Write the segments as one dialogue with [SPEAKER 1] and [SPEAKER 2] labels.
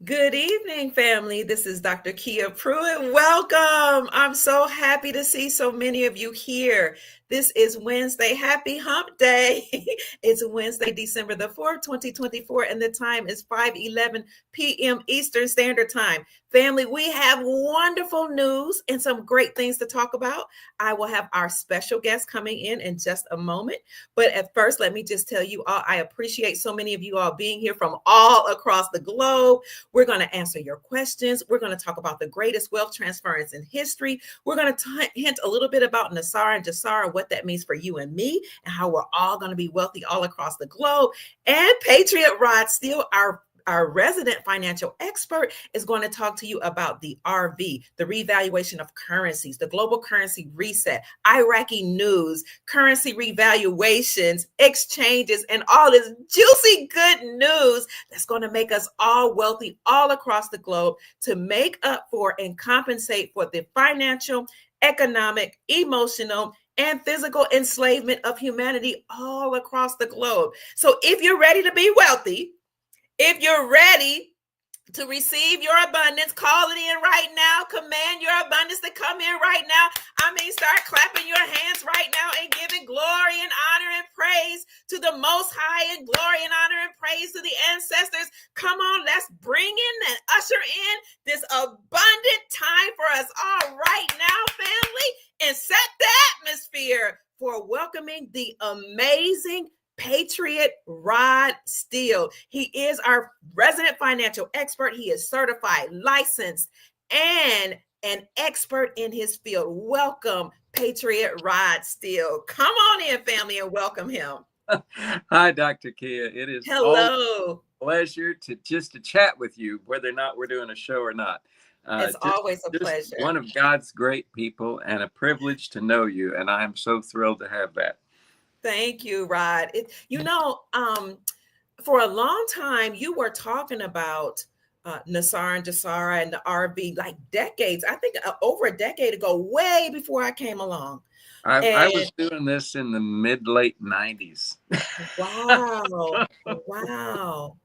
[SPEAKER 1] Good evening, family. This is Dr. Kia Pruitt. Welcome. I'm so happy to see so many of you here. This is Wednesday. Happy Hump Day. It's Wednesday, December the 4th, 2024, and the time is 5:11 p.m. Eastern Standard Time. Family, we have wonderful news and some great things to talk about. I will have our special guest coming in just a moment. But at first, let me just tell you all, I appreciate so many of you all being here from all across the globe. We're going to answer your questions. We're going to talk about the greatest wealth transference in history. We're going to hint a little bit about Nasara and Jasara, what that means for you and me, and how we're all going to be wealthy all across the globe. And Patriot Rod Steele, our resident financial expert, is going to talk to you about the RV, the revaluation of currencies, the global currency reset, Iraqi news, currency revaluations, exchanges, and all this juicy good news that's going to make us all wealthy all across the globe to make up for and compensate for the financial, economic, emotional, and physical enslavement of humanity all across the globe. So if you're ready to be wealthy, if you're ready to receive your abundance, call it in right now. Command your abundance to come in right now. Start clapping your hands right now and giving glory and honor and praise to the Most High, and glory and honor and praise to the ancestors. Come on, let's bring in and usher in this abundant time for us all right now, family, and set the atmosphere for welcoming the amazing Patriot Rod Steele. He is our resident financial expert. He is certified, licensed, and an expert in his field. Welcome, Patriot Rod Steele. Come on in, family, and welcome him.
[SPEAKER 2] Hi, Dr. Kia. It is
[SPEAKER 1] Hello.
[SPEAKER 2] a pleasure to chat with you, whether or not we're doing a show or not.
[SPEAKER 1] It's always a pleasure.
[SPEAKER 2] One of God's great people, and a privilege to know you, and I am so thrilled to have that.
[SPEAKER 1] Thank you, Rod. For a long time, you were talking about Nasara and Jasara and the RV, like decades. I think over a decade ago, way before I came along.
[SPEAKER 2] I was doing this in the late 90s.
[SPEAKER 1] Wow. Wow.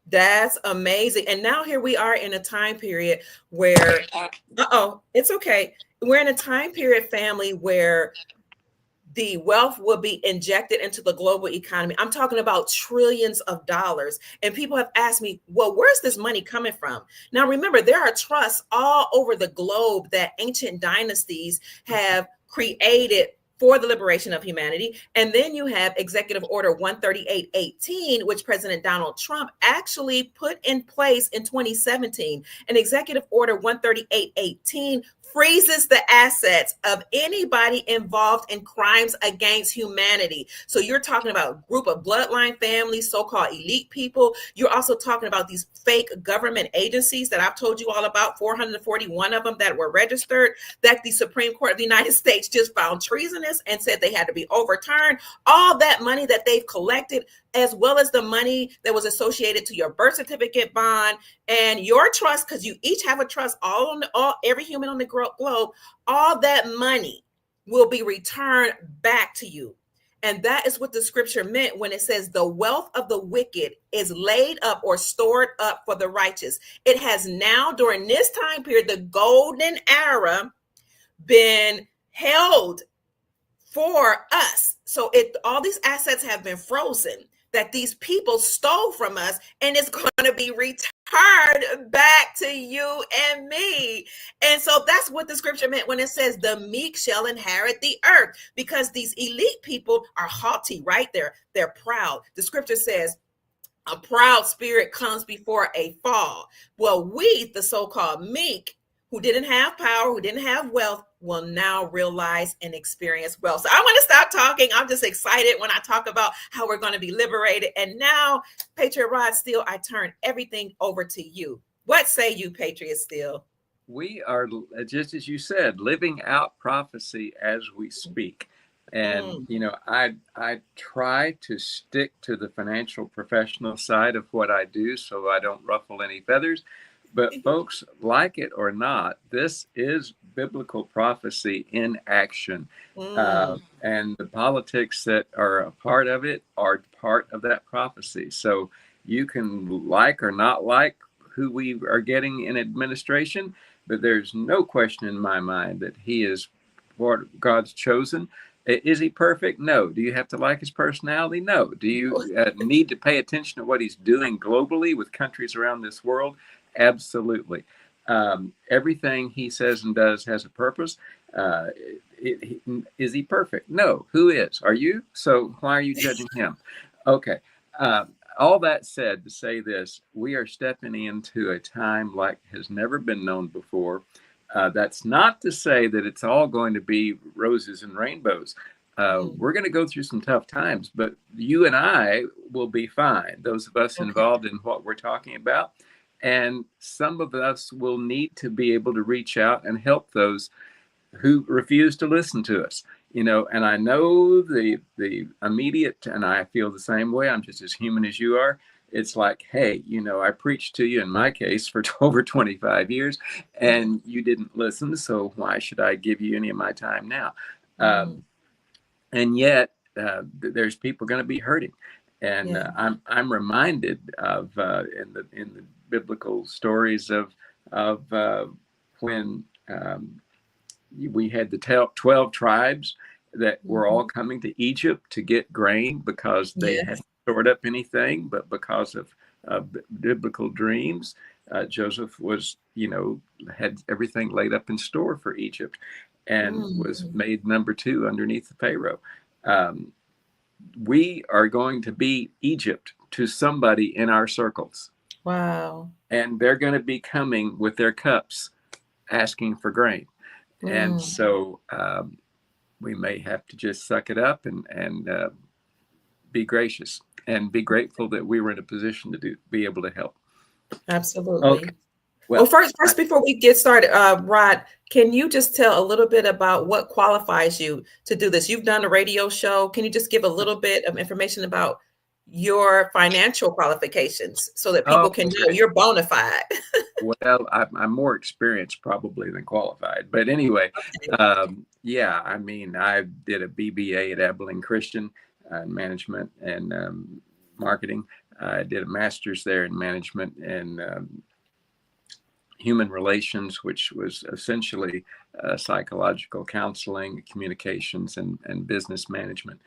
[SPEAKER 1] That's amazing. And now here we are in a time period where, it's okay. We're in a time period, family, where the wealth will be injected into the global economy. I'm talking about trillions of dollars. And people have asked me, well, where's this money coming from? Now, remember, there are trusts all over the globe that ancient dynasties have created for the liberation of humanity. And then you have Executive Order 13818, which President Donald Trump actually put in place in 2017. And Executive Order 13818 freezes the assets of anybody involved in crimes against humanity. So you're talking about a group of bloodline families, so-called elite people. You're also talking about these fake government agencies that I've told you all about, 441 of them that were registered, that the Supreme Court of the United States just found treasonous and said they had to be overturned. All that money that they've collected, as well as the money that was associated to your birth certificate bond and your trust, because you each have a trust, every human on the globe, all that money will be returned back to you. And that is what the scripture meant when it says the wealth of the wicked is laid up or stored up for the righteous. It has now, during this time period, the golden era, been held for us. So all these assets have been frozen that these people stole from us, and it's going to be returned back to you and me. And so that's what the scripture meant when it says the meek shall inherit the earth, because these elite people are haughty, right? They're proud. The scripture says a proud spirit comes before a fall. Well, we, the so-called meek, who didn't have power, who didn't have wealth, will now realize and experience wealth. So I want to stop talking. I'm just excited when I talk about how we're going to be liberated. And now, Patriot Rod Steele, I turn everything over to you. What say you, Patriot Steele?
[SPEAKER 2] We are, just as you said, living out prophecy as we speak. And, I try to stick to the financial professional side of what I do so I don't ruffle any feathers. But folks, like it or not, this is biblical prophecy in action. And the politics that are a part of it are part of that prophecy. So you can like or not like who we are getting in administration, but there's no question in my mind that he is what God's chosen. Is he perfect? No. Do you have to like his personality? No. Do you need to pay attention to what he's doing globally with countries around this world? Absolutely. Everything he says and does has a purpose. Is he perfect? No. Who is? Are you? So why are you judging him? Okay. All that said, to say this, we are stepping into a time like has never been known before. That's not to say that it's all going to be roses and rainbows. We're going to go through some tough times, but you and I will be fine. Those of us involved in what we're talking about. And some of us will need to be able to reach out and help those who refuse to listen to us. And I know the immediate, and I feel the same way. I'm just as human as you are. It's like, hey, I preached to you in my case for over 25 years and you didn't listen. So why should I give you any of my time now? And yet there's people going to be hurting. And I'm reminded of in the biblical stories of when we had the 12 tribes that were all coming to Egypt to get grain because they hadn't stored up anything, but because of biblical dreams, Joseph was, had everything laid up in store for Egypt and was made number 2 underneath the Pharaoh. We are going to be Egypt to somebody in our circles.
[SPEAKER 1] Wow.
[SPEAKER 2] And they're going to be coming with their cups asking for grain. And so we may have to just suck it up and be gracious and be grateful that we were in a position to be able to help.
[SPEAKER 1] Absolutely.
[SPEAKER 2] Okay. Well,
[SPEAKER 1] first, before we get started, Rod, can you just tell a little bit about what qualifies you to do this? You've done a radio show. Can you just give a little bit of information about your financial qualifications so that people can know you're bona fide?
[SPEAKER 2] Well, I'm more experienced probably than qualified. But anyway, I did a BBA at Abilene Christian in management and marketing. I did a master's there in management and human relations, which was essentially psychological counseling, communications, and business management.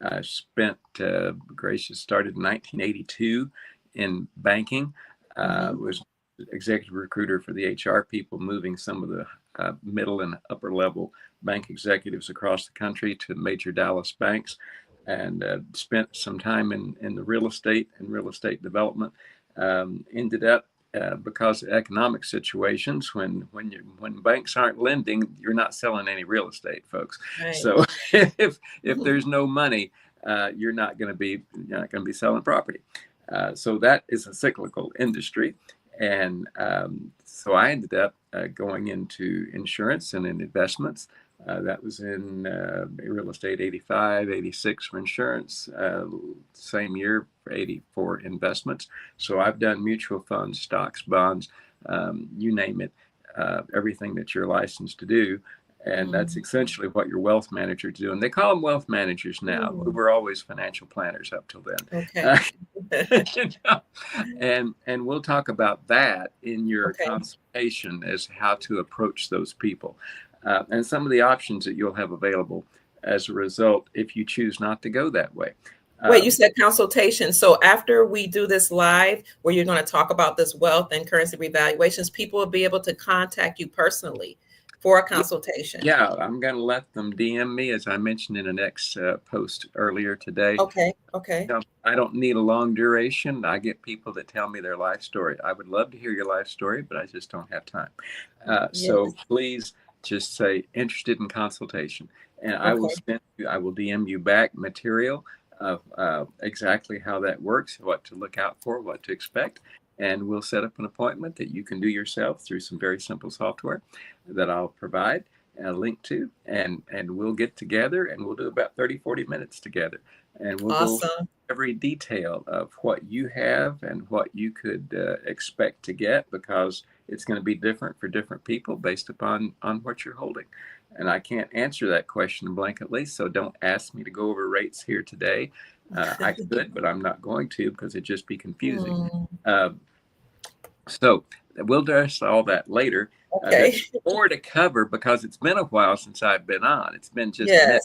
[SPEAKER 2] I started in 1982 in banking. Was executive recruiter for the HR people, moving some of the middle and upper level bank executives across the country to major Dallas banks, and spent some time in the real estate and real estate development. Ended up because of economic situations, when banks aren't lending, you're not selling any real estate, folks. Right. So if there's no money, you're not going to be selling property. So that is a cyclical industry. And so I ended up going into insurance and in investments. That was in real estate, 85, 86 for insurance, same year for 84 investments. So I've done mutual funds, stocks, bonds, you name it, everything that you're licensed to do. And that's essentially what your wealth managers do. And they call them wealth managers now. We were always financial planners up till then. Okay. And we'll talk about that in your consultation as how to approach those people. And some of the options that you'll have available as a result if you choose not to go that way.
[SPEAKER 1] Wait, you said consultation. So after we do this live, where you're going to talk about this wealth and currency revaluations, people will be able to contact you personally for a consultation.
[SPEAKER 2] Yeah, I'm going to let them DM me, as I mentioned in an X post earlier today.
[SPEAKER 1] Okay.
[SPEAKER 2] I don't need a long duration. I get people that tell me their life story. I would love to hear your life story, but I just don't have time. So please just say interested in consultation, and I will DM you back material of exactly how that works, what to look out for, what to expect. And we'll set up an appointment that you can do yourself through some very simple software that I'll provide a link to. And we'll get together and we'll do about 30, 40 minutes together. And we'll go over every detail of what you have and what you could expect to get, because it's going to be different for different people based upon what you're holding. And I can't answer that question blanketly, so don't ask me to go over rates here today. I could, but I'm not going to, because it'd just be confusing. So we'll address all that later. There's
[SPEAKER 1] Okay.
[SPEAKER 2] more to cover because it's been a while since I've been on. It's been just a minute.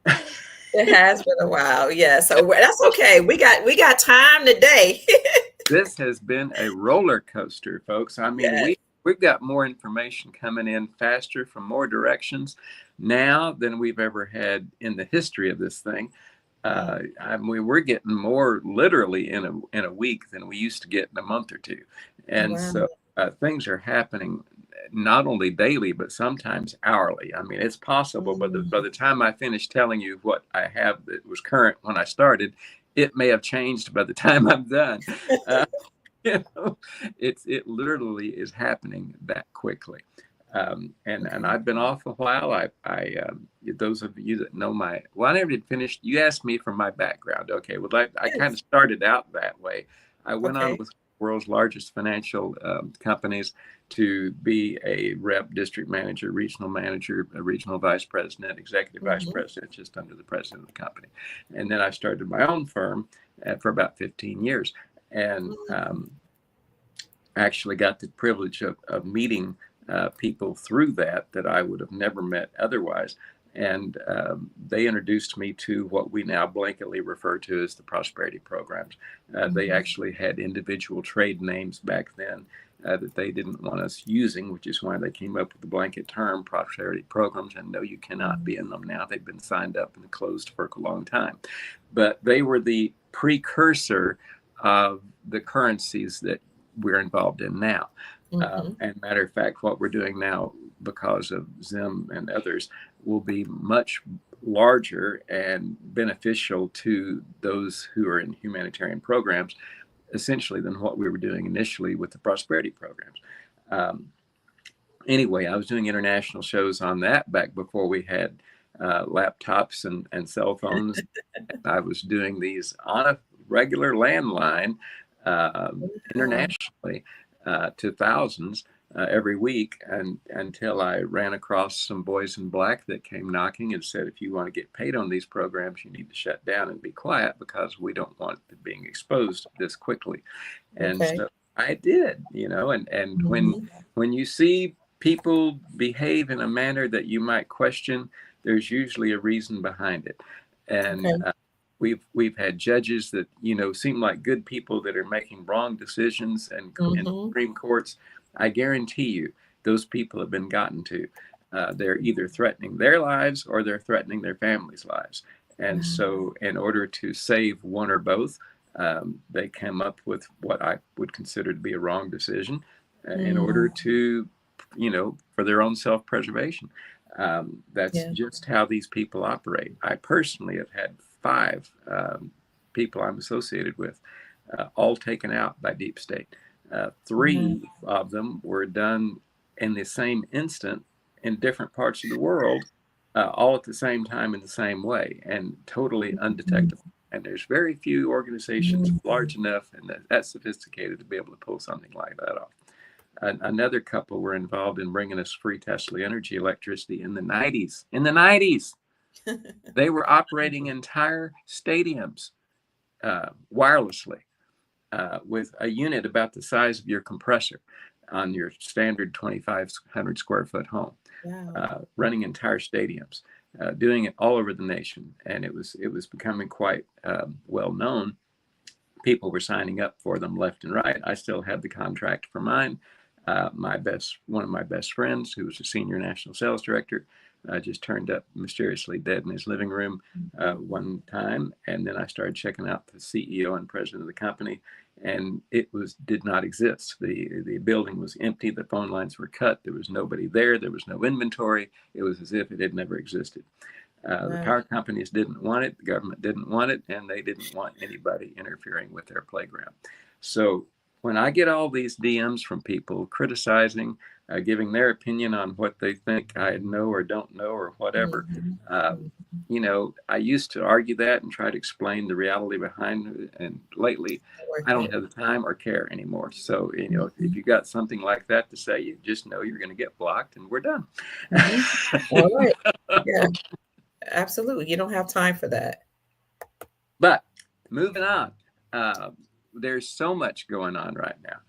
[SPEAKER 1] Yes. It has been a while. Yeah. So that's okay. We got time today.
[SPEAKER 2] This has been a roller coaster, folks. I mean,
[SPEAKER 1] Yes.
[SPEAKER 2] we've got more information coming in faster from more directions now than we've ever had in the history of this thing. I mean, we're getting more literally in a week than we used to get in a month or two, and
[SPEAKER 1] Wow.
[SPEAKER 2] so things are happening not only daily but sometimes hourly. I mean, it's possible, but by the time I finish telling you what I have that was current when I started, it may have changed by the time I'm done. Uh, you know, it literally is happening that quickly. And
[SPEAKER 1] Okay.
[SPEAKER 2] I've been off a while. Those of you that know well, I never did finish. You asked me from my background. Okay, well, I kind of
[SPEAKER 1] Yes.
[SPEAKER 2] started out that way. I went on
[SPEAKER 1] Okay.
[SPEAKER 2] with the world's largest financial companies to be a rep, district manager, regional manager, a regional vice president, executive vice
[SPEAKER 1] Mm-hmm.
[SPEAKER 2] president, just under the president of the company. And then I started my own firm for about 15 years. And actually got the privilege of meeting people through that I would have never met otherwise. And they introduced me to what we now blanketly refer to as the prosperity programs. They
[SPEAKER 1] Mm-hmm.
[SPEAKER 2] actually had individual trade names back then that they didn't want us using, which is why they came up with the blanket term prosperity programs. And no, you cannot be in them now. They've been signed up and closed for a long time. But they were the precursor of the currencies that we're involved in now.
[SPEAKER 1] Mm-hmm.
[SPEAKER 2] And matter of fact, what we're doing now, because of Zim and others, will be much larger and beneficial to those who are in humanitarian programs, essentially, than what we were doing initially with the prosperity programs. Um, anyway, I was doing international shows on that back before we had laptops and cell phones. I was doing these on a regular landline
[SPEAKER 1] Wow.
[SPEAKER 2] internationally to thousands every week, and until I ran across some boys in black that came knocking and said, if you want to get paid on these programs, you need to shut down and be quiet because we don't want it being exposed this quickly. And
[SPEAKER 1] Okay.
[SPEAKER 2] so I did, and
[SPEAKER 1] Mm-hmm.
[SPEAKER 2] when you see people behave in a manner that you might question, there's usually a reason behind it. And
[SPEAKER 1] Okay.
[SPEAKER 2] we've had judges that seem like good people that are making wrong decisions, and in
[SPEAKER 1] Mm-hmm.
[SPEAKER 2] Supreme Courts, I guarantee you, those people have been gotten to. They're either threatening their lives or they're threatening their families' lives. And
[SPEAKER 1] Wow.
[SPEAKER 2] so, in order to save one or both, they come up with what I would consider to be a wrong decision in order
[SPEAKER 1] Mm.
[SPEAKER 2] to, for their own self-preservation. That's
[SPEAKER 1] Yeah.
[SPEAKER 2] just how these people operate. I personally have had 5 people I'm associated with, all taken out by deep state.
[SPEAKER 1] Wow.
[SPEAKER 2] 3 of them were done in the same instant in different parts of the world, all at the same time in the same way, and totally undetectable. And there's very few organizations
[SPEAKER 1] Mm.
[SPEAKER 2] large enough and that sophisticated to be able to pull something like that off. Another couple were involved in bringing us free Tesla energy electricity in the 90s. In the 90s, they were operating entire stadiums wirelessly with a unit about the size of your compressor on your standard 2,500 square foot home,
[SPEAKER 1] Wow.
[SPEAKER 2] running entire stadiums, doing it all over the nation. And it was becoming quite well known. People were signing up for them left and right. I still have the contract for mine. One of my best friends, who was a senior national sales director, just turned up mysteriously dead in his living room one time, and then I started checking out the CEO and president of the company, and it did not exist. The building was empty. The phone lines were cut. There was nobody there. There was no inventory. It was as if it had never existed. The
[SPEAKER 1] Wow.
[SPEAKER 2] power companies didn't want it, the government didn't want it, and they didn't want anybody interfering with their playground. So when I get all these DMs from people criticizing, giving their opinion on what they think I know or don't know or whatever,
[SPEAKER 1] Mhm.
[SPEAKER 2] uh, I used to argue that and try to explain the reality behind it. And lately, I
[SPEAKER 1] Worth
[SPEAKER 2] don't
[SPEAKER 1] it.
[SPEAKER 2] have the time or care anymore. So, if
[SPEAKER 1] Mhm.
[SPEAKER 2] you got something like that to say, you just know you're going to get blocked and we're done.
[SPEAKER 1] Mhm. All right. Yeah, absolutely. You don't have time for that.
[SPEAKER 2] But moving on, uh, there's so much going on right now.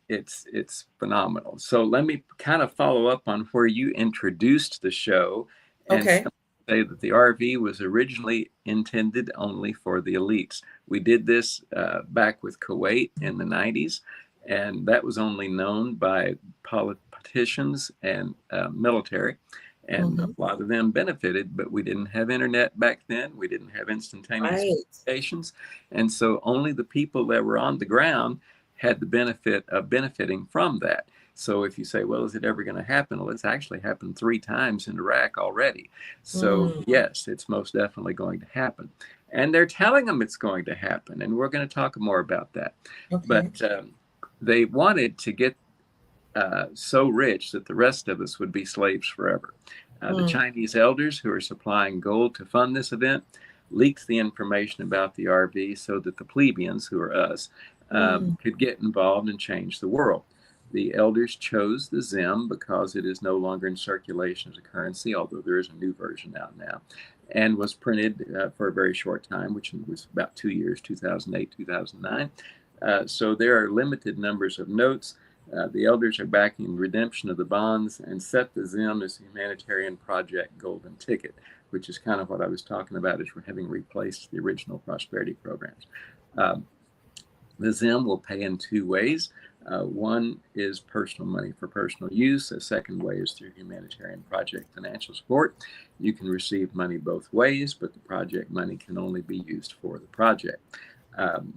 [SPEAKER 2] it's phenomenal. So let me kind of follow up on where you introduced the show and
[SPEAKER 1] Okay.
[SPEAKER 2] say that the RV was originally intended only for the elites. We did this back with Kuwait in the 90s, and that was only known by politicians and military. And a
[SPEAKER 1] Hmm.
[SPEAKER 2] lot of them benefited, but we didn't have internet back then. We didn't have instantaneous
[SPEAKER 1] Right.
[SPEAKER 2] communications. And so only the people that were on the ground had the benefit of benefiting from that. So if you say, well, is it ever going to happen? Well, it's actually happened 3 times in Iraq already. So
[SPEAKER 1] Mm.
[SPEAKER 2] yes, it's most definitely going to happen. And they're telling them it's going to happen. And we're going to talk more about that.
[SPEAKER 1] Okay.
[SPEAKER 2] But they wanted to get so rich that the rest of us would be slaves forever. The
[SPEAKER 1] Mm.
[SPEAKER 2] Chinese elders who are supplying gold to fund this event leaked the information about the RV so that the plebeians, who are us,
[SPEAKER 1] Mm.
[SPEAKER 2] could get involved and change the world. The elders chose the Zim because it is no longer in circulation as a currency, although there is a new version out now, and was printed for a very short time, which was about 2 years, 2008, 2009. So there are limited numbers of notes. The elders are backing redemption of the bonds and set the Zim as a humanitarian project golden ticket, which is kind of what I was talking about as we're having replaced the original prosperity programs. Um, the Zim will pay in 2 ways. One is personal money for personal use. A second way is through humanitarian project financial support. You can receive money both ways, but the project money can only be used for the project.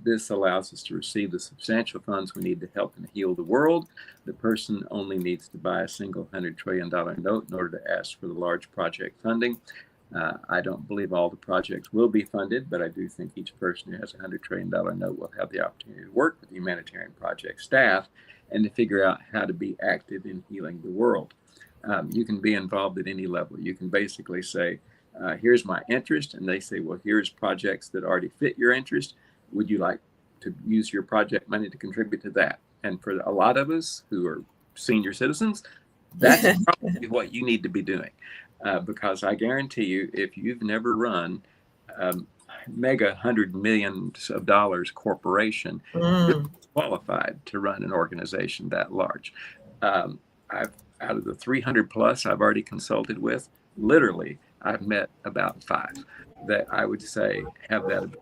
[SPEAKER 2] This allows us to receive the substantial funds we need to help and heal the world. The person only needs to buy a single $100 trillion note in order to ask for the large project funding. I don't believe all the projects will be funded, but I do think each person who has a $100 trillion note will have the opportunity to work with the humanitarian project staff and to figure out how to be active in healing the world. You can be involved at any level. You can basically say, here's my interest, and they say, well, here's projects that already fit your interest. Would you like to use your project money to contribute to that? And for a lot of us who are senior citizens, that's probably what you need to be doing. Because I guarantee you, if you've never run mega $100 million corporation, you're
[SPEAKER 1] Mm.
[SPEAKER 2] qualified to run an organization that large. I've out of the 300 plus I've already consulted with, literally, I've met about 5 that I would say have that ability.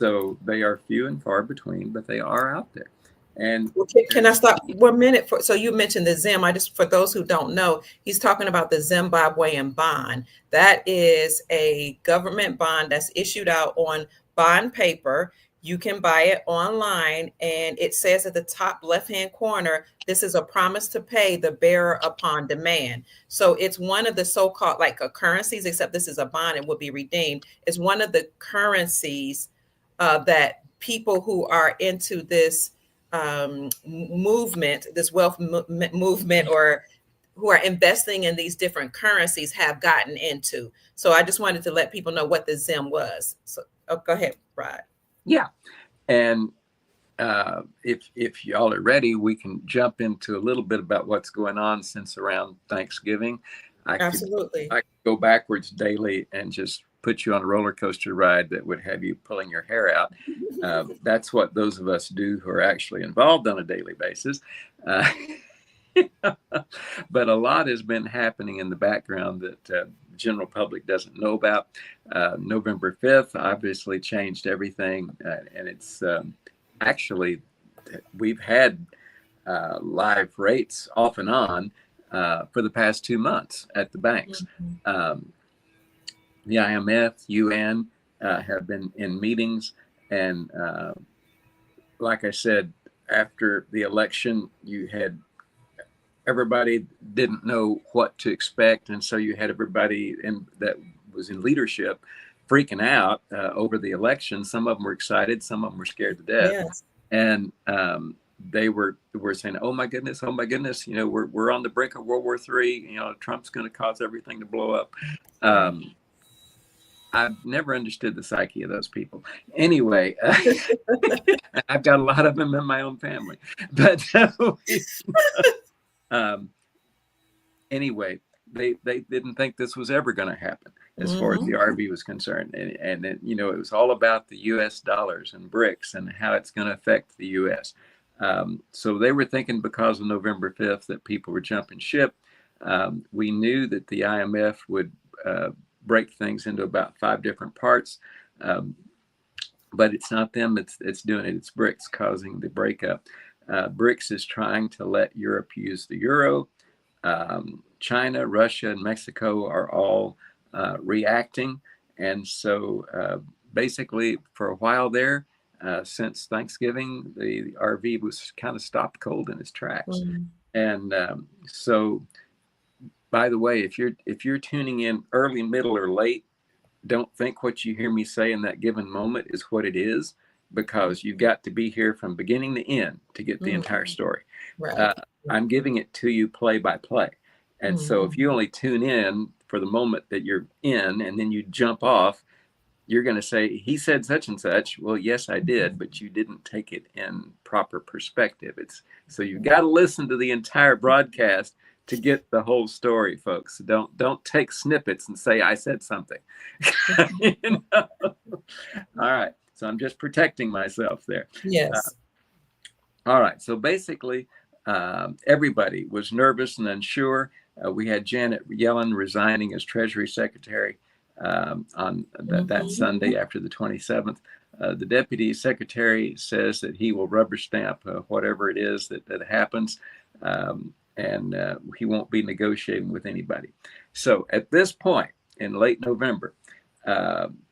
[SPEAKER 2] So they are few and far between, but they are out there. And
[SPEAKER 1] Well, can I stop 1 minute? So you mentioned the Zim. I just, for those who don't know, he's talking about the Zimbabwean bond. That is a government bond that's issued out on bond paper. You can buy it online, and it says at the top left-hand corner, this is a promise to pay the bearer upon demand. So it's one of the so-called like currencies, except this is a bond and will be redeemed. It's one of the currencies that people who are into this movement, this wealth movement, or who are investing in these different currencies have gotten into. So I just wanted to let people know what the Zim was. So go ahead, Rod.
[SPEAKER 2] yeah, and if y'all are ready, we can jump into a little bit about what's going on since around Thanksgiving. I could
[SPEAKER 1] Absolutely.
[SPEAKER 2] I could go backwards daily and just put you on a roller coaster ride that would have you pulling your hair out. That's what those of us do who are actually involved on a daily basis. Uh, but a lot has been happening in the background that the general public doesn't know about. November 5th obviously changed everything, and it's actually, we've had live rates off and on for the past 2 months at the banks. Um, the IMF, UN have been in meetings, and like I said, after the election, you had everybody didn't know what to expect, and so you had everybody that was in leadership freaking out over the election. Some of them were excited, some of them were scared to death,
[SPEAKER 1] Yes.
[SPEAKER 2] and they were saying, "Oh my goodness, you know, we're on the brink of World War III. You know, Trump's going to cause everything to blow up." I've never understood the psyche of those people. Anyway, I've got a lot of them in my own family, but anyway, they didn't think this was ever going to happen as far as the RV was concerned, and you know, it was all about the U.S. dollars and BRICS and how it's going to affect the U.S. So they were thinking because of November 5th that people were jumping ship. We knew that the IMF would break things into about 5 different parts. But it's not them, it's doing it. It's BRICS causing the breakup. BRICS is trying to let Europe use the euro. China, Russia, and Mexico are all reacting. And so basically, for a while there, since Thanksgiving, the RV was kind of stopped cold in its tracks. And so, by the way, if you're tuning in early, middle, or late, don't think what you hear me say in that given moment is what it is, because you've got to be here from beginning to end to get the entire story.
[SPEAKER 1] Right.
[SPEAKER 2] I'm giving it to you play by play. And so if you only tune in for the moment that you're in and then you jump off, you're going to say, he said such and such. Well, yes, I did, but you didn't take it in proper perspective. So you've got to listen to the entire broadcast to get the whole story, folks. Don't take snippets and say I said something. You know? All right. So I'm just protecting myself there.
[SPEAKER 1] Yes.
[SPEAKER 2] All right. So basically, everybody was nervous and unsure. We had Janet Yellen resigning as Treasury Secretary on that Sunday after the 27th. The Deputy Secretary says that he will rubber stamp whatever it is that happens. And he won't be negotiating with anybody. So at this point in late November,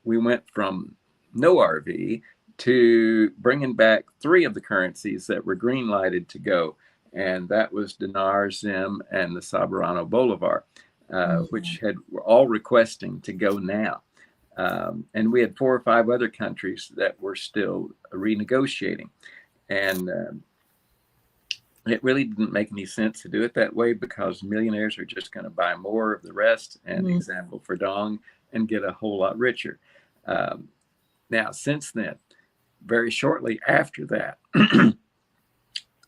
[SPEAKER 2] we went from no RV to bringing back 3 of the currencies that were green lighted to go. And that was dinar, zim, and the Soberano Bolivar, which were all requesting to go now. And we had 4 or 5 other countries that were still renegotiating. And it really didn't make any sense to do it that way, because millionaires are just going to buy more of the rest, and example for dong, and get a whole lot richer. Now, since then, very shortly after that,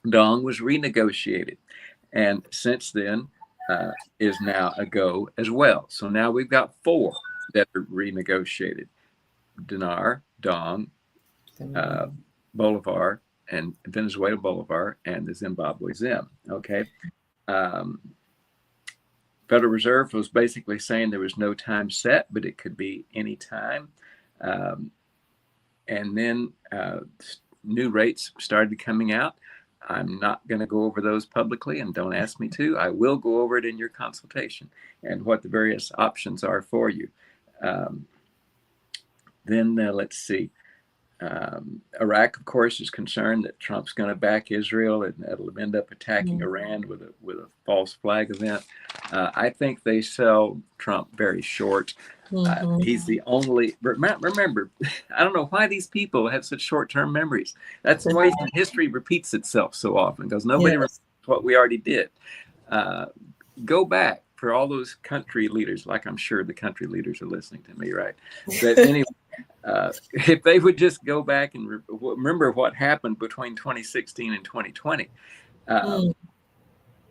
[SPEAKER 2] dong was renegotiated. And since then is now a go as well. So now we've got 4 that are renegotiated: dinar, dong, bolivar, and Venezuela Bolivar, and the Zimbabwe Zim. Okay. Federal Reserve was basically saying there was no time set, but it could be any time. And then new rates started coming out. I'm not going to go over those publicly, and don't ask me to. I will go over it in your consultation and what the various options are for you. Then let's see. Iraq, of course, is concerned that Trump's going to back Israel and that'll end up attacking Iran with a false flag event. I think they sell Trump very short. He's the only. Remember, I don't know why these people have such short-term memories. That's the way history repeats itself so often, because nobody remembers what we already did. Go back for all those country leaders, like I'm sure the country leaders are listening to me, right? But anyway. If they would just go back and remember what happened between 2016 and 2020,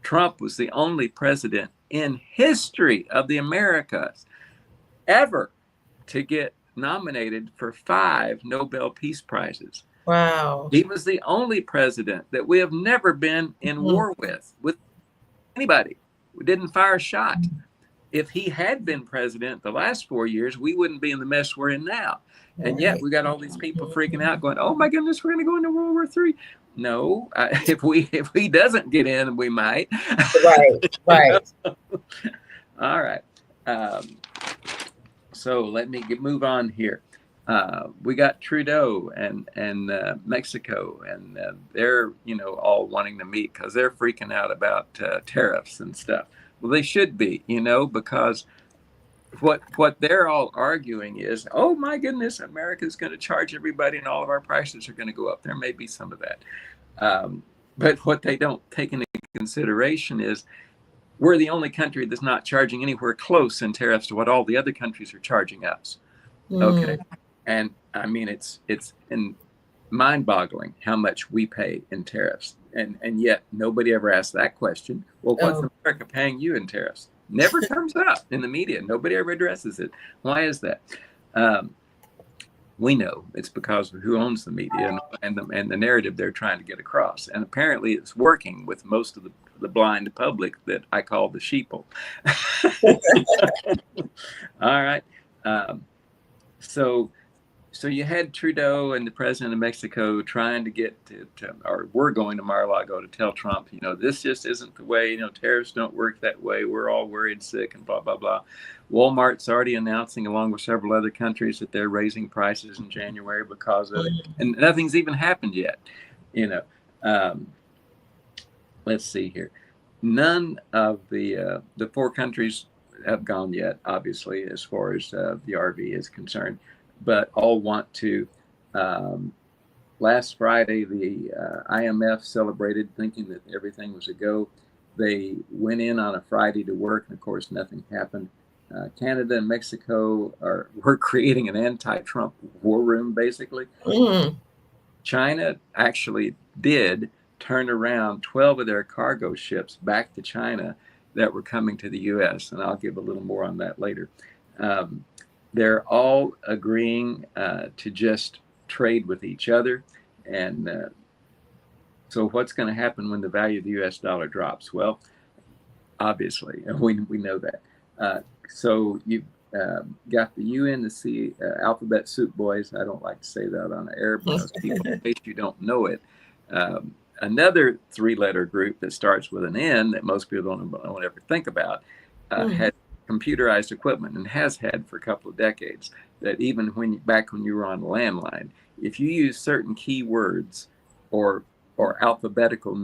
[SPEAKER 2] Trump was the only president in history of the Americas ever to get nominated for 5 Nobel Peace Prizes.
[SPEAKER 1] Wow.
[SPEAKER 2] He was the only president that we have never been in war with anybody. We didn't fire a shot. If he had been president the last 4 years, we wouldn't be in the mess we're in now. And yet we got all these people freaking out going, oh my goodness, we're going to go into World War III. No, if he doesn't get in, we might.
[SPEAKER 1] Right.
[SPEAKER 2] All right. So let me move on here. We got Trudeau and Mexico, and they're all wanting to meet because they're freaking out about tariffs and stuff. Well, they should be, because what they're all arguing is, oh my goodness, America's going to charge everybody and all of our prices are going to go up. There may be some of that. But what they don't take into consideration is we're the only country that's not charging anywhere close in tariffs to what all the other countries are charging us. Okay. And I mean, it's mind-boggling how much we pay in tariffs. And yet nobody ever asked that question. Well, what's America paying you in tariffs? Never comes up in the media. Nobody ever addresses it. Why is that? We know it's because of who owns the media and the narrative they're trying to get across. And apparently it's working with most of the blind public that I call the sheeple. All right. Um, so you had Trudeau and the president of Mexico trying to get or we're going to Mar-a-Lago to tell Trump, this just isn't the way, tariffs don't work that way. We're all worried, sick, and blah, blah, blah. Walmart's already announcing, along with several other countries, that they're raising prices in January because of it. And nothing's even happened yet. Let's see here. None of the four countries have gone yet, obviously, as far as the RV is concerned, but all want to. Last Friday, the IMF celebrated, thinking that everything was a go. They went in on a Friday to work, and of course, nothing happened. Canada and Mexico were creating an anti-Trump war room, basically. China actually did turn around 12 of their cargo ships back to China that were coming to the U.S., and I'll give a little more on that later. They're all agreeing to just trade with each other. And so what's going to happen when the value of the U.S. dollar drops? Well, obviously, we know that. So you've got the UNC alphabet soup boys. I don't like to say that on the air because people, in case you don't know it, another three-letter group that starts with an N that most people don't ever think about had computerized equipment and has had for a couple of decades. That even back when you were on the landline, if you use certain keywords or alphabetical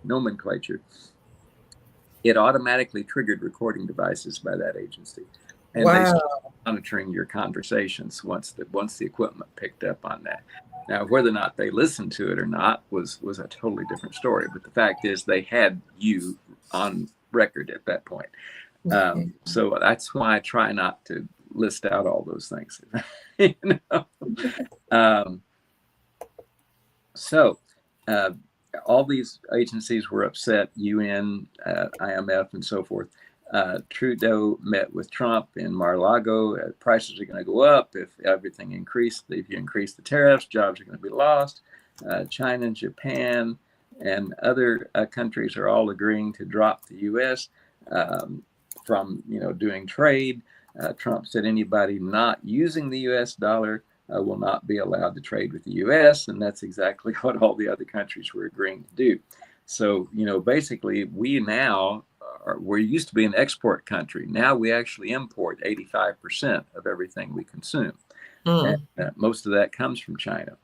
[SPEAKER 2] nomenclature, it automatically triggered recording devices by that agency, and they started monitoring your conversations once the equipment picked up on that. Now, whether or not they listened to it or not was a totally different story. But the fact is, they had you on record at that point. So that's why I try not to list out all those things. All these agencies were upset, UN, IMF, and so forth. Trudeau met with Trump in Mar-a-Lago. Prices are going to go up if everything increased. If you increase the tariffs, jobs are going to be lost. China and Japan and other countries are all agreeing to drop the U.S. From doing trade. Trump said anybody not using the U.S. dollar will not be allowed to trade with the U.S., and that's exactly what all the other countries were agreeing to do. So, basically, we used to be an export country. Now we actually import 85% of everything we consume. And, most of that comes from China.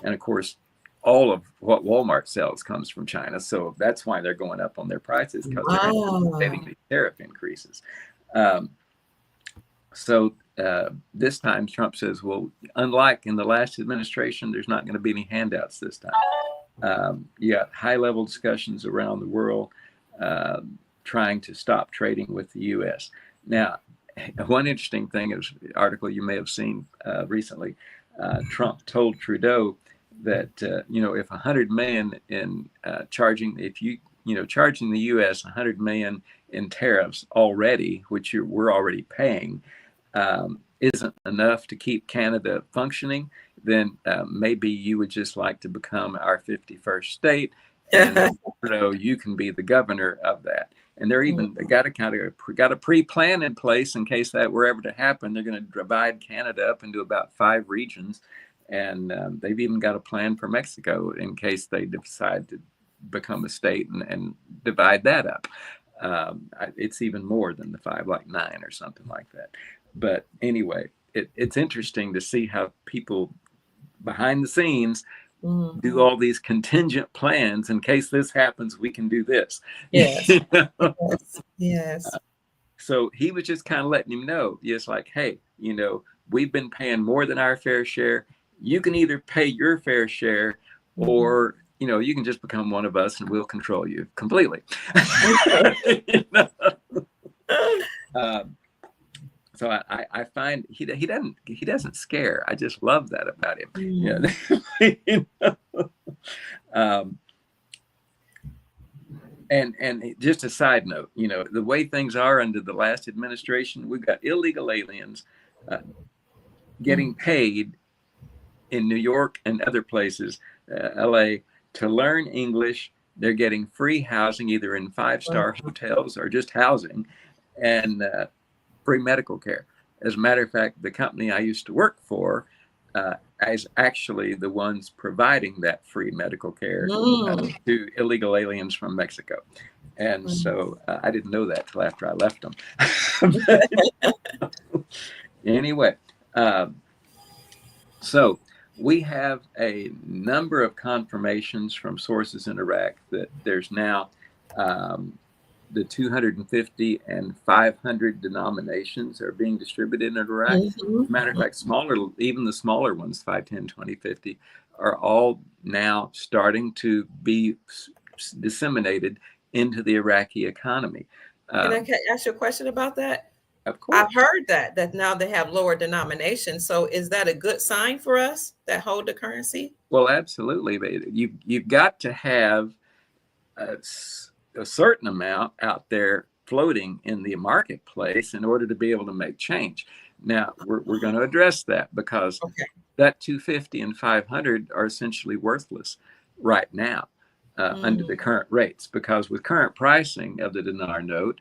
[SPEAKER 2] And of course, all of what Walmart sells comes from China. So that's why they're going up on their prices, because they're getting these tariff increases. This time Trump says, well, unlike in the last administration, there's not going to be any handouts this time. You got high-level discussions around the world trying to stop trading with the U.S. Now, one interesting thing is an article you may have seen recently. Trump told Trudeau that if 100 million in charging the U.S. 100 million in tariffs already, which we're already paying, isn't enough to keep Canada functioning, then maybe you would just like to become our 51st state, and you can be the governor of that. And they got a pre-plan in place in case that were ever to happen. They're going to divide Canada up into about 5 regions. And they've even got a plan for Mexico in case they decide to become a state and divide that up. It's even more than the 5, like 9 or something like that. But anyway, it's interesting to see how people behind the scenes do all these contingent plans. In case this happens, we can do this.
[SPEAKER 1] Yes. Yes.
[SPEAKER 2] So he was just kind of letting him know, just like, hey, we've been paying more than our fair share. You can either pay your fair share or, you can just become one of us and we'll control you completely. So I find he doesn't scare. I just love that about him. And just a side note, the way things are under the last administration, we've got illegal aliens getting paid in New York and other places, LA, to learn English. They're getting free housing, either in 5-star hotels or just housing, and free medical care. As a matter of fact, the company I used to work for is actually the ones providing that free medical care to illegal aliens from Mexico. And so I didn't know that till after I left them. Anyway, so we have a number of confirmations from sources in Iraq that there's now the 250 and 500 denominations are being distributed in Iraq. As a matter of fact, even the smaller ones, 5, 10, 20, 50, are all now starting to be disseminated into the Iraqi economy.
[SPEAKER 1] Can I ask you a question about that?
[SPEAKER 2] Of course.
[SPEAKER 1] I've heard that now they have lower denominations. So is that a good sign for us that hold the currency?
[SPEAKER 2] Well, absolutely. You've got to have a certain amount out there floating in the marketplace in order to be able to make change. Now, we're going to address that because that 250 and 500 are essentially worthless right now under the current rates, because with current pricing of the dinar note,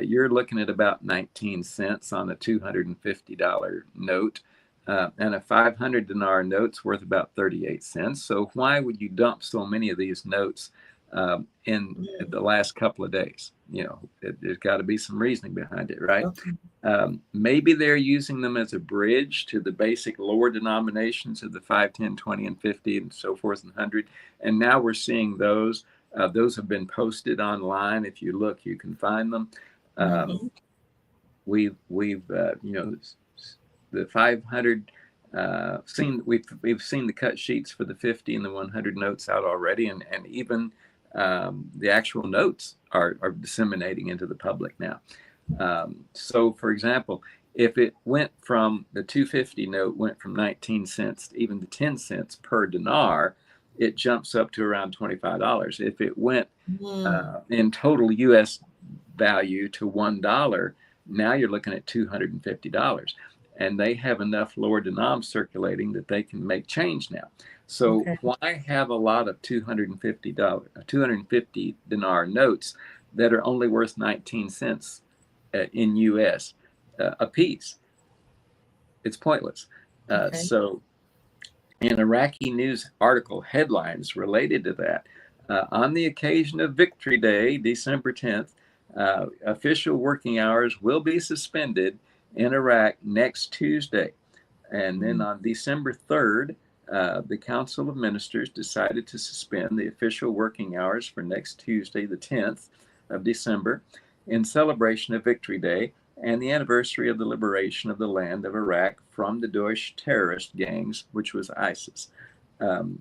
[SPEAKER 2] you're looking at about 19 cents on a $250 note, and a 500 dinar note's worth about 38 cents. So why would you dump so many of these notes in the last couple of days? You know, there's got to be some reasoning behind it, right? Maybe they're using them as a bridge to the basic lower denominations of the 5, 10, 20, and 50, and so forth, and 100. And now we're seeing those. Those have been posted online. If you look, you can find them. We've you know, the 500 we've seen the cut sheets for the 50 and the 100 notes out already, and even the actual notes are disseminating into the public now. So, for example, if it went from the 250 note went from 19 cents to even to 10 cents per dinar, it jumps up to around $25. If it went in total U.S. value to $1, now you're looking at $250. And they have enough lower denoms circulating that they can make change now. So why have a lot of $250 dinar notes that are only worth 19 cents in U.S. A piece? It's pointless. So in Iraqi news article headlines related to that, on the occasion of Victory Day, December 10th, official working hours will be suspended in Iraq next Tuesday. And then on December 3rd, the Council of Ministers decided to suspend the official working hours for next Tuesday, the 10th of December, in celebration of Victory Day and the anniversary of the liberation of the land of Iraq from the Daesh terrorist gangs, which was ISIS.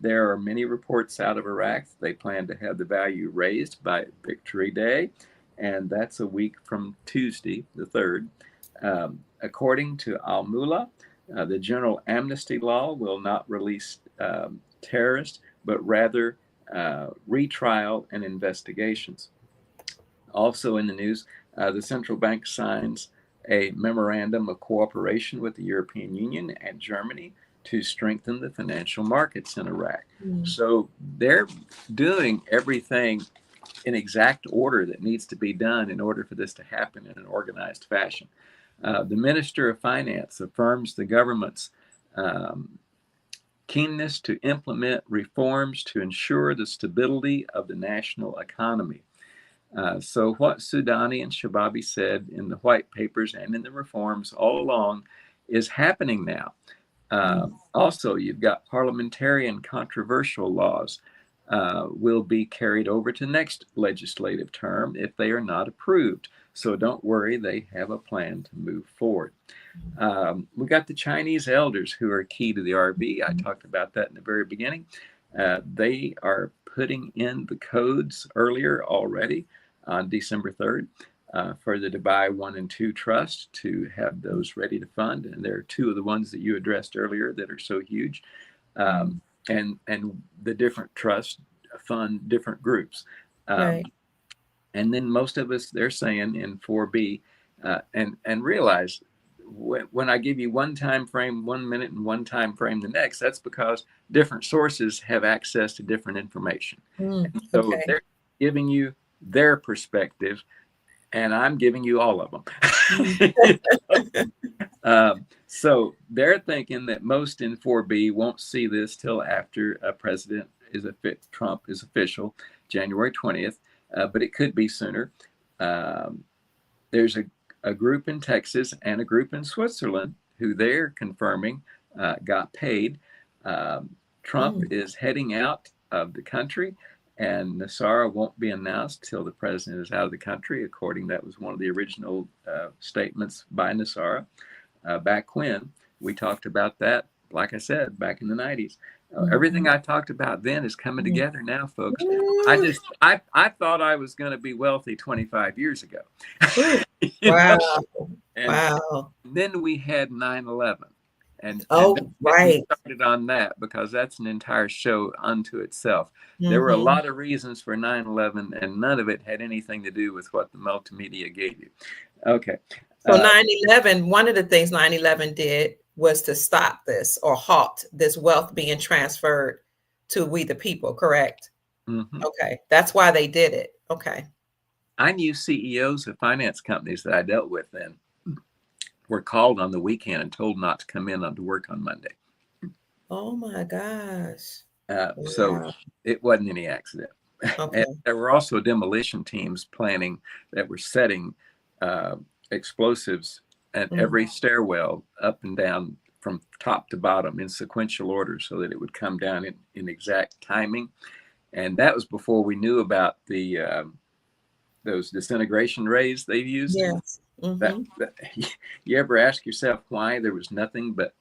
[SPEAKER 2] There are many reports out of Iraq. They plan to have the value raised by Victory Day, and that's a week from Tuesday, the 3rd. According to Al-Mullah, the general amnesty law will not release terrorists, but rather retrial and investigations. Also in the news, the central bank signs a memorandum of cooperation with the European Union and Germany to strengthen the financial markets in Iraq. So they're doing everything in exact order that needs to be done in order for this to happen in an organized fashion. The Minister of Finance affirms the government's keenness to implement reforms to ensure the stability of the national economy. So what Soudani and Shababi said in the white papers and in the reforms all along is happening now. Also, you've got parliamentarian controversial laws will be carried over to next legislative term if they are not approved. So don't worry, they have a plan to move forward. We got the Chinese elders who are key to the RB. I talked about that in the very beginning. They are putting in the codes earlier already on December 3rd for the Dubai 1 and 2 Trust to have those ready to fund. And there are two of the ones that you addressed earlier that are so huge. And the different trusts fund different groups. And then most of us, they're saying in 4B, and realize when I give you one time frame 1 minute and one time frame the next, that's because different sources have access to different information. And so
[SPEAKER 1] Okay.
[SPEAKER 2] they're giving you their perspective, and I'm giving you all of them. So they're thinking that most in 4B won't see this till after Trump is official, January 20th, but it could be sooner. There's a group in Texas and a group in Switzerland who they're confirming got paid. Trump is heading out of the country, and Nasara won't be announced till the president is out of the country. That was one of the original statements by Nasara back when we talked about that. Like I said, back in the 90s, everything I talked about then is coming together now, folks. I thought I was going to be wealthy 25 years ago.
[SPEAKER 1] Wow.
[SPEAKER 2] Wow. Then we had 9/11. And
[SPEAKER 1] right.
[SPEAKER 2] started on that because that's an entire show unto itself. There were a lot of reasons for 9/11, and none of it had anything to do with what the multimedia gave you. Okay.
[SPEAKER 1] So 9/11, one of the things 9/11 did was to stop this or halt this wealth being transferred to we the people, correct? Okay. That's why they did it. Okay.
[SPEAKER 2] I knew CEOs of finance companies that I dealt with then were called on the weekend and told not to come in to work on Monday.
[SPEAKER 1] Oh my gosh.
[SPEAKER 2] So it wasn't any accident.
[SPEAKER 1] Okay.
[SPEAKER 2] And there were also demolition teams planning that were setting explosives at every stairwell up and down from top to bottom in sequential order so that it would come down in exact timing. And that was before we knew about those disintegration rays they've used.
[SPEAKER 1] Yes.
[SPEAKER 2] You ever ask yourself why there was nothing but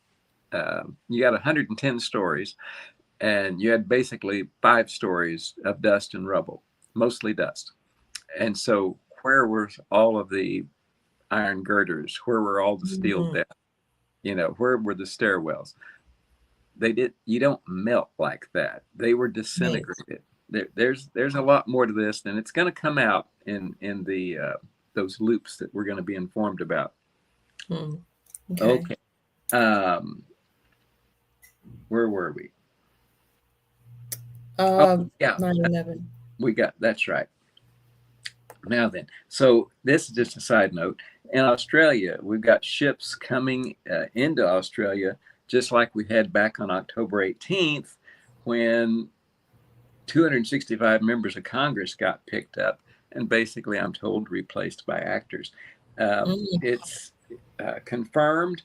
[SPEAKER 2] you got 110 stories and you had basically 5 stories of dust and rubble, mostly dust. And so where were all of the iron girders? Where were all the steel decks? Where were the stairwells? You don't melt like that. They were disintegrated. There's a lot more to this, and it's going to come out in the those loops that we're going to be informed about. Okay. Where were we?
[SPEAKER 1] 9/11.
[SPEAKER 2] That's right. Now then, so this is just a side note. In Australia, we've got ships coming into Australia, just like we had back on October 18th, when 265 members of Congress got picked up and basically, I'm told, replaced by actors. It's confirmed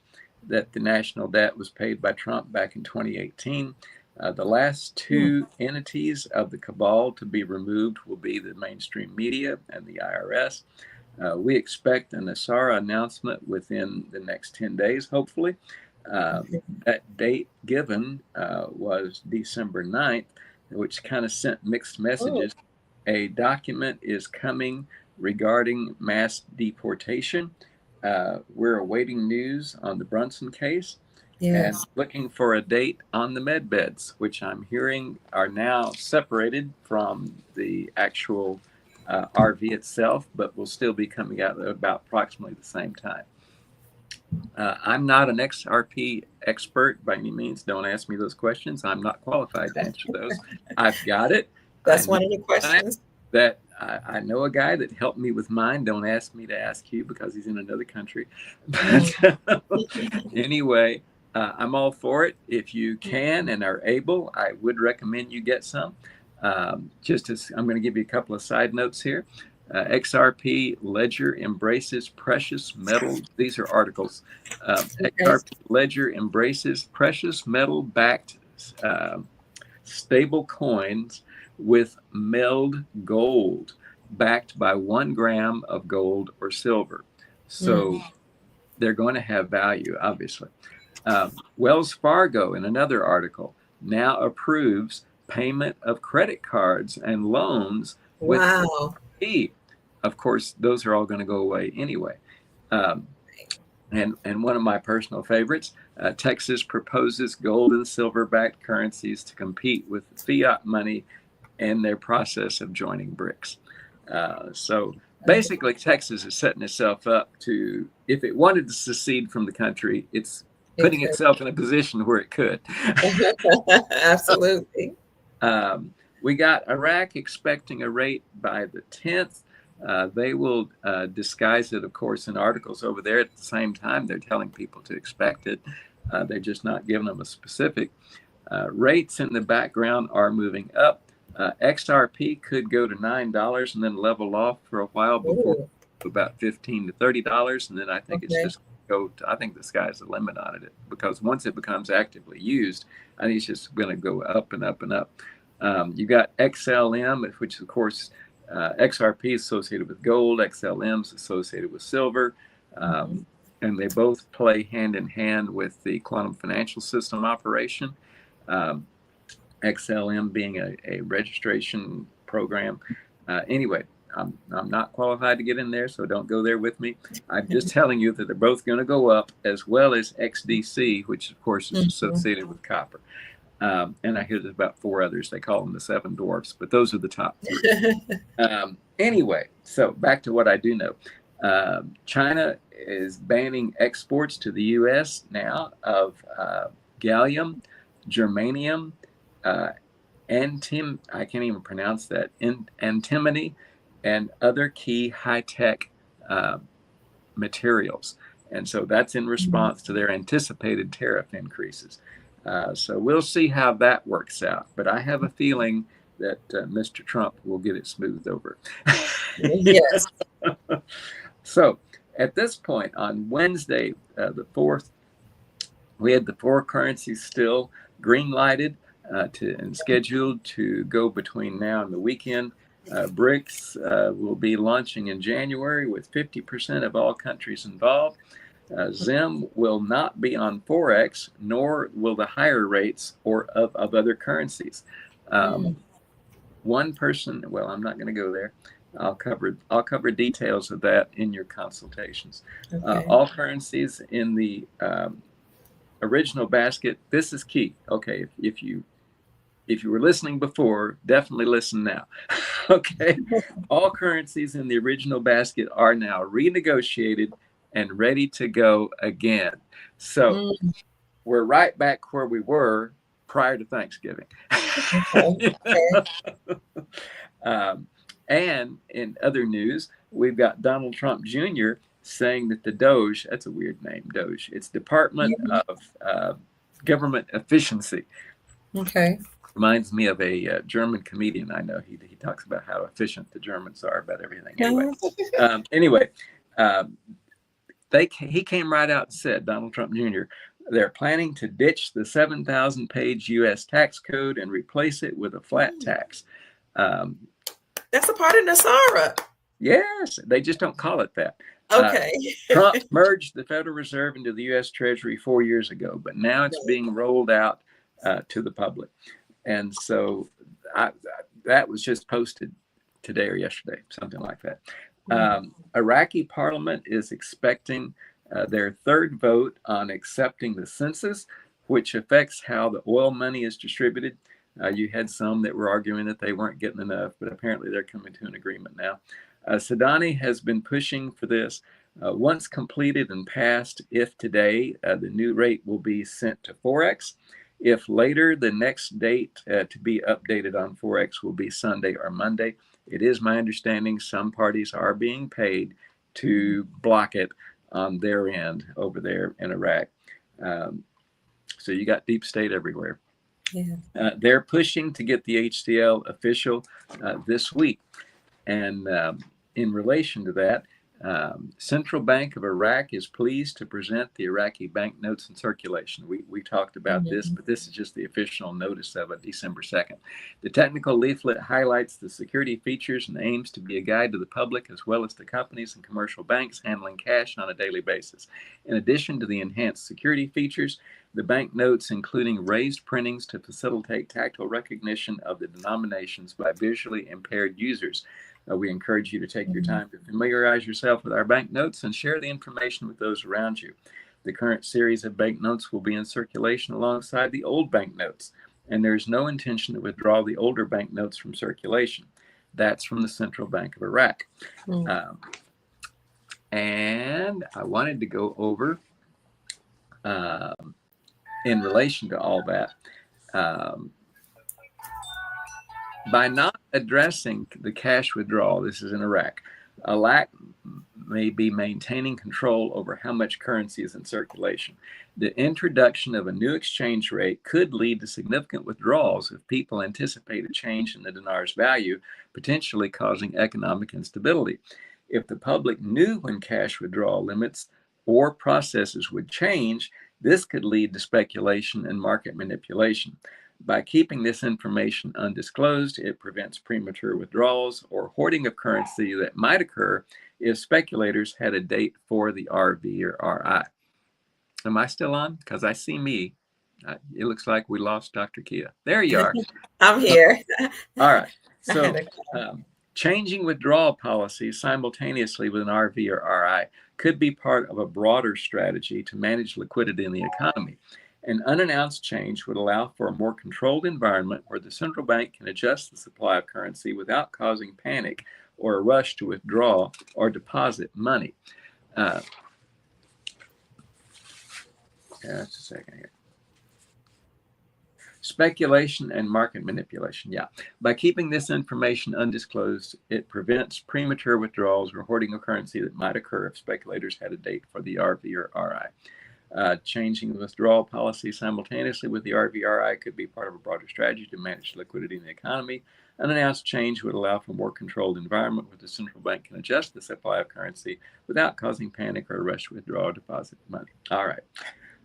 [SPEAKER 2] that the national debt was paid by Trump back in 2018. The last 2 entities of the cabal to be removed will be the mainstream media and the IRS. We expect an Nasara announcement within the next 10 days, hopefully. That date given was December 9th, which kind of sent mixed messages. A document is coming regarding mass deportation. We're awaiting news on the Brunson case. And looking for a date on the med beds, which I'm hearing are now separated from the actual RV itself, but will still be coming out at about approximately the same time. I'm not an XRP expert by any means. Don't ask me those questions. I'm not qualified to answer those. I've got it.
[SPEAKER 1] That's one of the questions.
[SPEAKER 2] That I know a guy that helped me with mine. Don't ask me to ask you because he's in another country. But anyway, I'm all for it. If you can and are able, I would recommend you get some. I'm going to give you a couple of side notes here. XRP Ledger embraces precious metal. These are articles. XRP Ledger embraces precious metal-backed stable coins with milled gold, backed by 1 gram of gold or silver. So they're going to have value, obviously. Wells Fargo, in another article, now approves payment of credit cards and loans with fee. Of course, those are all going to go away anyway. And one of my personal favorites, Texas proposes gold and silver-backed currencies to compete with fiat money in their process of joining BRICS. So basically Texas is setting itself up to, if it wanted to secede from the country, it's putting itself in a position where it could.
[SPEAKER 1] Absolutely.
[SPEAKER 2] We got Iraq expecting a rate by the 10th. They will disguise it, of course, in articles over there. At the same time, they're telling people to expect it. They're just not giving them a specific. Rates in the background are moving up. XRP could go to $9 and then level off for a while before about $15 to $30, and then I think it's just go to, I think the sky's the limit on it, because once it becomes actively used, I think it's just going to go up and up and up. You got XLM, which of course XRP is associated with gold, XLM is associated with silver, and they both play hand in hand with the quantum financial system operation. XLM being a registration program. Anyway, I'm not qualified to get in there, so don't go there with me. I'm just telling you that they're both going to go up, as well as XDC, which of course is associated with copper. And I hear there's about 4 others. They call them the 7 dwarfs, but those are the top 3. Anyway, so back to what I do know. China is banning exports to the U.S. now of gallium, germanium, I can't even pronounce that, antimony, and other key high-tech materials. And so that's in response to their anticipated tariff increases. So we'll see how that works out. But I have a feeling that Mr. Trump will get it smoothed over.
[SPEAKER 1] Yes.
[SPEAKER 2] So at this point, on Wednesday, the 4th, we had the 4 currencies still green lighted and scheduled to go between now and the weekend. BRICS will be launching in January with 50% of all countries involved. ZIM will not be on Forex, nor will the higher rates of other currencies. One person, well, I'm not going to go there. I'll cover details of that in your consultations. All currencies in the original basket. This is key. Okay, if you were listening before, definitely listen now. Okay, all currencies in the original basket are now renegotiated and ready to go again. So we're right back where we were prior to Thanksgiving. And in other news, we've got Donald Trump Jr. saying that the DOGE, that's a weird name, DOGE, it's Department of Government Efficiency. Okay. Reminds me of a German comedian I know. He talks about how efficient the Germans are about everything. Anyway, he came right out and said, Donald Trump Jr., they're planning to ditch the 7,000-page U.S. tax code and replace it with a flat tax.
[SPEAKER 1] That's a part of NASARA.
[SPEAKER 2] Yes, they just don't call it that.
[SPEAKER 1] Okay.
[SPEAKER 2] Trump merged the Federal Reserve into the U.S. Treasury 4 years ago, but now it's being rolled out to the public. And so that was just posted today or yesterday, something like that. Iraqi parliament is expecting their 3rd vote on accepting the census, which affects how the oil money is distributed. You had some that were arguing that they weren't getting enough, but apparently they're coming to an agreement now. Sadani has been pushing for this. Once completed and passed, if today, the new rate will be sent to Forex. If later, the next date to be updated on Forex will be Sunday or Monday. It is my understanding some parties are being paid to block it on their end over there in Iraq. So you got deep state everywhere. Yeah. They're pushing to get the HCL official this week. And in relation to that, Central Bank of Iraq is pleased to present the Iraqi banknotes in circulation. We talked about this, but this is just the official notice of it, December 2nd. The technical leaflet highlights the security features and aims to be a guide to the public as well as to companies and commercial banks handling cash on a daily basis. In addition to the enhanced security features, the banknotes including raised printings to facilitate tactile recognition of the denominations by visually impaired users. We encourage you to take your time to familiarize yourself with our banknotes and share the information with those around you. The current series of banknotes will be in circulation alongside the old banknotes, and there is no intention to withdraw the older banknotes from circulation. That's from the Central Bank of Iraq.
[SPEAKER 1] Mm.
[SPEAKER 2] And I wanted to go over, in relation to all that, by not addressing the cash withdrawal, this is in Iraq, Iraq may be maintaining control over how much currency is in circulation. The introduction of a new exchange rate could lead to significant withdrawals if people anticipate a change in the dinar's value, potentially causing economic instability. If the public knew when cash withdrawal limits or processes would change, this could lead to speculation and market manipulation. By keeping this information undisclosed, it prevents premature withdrawals or hoarding of currency that might occur if speculators had a date for the RV or RI. Am I still on? Because I see me. It looks like we lost Dr. Kia. There you are.
[SPEAKER 1] I'm here.
[SPEAKER 2] All right. So changing withdrawal policies simultaneously with an RV or RI could be part of a broader strategy to manage liquidity in the economy. An unannounced change would allow for a more controlled environment where the central bank can adjust the supply of currency without causing panic or a rush to withdraw or deposit money. Just a second here. Speculation and market manipulation. Yeah. By keeping this information undisclosed, it prevents premature withdrawals or hoarding of currency that might occur if speculators had a date for the RV or RI. Changing the withdrawal policy simultaneously with the RVRI could be part of a broader strategy to manage liquidity in the economy. An announced change would allow for a more controlled environment where the central bank can adjust the supply of currency without causing panic or a rush to withdraw or deposit money. All right.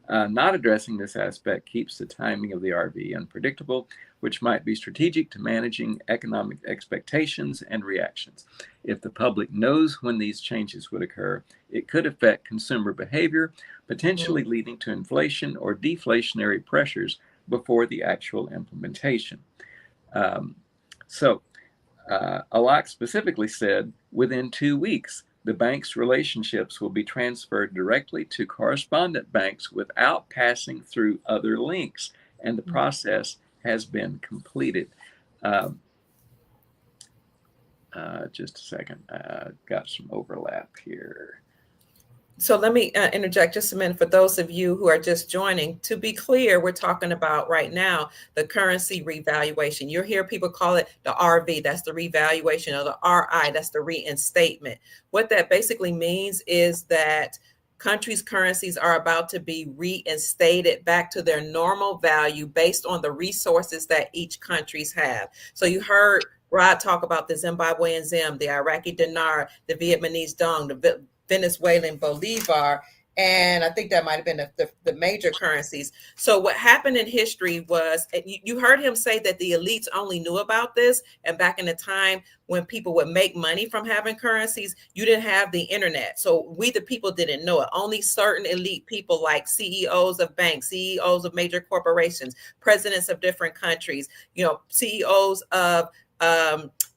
[SPEAKER 2] Not addressing this aspect keeps the timing of the RV unpredictable, which might be strategic to managing economic expectations and reactions. If the public knows when these changes would occur, it could affect consumer behavior, potentially leading to inflation or deflationary pressures before the actual implementation. Alak specifically said, within 2 weeks, the bank's relationships will be transferred directly to correspondent banks without passing through other links, and the process has been completed. Just a second, got some overlap here.
[SPEAKER 1] So let me interject just a minute for those of you who are just joining. To be clear, we're talking about right now the currency revaluation. You'll hear people call it the RV, that's the revaluation, or the RI, that's the reinstatement. What that basically means is that countries' currencies are about to be reinstated back to their normal value based on the resources that each countries have. So you heard Rod talk about the Zimbabwean Zim, the Iraqi dinar, the Vietnamese dong, the Venezuelan bolivar, and I think that might have been the major currencies. So what happened in history was, you heard him say that the elites only knew about this, and back in the time when people would make money from having currencies, you didn't have the internet. So we, the people, didn't know it. Only certain elite people like CEOs of banks, CEOs of major corporations, presidents of different countries, CEOs of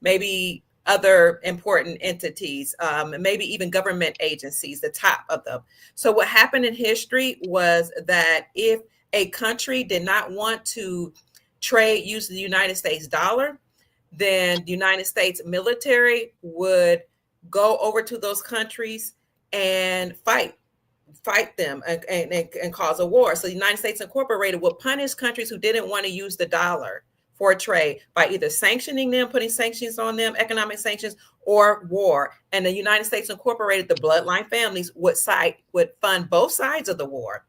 [SPEAKER 1] maybe other important entities, maybe even government agencies, the top of them. So what happened in history was that if a country did not want to trade using the United States dollar, then the United States military would go over to those countries and fight them and cause a war. So the United States Incorporated would punish countries who didn't want to use the dollar for trade by either sanctioning them, putting sanctions on them, economic sanctions, or war. And the United States Incorporated, the bloodline families would fund both sides of the war.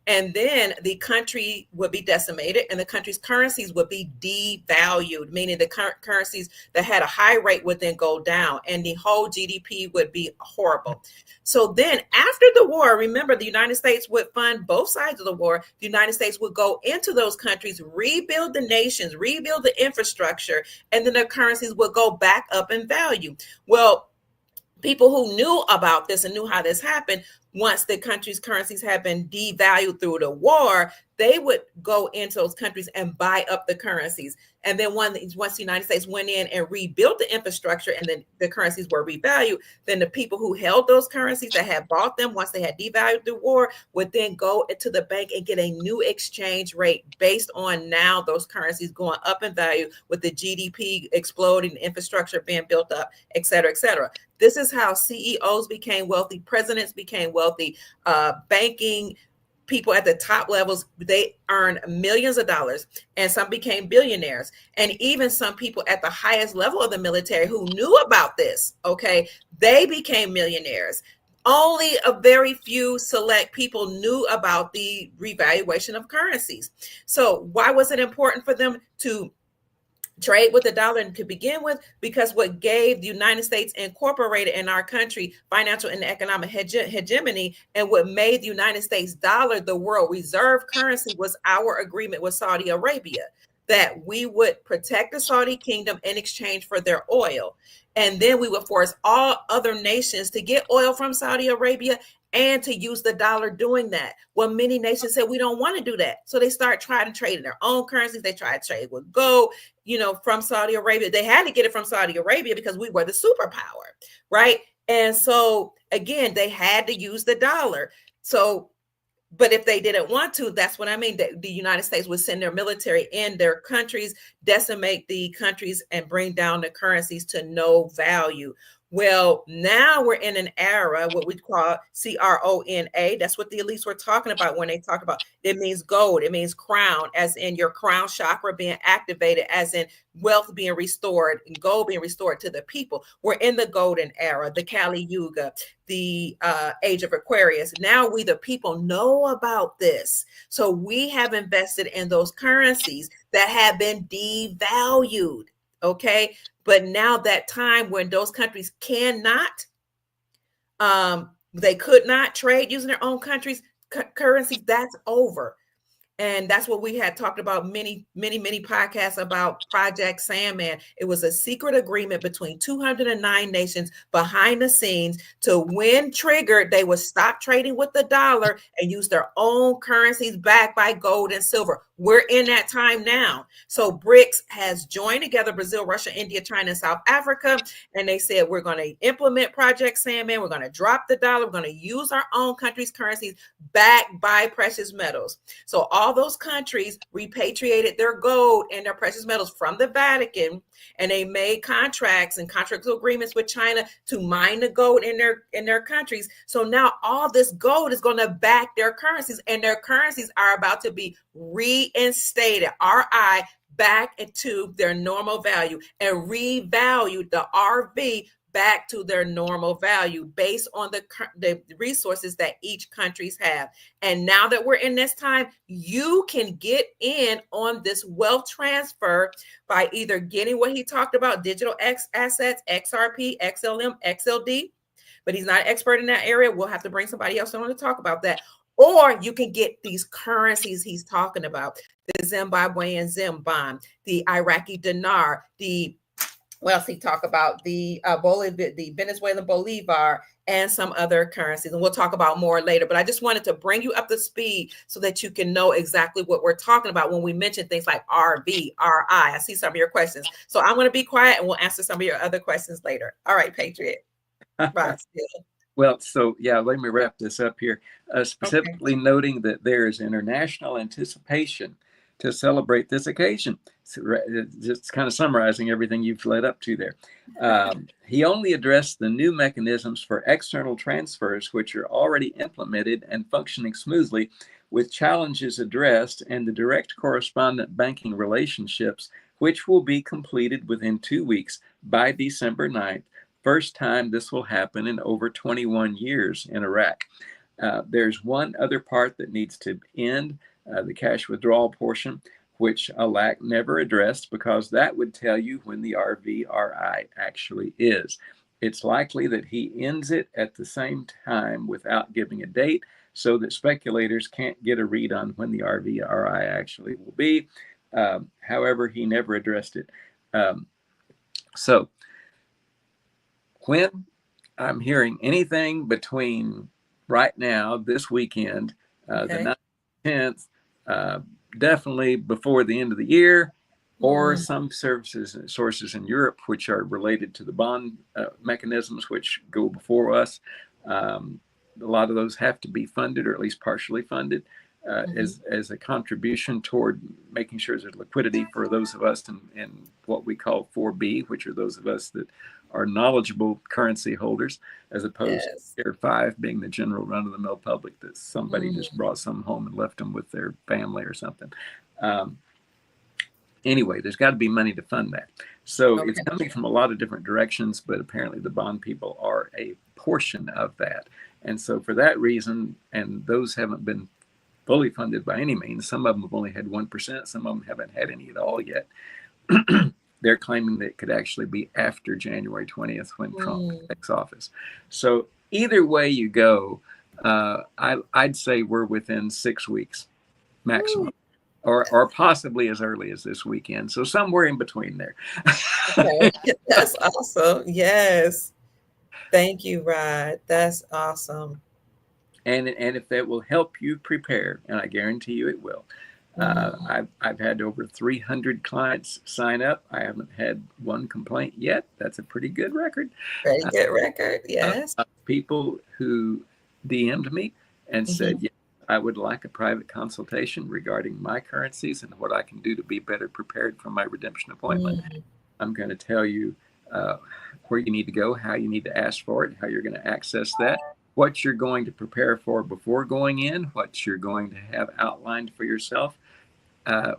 [SPEAKER 1] And then the country would be decimated and the country's currencies would be devalued, meaning the currencies that had a high rate would then go down and the whole GDP would be horrible. So then after the war, remember, the United States would fund both sides of the war. The United States would go into those countries, rebuild the nations, rebuild the infrastructure, and then their currencies would go back up in value. Well, people who knew about this and knew how this happened, once the country's currencies had been devalued through the war, they would go into those countries and buy up the currencies. And then once the United States went in and rebuilt the infrastructure and then the currencies were revalued, then the people who held those currencies that had bought them once they had devalued the war would then go to the bank and get a new exchange rate based on now those currencies going up in value with the GDP exploding, infrastructure being built up, et cetera, et cetera. This is how CEOs became wealthy, presidents became wealthy, banking people at the top levels, they earned millions of dollars, and some became billionaires. And even some people at the highest level of the military who knew about this, okay, they became millionaires. Only a very few select people knew about the revaluation of currencies. So why was it important for them to trade with the dollar and to begin with? Because what gave the United States incorporated in our country financial and economic hegemony, and what made the United States dollar the world reserve currency, was our agreement with Saudi Arabia that we would protect the Saudi kingdom in exchange for their oil. And then we would force all other nations to get oil from Saudi Arabia and to use the dollar doing that. Well, many nations said we don't want to do that. So they start trying to trade in their own currencies. They try to trade with gold, from Saudi Arabia. They had to get it from Saudi Arabia because we were the superpower, right? And so again, they had to use the dollar. So, but if they didn't want to, that's what I mean. That the United States would send their military in their countries, decimate the countries, and bring down the currencies to no value. Well, now we're in an era, what we call CRONA. That's what the elites were talking about when they talk about it. Means gold. It means crown, as in your crown chakra being activated, as in wealth being restored and gold being restored to the people. We're in the golden era, the Kali Yuga, the age of Aquarius. Now we, the people, know about this. So we have invested in those currencies that have been devalued. Okay. But now that time when those countries cannot, they could not trade using their own countries' currencies, that's over. And that's what we had talked about many podcasts about Project Sandman. It was a secret agreement between 209 nations behind the scenes to, when triggered, they would stop trading with the dollar and use their own currencies backed by gold and silver. We're in that time now. So BRICS has joined together Brazil, Russia, India, China, and South Africa. And they said, we're going to implement Project Sandman. We're going to drop the dollar. We're going to use our own country's currencies backed by precious metals. So all those countries repatriated their gold and their precious metals from the Vatican, and they made contracts and contractual agreements with China to mine the gold in their countries. So now all this gold is going to back their currencies, and their currencies are about to be reinstated, RI, back into their normal value, and revalued, the RV, back to their normal value based on the resources that each countries have. And now that we're in this time, you can get in on this wealth transfer by either getting what he talked about, digital assets, XRP, XLM, XLD, but he's not an expert in that area. We'll have to bring somebody else on to talk about that. Or you can get these currencies he's talking about, the Zimbabwean Zimbon, the Iraqi dinar, what else he talk about? The Venezuelan Bolivar, and some other currencies. And we'll talk about more later. But I just wanted to bring you up to speed so that you can know exactly what we're talking about when we mention things like RV, RI. I see some of your questions. So I'm going to be quiet and we'll answer some of your other questions later. All right, Patriot. Right.
[SPEAKER 2] Well, so yeah, let me wrap this up here. Specifically noting that there is international anticipation to celebrate this occasion. So, just kind of summarizing everything you've led up to there. He only addressed the new mechanisms for external transfers, which are already implemented and functioning smoothly, with challenges addressed, and the direct correspondent banking relationships, which will be completed within 2 weeks by December 9th. First time this will happen in over 21 years in Iraq. There's one other part that needs to end, the cash withdrawal portion, which Alac never addressed, because that would tell you when the RVRI actually is. It's likely that he ends it at the same time without giving a date, so that speculators can't get a read on when the RVRI actually will be. However, he never addressed it. So when I'm hearing anything between right now, this weekend, the 9th, 10th, uh, definitely before the end of the year, or
[SPEAKER 1] Mm.
[SPEAKER 2] some sources in Europe which are related to the bond mechanisms which go before us. A lot of those have to be funded, or at least partially funded, as a contribution toward making sure there's liquidity for those of us in what we call 4B, which are those of us that are knowledgeable currency holders, as opposed
[SPEAKER 1] Yes.
[SPEAKER 2] to Tier 5 being the general run-of-the-mill public that somebody
[SPEAKER 1] Mhm.
[SPEAKER 2] just brought some home and left them with their family or something. Anyway, there's got to be money to fund that. So it's
[SPEAKER 1] Okay.
[SPEAKER 2] coming from a lot of different directions, but apparently the bond people are a portion of that. And so for that reason, and those haven't been fully funded by any means, some of them have only had 1%, some of them haven't had any at all yet. They're claiming that it could actually be after January 20th when Trump takes office. So either way you go, I'd say we're within 6 weeks maximum, or possibly as early as this weekend. So somewhere in between there.
[SPEAKER 1] Okay. That's awesome. Yes. Thank you, Rod. That's awesome.
[SPEAKER 2] And if that will help you prepare, and I guarantee you it will. I've had over 300 clients sign up. I haven't had one complaint yet. That's a pretty good record.
[SPEAKER 1] Pretty good record. Yes.
[SPEAKER 2] People who DM'd me and said, "Yeah, I would like a private consultation regarding my currencies and what I can do to be better prepared for my redemption appointment." I'm going to tell you where you need to go, how you need to ask for it, how you're going to access that, what you're going to prepare for before going in, what you're going to have outlined for yourself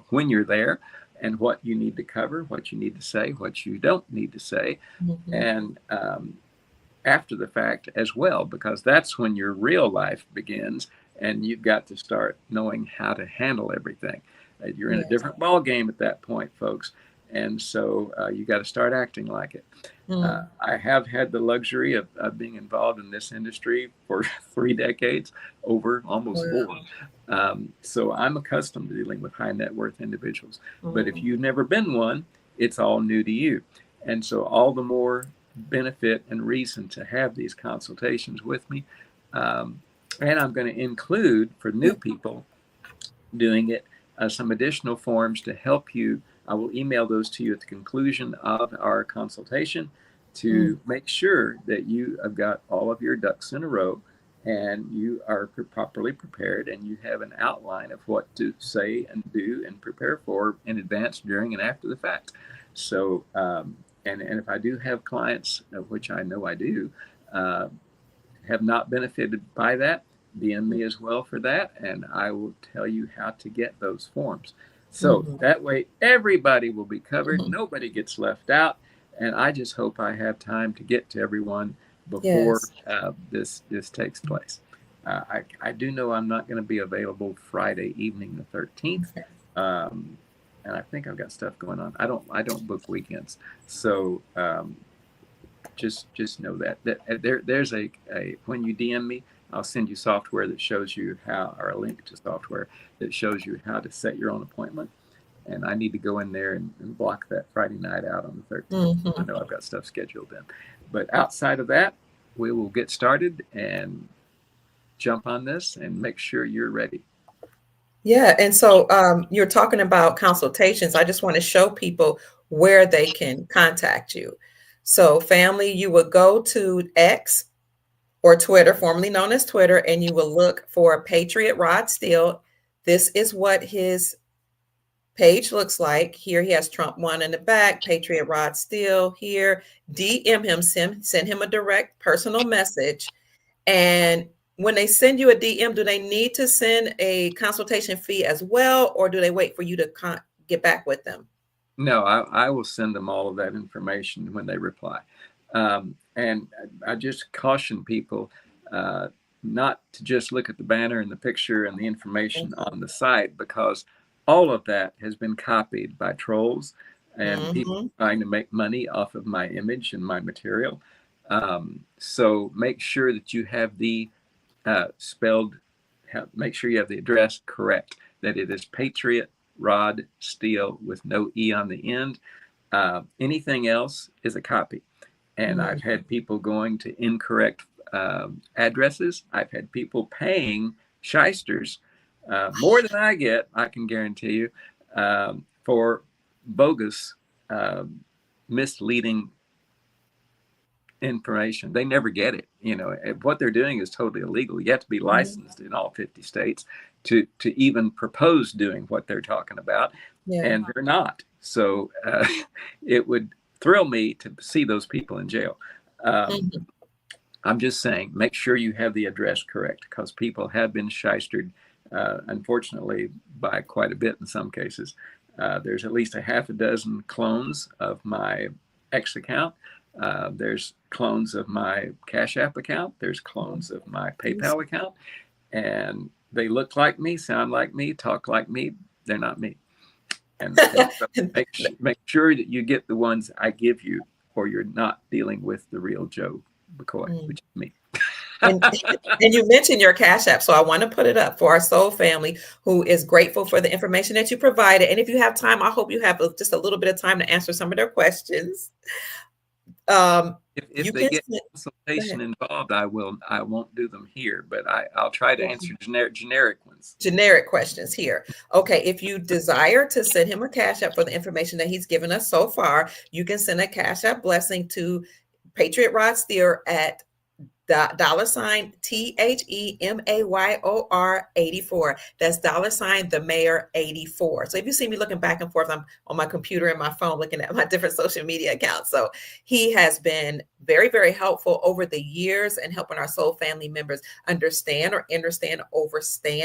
[SPEAKER 2] when you're there, and what you need to cover, what you need to say, what you don't need to say, and after the fact as well, because that's when your real life begins, and you've got to start knowing how to handle everything. You're in a different ball game at that point, folks. And so you got to start acting like it. I have had the luxury of being involved in this industry for 3 decades, over almost 4. So I'm accustomed to dealing with high net worth individuals. But if you've never been one, it's all new to you. And so all the more benefit and reason to have these consultations with me. And I'm going to include, for new people doing it, some additional forms to help you. I will email those to you at the conclusion of our consultation to make sure that you have got all of your ducks in a row and you are properly prepared and you have an outline of what to say and do and prepare for in advance, during, and after the fact. So, and if I do have clients, which I know I do, have not benefited by that, DM me as well for that, and I will tell you how to get those forms. So that way, everybody will be covered. Nobody gets left out. And I just hope I have time to get to everyone before this takes place. I do know I'm not going to be available Friday evening the 13th. And I think I've got stuff going on. I don't book weekends. So just know that there's a when you DM me, I'll send you software that shows you how, or a link to software that shows you how to set your own appointment. And I need to go in there and block that Friday night out on the 13th. I know I've got stuff scheduled in. But outside of that, we will get started and jump on this and make sure you're ready.
[SPEAKER 1] Yeah. And so you're talking about consultations. I just want to show people where they can contact you. So family, you would go to X or Twitter, formerly known as Twitter, and you will look for Patriot Rod Steele. This is what his page looks like. Here he has Trump 1 in the back, Patriot Rod Steele here. DM him, send him a direct personal message. And when they send you a DM, do they need to send a consultation fee as well, or do they wait for you to get back with them?
[SPEAKER 2] No, I will send them all of that information when they reply. And I just caution people not to just look at the banner and the picture and the information on the site, because all of that has been copied by trolls and people trying to make money off of my image and my material. So make sure that you have the make sure you have the address correct, that it is Patriot Rod Steele with no E on the end. Anything else is a copy. And I've had people going to incorrect addresses. I've had people paying shysters more than I get, I can guarantee you, for bogus, misleading information. They never get it. You know, what they're doing is totally illegal. You have to be licensed in all 50 states to even propose doing what they're talking about, and they're not. So it would thrill me to see those people in jail. I'm just saying, make sure you have the address correct, because people have been shystered, unfortunately, by quite a bit in some cases. There's at least a half a dozen clones of my X account. There's clones of my Cash App account. There's clones of my PayPal account. And they look like me, sound like me, talk like me. They're not me. And so make sure that you get the ones I give you, or you're not dealing with the real Joe McCoy, which is me.
[SPEAKER 1] and you mentioned your Cash App, so I want to put it up for our soul family who is grateful for the information that you provided. And if you have time, I hope you have just a little bit of time to answer some of their questions.
[SPEAKER 2] If they get consultation involved, I won't do them here, but I'll try to answer generic ones.
[SPEAKER 1] Generic questions here. Okay, if you desire to send him a Cash App for the information that he's given us so far, you can send a Cash App blessing to Patriot Rod Steer at $THEMAYOR 84. That's $the Mayor 84. So if you see me looking back and forth, I'm on my computer and my phone looking at my different social media accounts. So he has been very, very helpful over the years in helping our soul family members understand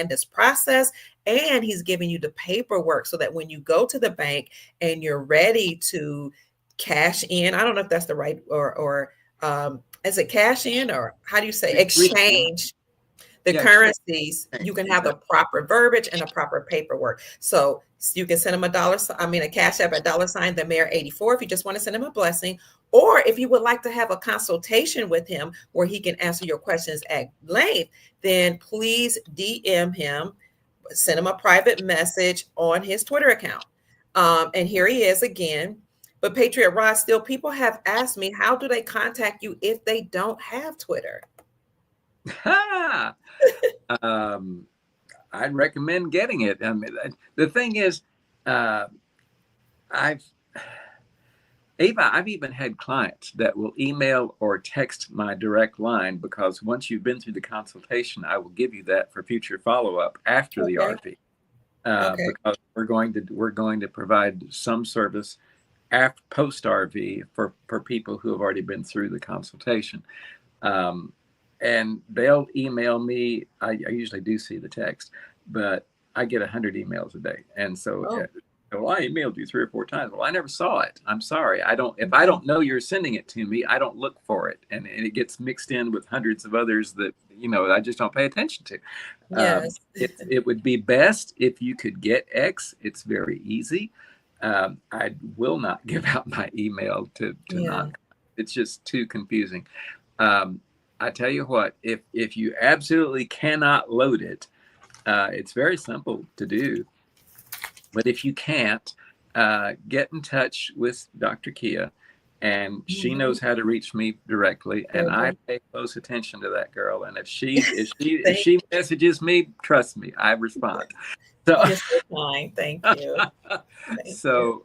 [SPEAKER 1] this process. And he's giving you the paperwork so that when you go to the bank and you're ready to cash in, I don't know if that's the right or is it cash in, or how do you say exchange the currencies? You can have the proper verbiage and the proper paperwork. So you can send him a Cash App at $the Mayor 84 if you just want to send him a blessing, or if you would like to have a consultation with him where he can answer your questions at length, then please DM him, send him a private message on his Twitter account. And here he is again. But Patriot Rod, still, people have asked me, how do they contact you if they don't have Twitter?
[SPEAKER 2] I'd recommend getting it. I mean, the thing is, I've even had clients that will email or text my direct line, because once you've been through the consultation, I will give you that for future follow-up after the RV. Because we're going to provide some service after post RV for people who have already been through the consultation. And they'll email me. I usually do see the text, but I get 100 emails a day. And so, well, I emailed you 3 or 4 times. Well, I never saw it. I'm sorry. If I don't know you're sending it to me, I don't look for it. And it gets mixed in with hundreds of others that, I just don't pay attention to.
[SPEAKER 1] Yes.
[SPEAKER 2] It would be best if you could get X. It's very easy. I will not give out my email to non. It's just too confusing. I tell you what, if you absolutely cannot load it, it's very simple to do. But if you can't, get in touch with Dr. Kia, and she knows how to reach me directly. And I pay close attention to that girl. And if she messages me, trust me, I respond. So,
[SPEAKER 1] thank you.
[SPEAKER 2] So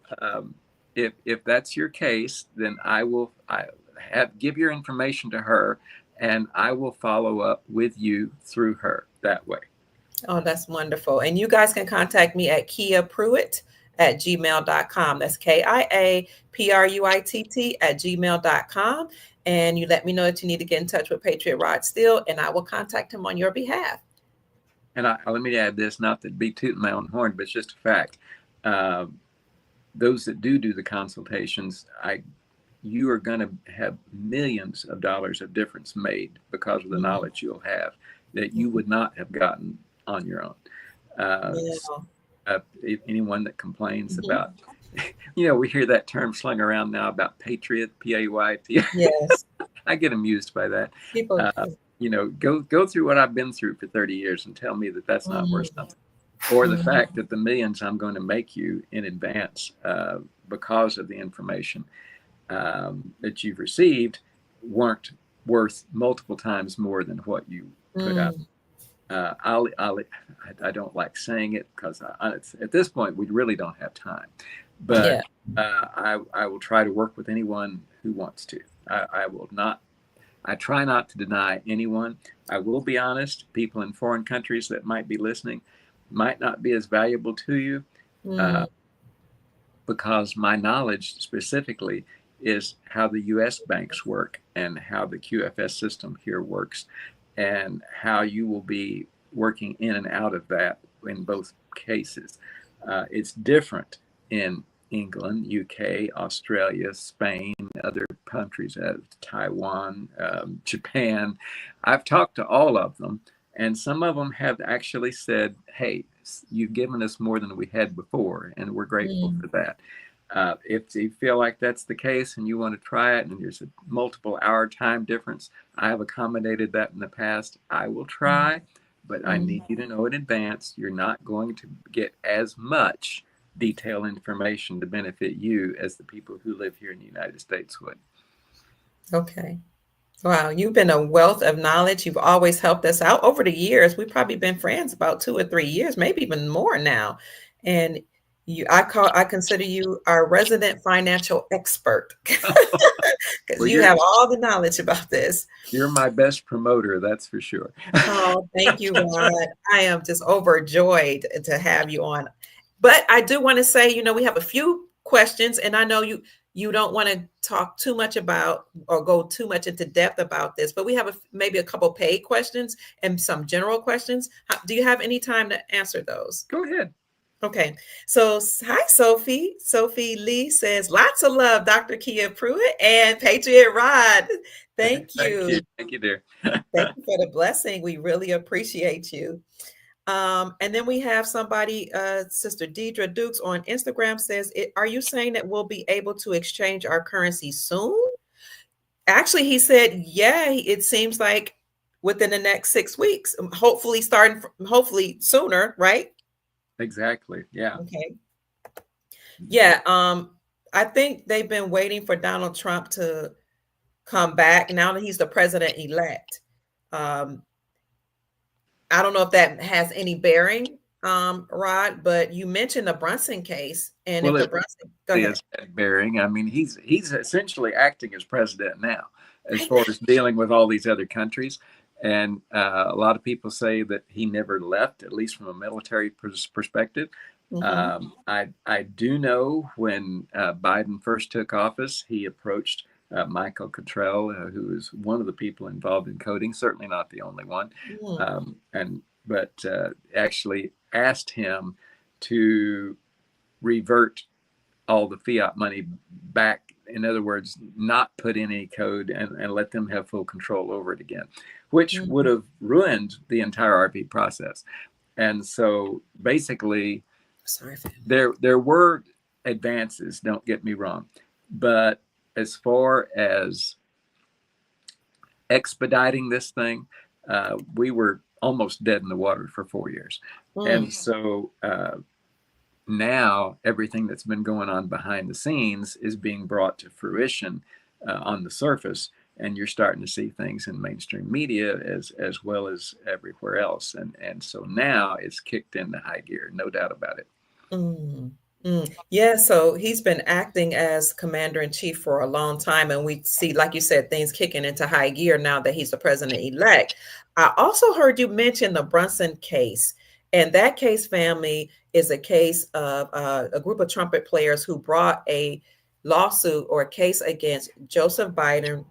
[SPEAKER 2] if that's your case, then I give your information to her, and I will follow up with you through her that way.
[SPEAKER 1] Oh, that's wonderful. And you guys can contact me at kiapruitt@gmail.com. That's KIAPRUITT@gmail.com. And you let me know that you need to get in touch with Patriot Rod Steele, and I will contact him on your behalf.
[SPEAKER 2] And let me add this, not to be tooting my own horn, but it's just a fact. Those that do the consultations, you are going to have millions of dollars of difference made because of the knowledge you'll have that you would not have gotten on your own. Anyone that complains about, we hear that term slung around now about Patriot, P-A-Y-T.
[SPEAKER 1] Yes.
[SPEAKER 2] I get amused by that. People, go through what I've been through for 30 years and tell me that that's not worth something. Or the fact that the millions I'm going to make you in advance because of the information that you've received weren't worth multiple times more than what you put out. I don't like saying it because at this point we really don't have time. But
[SPEAKER 1] Yeah.
[SPEAKER 2] I will try to work with anyone who wants to. I will not. I try not to deny anyone. I will be honest. People in foreign countries that might be listening might not be as valuable to you because my knowledge specifically is how the U.S. banks work and how the QFS system here works, and how you will be working in and out of that in both cases. It's different in England, UK, Australia, Spain, other countries, Taiwan, Japan. I've talked to all of them, and some of them have actually said, hey, you've given us more than we had before, and we're grateful for that. If you feel like that's the case and you want to try it and there's a multiple hour time difference, I have accommodated that in the past. I will try, but I need you to know in advance you're not going to get as much detailed information to benefit you as the people who live here in the United States would.
[SPEAKER 1] Okay. Wow, you've been a wealth of knowledge. You've always helped us out over the years. We've probably been friends about 2 or 3 years, maybe even more now. And I consider you our resident financial expert because
[SPEAKER 2] Well,
[SPEAKER 1] you have all the knowledge about this.
[SPEAKER 2] you're my best promoter, that's for sure.
[SPEAKER 1] Oh, thank you, Rod. I am just overjoyed to have you on. But I do want to say, we have a few questions, and I know you don't want to talk too much about or go too much into depth about this, but we have maybe a couple paid questions and some general questions. Do you have any time to answer those?
[SPEAKER 2] Go ahead.
[SPEAKER 1] Okay. So, hi, Sophie. Sophie Lee says, lots of love, Dr. Kia Pruitt and Patriot Rod. Thank you.
[SPEAKER 2] Thank you, dear.
[SPEAKER 1] Thank you for the blessing. We really appreciate you. And then we have somebody, Sister Deidre Dukes on Instagram says, are you saying that we'll be able to exchange our currency soon? Actually, he said, yeah, it seems like within the next 6 weeks, hopefully sooner, right?
[SPEAKER 2] Exactly. Yeah.
[SPEAKER 1] Okay. Yeah. I think they've been waiting for Donald Trump to come back now that he's the president-elect. I don't know if that has any bearing, Rod, but you mentioned the Brunson case, and
[SPEAKER 2] well,
[SPEAKER 1] if the Brunson, go ahead.
[SPEAKER 2] Bearing. I mean, he's essentially acting as president now, as far as dealing with all these other countries. And a lot of people say that he never left, at least from a military perspective. I do know when Biden first took office, he approached Michael Cottrell, who is one of the people involved in coding, certainly not the only one, but actually asked him to revert all the fiat money back. In other words, not put in any code and let them have full control over it again, which would have ruined the entire RP process. And so basically, there were advances, don't get me wrong, but as far as expediting this thing, we were almost dead in the water for 4 years. And so now everything that's been going on behind the scenes is being brought to fruition on the surface, and you're starting to see things in mainstream media as well as everywhere else. And so now it's kicked into high gear, no doubt about it.
[SPEAKER 1] Yeah, so he's been acting as commander-in-chief for a long time, and we see, like you said, things kicking into high gear now that he's the president-elect. I also heard you mention the Brunson case, and that case, family, is a case of a group of trumpet players who brought a lawsuit or a case against Joseph Biden,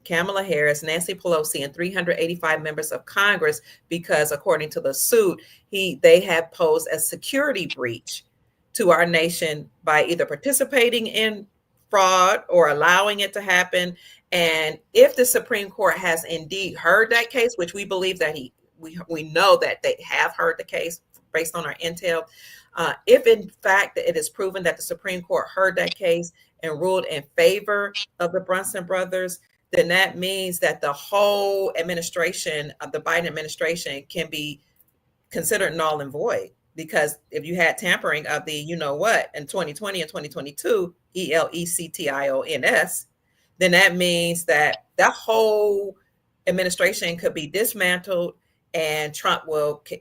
[SPEAKER 1] Kamala Harris, Nancy Pelosi, and 385 members of Congress because, according to the suit, they had posed a security breach to our nation by either participating in fraud or allowing it to happen. And if the Supreme Court has indeed heard that case, which we believe that we know that they have heard the case based on our intel, if in fact it is proven that the Supreme Court heard that case and ruled in favor of the Brunson brothers, then that means that the whole administration of the Biden administration can be considered null and void. Because if you had tampering of the, in 2020 and 2022, elections, then that means that whole administration could be dismantled and Trump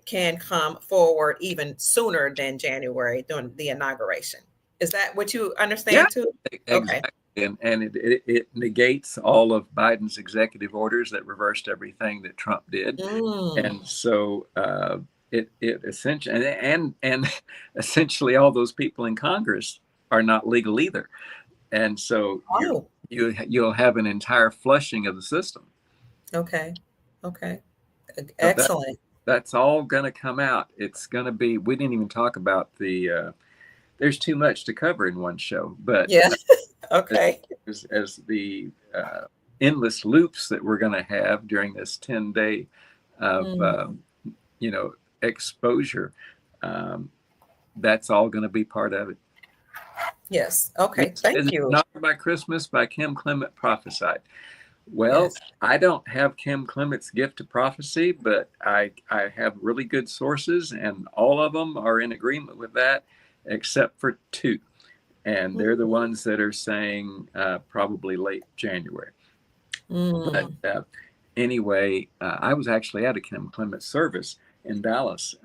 [SPEAKER 1] can come forward even sooner than January during the inauguration. Is that what you understand too? Okay.
[SPEAKER 2] Exactly. And it negates all of Biden's executive orders that reversed everything that Trump did. And so it essentially and essentially all those people in Congress are not legal either. And so you'll have an entire flushing of the system.
[SPEAKER 1] Okay.
[SPEAKER 2] So
[SPEAKER 1] Excellent.
[SPEAKER 2] That's all going to come out. It's going to be, we didn't even talk about there's too much to cover in one show, but
[SPEAKER 1] yeah. Okay.
[SPEAKER 2] As the endless loops that we're going to have during this 10-day of, exposure, that's all going to be part of it.
[SPEAKER 1] Yes. Okay. Thank you.
[SPEAKER 2] Not by Christmas by Kim Clement prophesied. Well, yes. I don't have Kim Clement's gift of prophecy, but I have really good sources, and all of them are in agreement with that, except for two. And they're the ones that are saying probably late January. But anyway, I was actually at a Kim Clement service in Dallas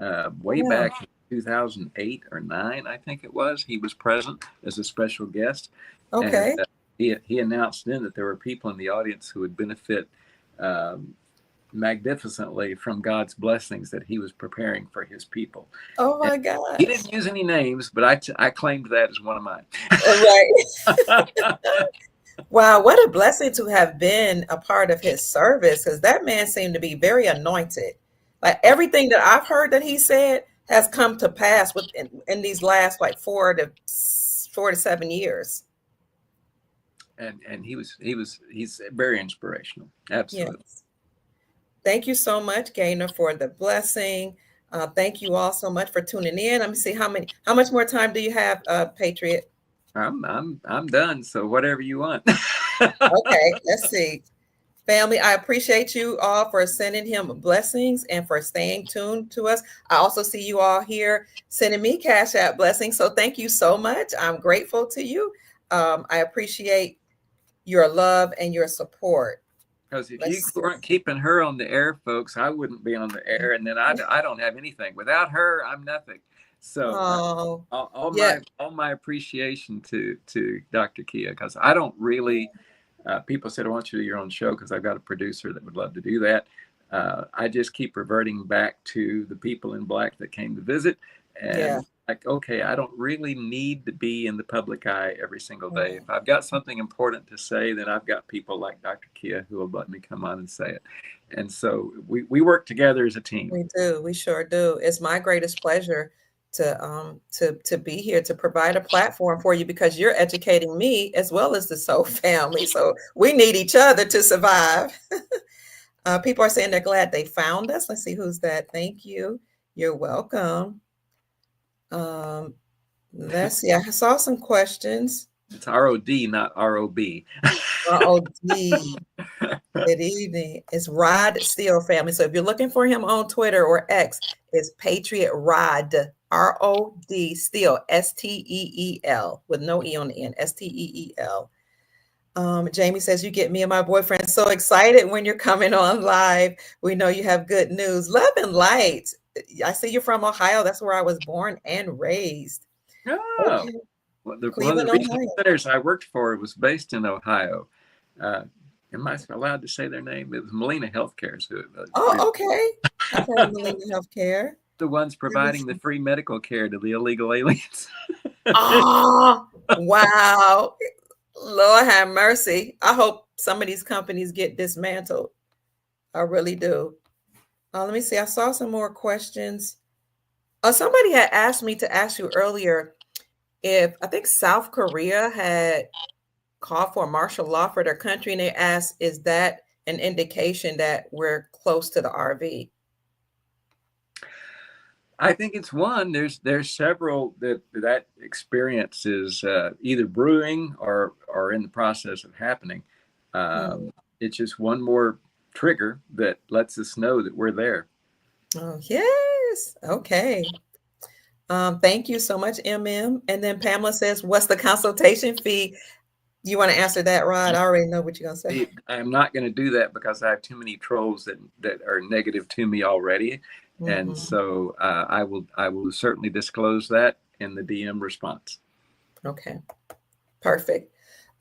[SPEAKER 2] way back in 2008 or 9, I think it was. He was present as a special guest.
[SPEAKER 1] Okay.
[SPEAKER 2] And, he announced then that there were people in the audience who would benefit magnificently from God's blessings that he was preparing for his people.
[SPEAKER 1] Oh my God!
[SPEAKER 2] He didn't use any names, but I claimed that as one of mine.
[SPEAKER 1] Right. Wow, what a blessing to have been a part of his service, because that man seemed to be very anointed. Like everything that I've heard that he said has come to pass in these last like 4 to 7 years.
[SPEAKER 2] And he's very inspirational. Absolutely.
[SPEAKER 1] Yes. Thank you so much, Gaynor, for the blessing. Thank you all so much for tuning in. Let me see how much more time do you have, Patriot?
[SPEAKER 2] I'm done. So whatever you want.
[SPEAKER 1] Okay, let's see. Family, I appreciate you all for sending him blessings and for staying tuned to us. I also see you all here sending me Cash App blessings. So thank you so much. I'm grateful to you. I appreciate your love and your support.
[SPEAKER 2] Because if you weren't keeping her on the air, folks, I wouldn't be on the air. And then I don't have anything. Without her, I'm nothing. So all my appreciation to Dr. Kia, because I don't really, people said, I want you to do your own show because I've got a producer that would love to do that. I just keep reverting back to the people in black that came to visit. And like, okay, I don't really need to be in the public eye every single day. If I've got something important to say, then I've got people like Dr. Kia who will let me come on and say it. And so we work together as a team.
[SPEAKER 1] We do. We sure do. It's my greatest pleasure to be here to provide a platform for you, because you're educating me as well as the Soul family. So we need each other to survive. People are saying they're glad they found us. Let's see who's that. Thank you. You're welcome. Let's see. I saw some questions.
[SPEAKER 2] It's ROD, not ROB.
[SPEAKER 1] ROD. Good evening. It's Rod Steele family. So if you're looking for him on Twitter or X, it's Patriot Rod, ROD Steele, STEEL, with no E on the end, STEEL. Jamie says, you get me and my boyfriend so excited when you're coming on live. We know you have good news. Love and light. I see you're from Ohio. That's where I was born and raised.
[SPEAKER 2] Oh, okay. Well, one of the regional centers I worked for was based in Ohio. Am I allowed to say their name? It was Molina Healthcare.
[SPEAKER 1] Okay. I've heard of Molina Healthcare.
[SPEAKER 2] The ones providing the free medical care to the illegal aliens.
[SPEAKER 1] Oh, wow. Lord have mercy. I hope some of these companies get dismantled. I really do. Let me see. I saw some more questions. Somebody had asked me to ask you earlier if I think South Korea had called for martial law for their country, and they asked, is that an indication that we're close to the RV?
[SPEAKER 2] I think it's one. There's several that experience is either brewing or in the process of happening. It's just one more trigger that lets us know that we're there.
[SPEAKER 1] Oh, yes. Okay. Thank you so much, MM. And then Pamela says, what's the consultation fee? You want to answer that, Rod? I already know what you're going to say.
[SPEAKER 2] I'm not going to do that because I have too many trolls that are negative to me already, and so I will certainly disclose that in the DM response.
[SPEAKER 1] Okay, perfect.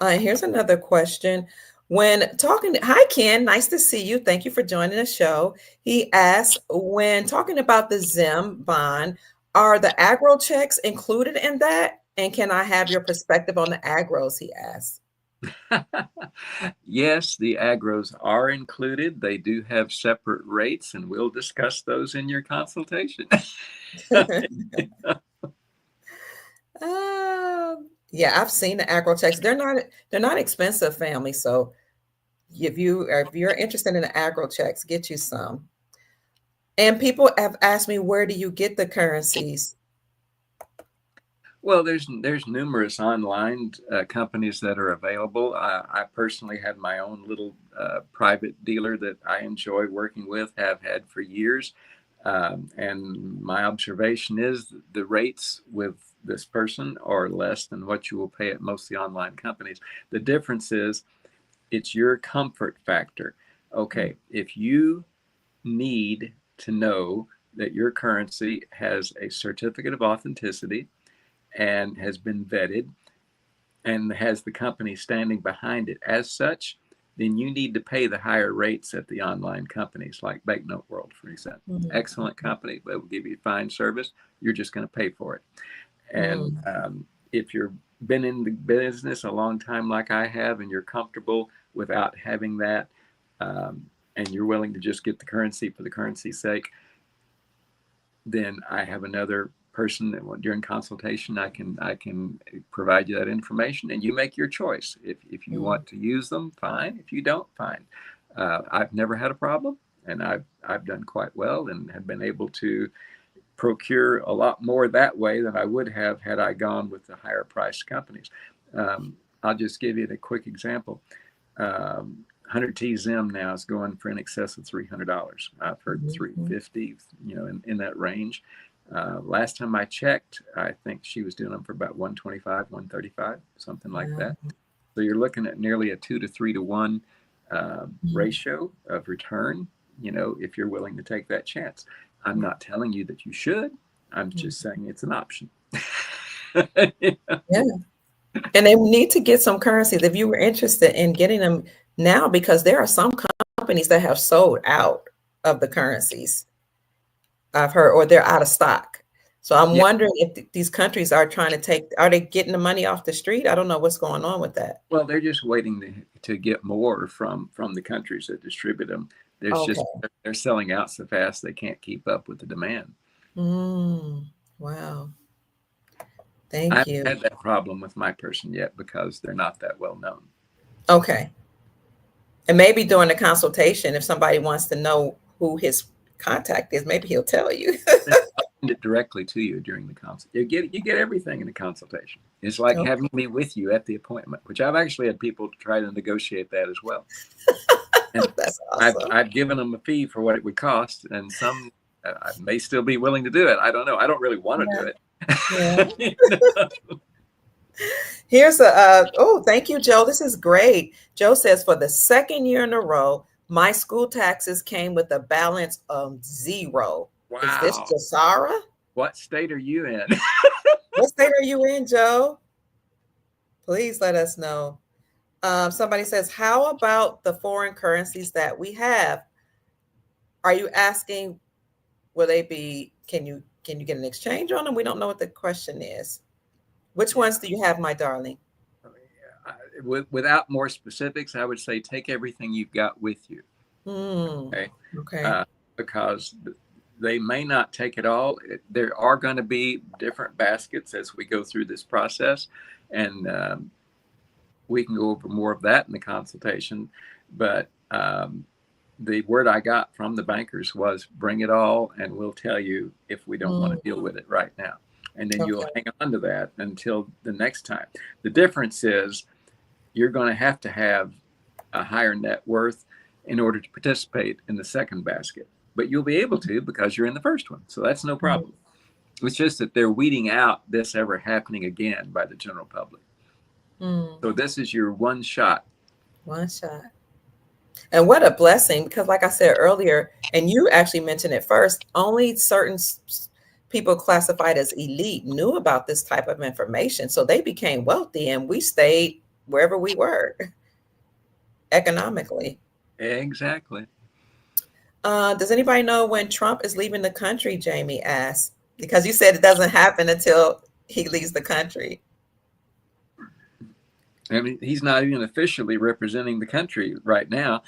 [SPEAKER 1] Here's another question. When talking, hi Ken, nice to see you. Thank you for joining the show. He asks, when talking about the Zim bond, are the agro checks included in that? And can I have your perspective on the agros? He asks.
[SPEAKER 2] Yes, the agros are included. They do have separate rates, and we'll discuss those in your consultation.
[SPEAKER 1] Yeah, I've seen the agro checks. They're not expensive, family. So if you're interested in the agro checks, get you some. And people have asked me, where do you get the currencies?
[SPEAKER 2] Well, there's numerous online companies that are available. I personally had my own little private dealer that I enjoy working with, have had for years. And my observation is the rates with this person are less than what you will pay at most of the online companies. The difference is it's your comfort factor. Okay, if you need to know that your currency has a certificate of authenticity and has been vetted and has the company standing behind it as such, then you need to pay the higher rates at the online companies like Banknote World, for example. Excellent company, but will give you fine service. You're just going to pay for it. And if you've been in the business a long time like I have, and you're comfortable without having that, and you're willing to just get the currency for the currency's sake, then I have another person that during consultation I can provide you that information, and you make your choice. If you want to use them, fine. If you don't, fine. I've never had a problem, and I've done quite well and have been able to procure a lot more that way than I would have had I gone with the higher priced companies. I'll just give you a quick example. 100T Zim now is going for in excess of $300. I've heard $350, in that range. Last time I checked, I think she was doing them for about $125, $135, something like that. So you're looking at nearly a 2 to 3 to 1 ratio of return, if you're willing to take that chance. I'm not telling you that you should. I'm just saying it's an option.
[SPEAKER 1] Yeah. And they need to get some currencies if you were interested in getting them now, because there are some companies that have sold out of the currencies, I've heard, or they're out of stock. So I'm wondering if these countries are they getting the money off the street? I don't know what's going on with that.
[SPEAKER 2] Well, they're just waiting to get more from the countries that distribute them. They're selling out so fast they can't keep up with the demand.
[SPEAKER 1] Wow. Thank you.
[SPEAKER 2] I haven't had that problem with my person yet because they're not that well known.
[SPEAKER 1] Okay. And maybe during the consultation, if somebody wants to know who his contact is, maybe he'll tell you.
[SPEAKER 2] I'll send it directly to you during the consult. You get everything in the consultation. It's like having me with you at the appointment, which I've actually had people try to negotiate that as well. And
[SPEAKER 1] that's awesome.
[SPEAKER 2] I've given them a fee for what it would cost, and some may still be willing to do it. I don't know. I don't really want to do it.
[SPEAKER 1] Here's thank you, Joe. This is great. Joe says, for the second year in a row, my school taxes came with a balance of 0.
[SPEAKER 2] Wow.
[SPEAKER 1] Is this Jasara?
[SPEAKER 2] What state are you in?
[SPEAKER 1] What state are you in, Joe? Please let us know. Somebody says, how about the foreign currencies that we have? Are you asking, will they be, can you get an exchange on them? We don't know what the question is. Which ones do you have, my darling?
[SPEAKER 2] Without more specifics, I would say take everything you've got with you.
[SPEAKER 1] Okay.
[SPEAKER 2] Because they may not take it all. There are going to be different baskets as we go through this process, and we can go over more of that in the consultation. But the word I got from the bankers was, bring it all, and we'll tell you if we don't want to deal with it right now. And then you'll hang on to that until the next time. The difference is you're going to have a higher net worth in order to participate in the second basket. But you'll be able to because you're in the first one. So that's no problem. It's just that they're weeding out this ever happening again by the general public.
[SPEAKER 1] Mm.
[SPEAKER 2] So this is your one shot.
[SPEAKER 1] One shot. And what a blessing, because like I said earlier, and you actually mentioned it first, only certain people classified as elite knew about this type of information. So they became wealthy and we stayed wherever we were economically.
[SPEAKER 2] Exactly.
[SPEAKER 1] Does anybody know when Trump is leaving the country? Jamie asked, because you said it doesn't happen until he leaves the country.
[SPEAKER 2] I mean, he's not even officially representing the country right now.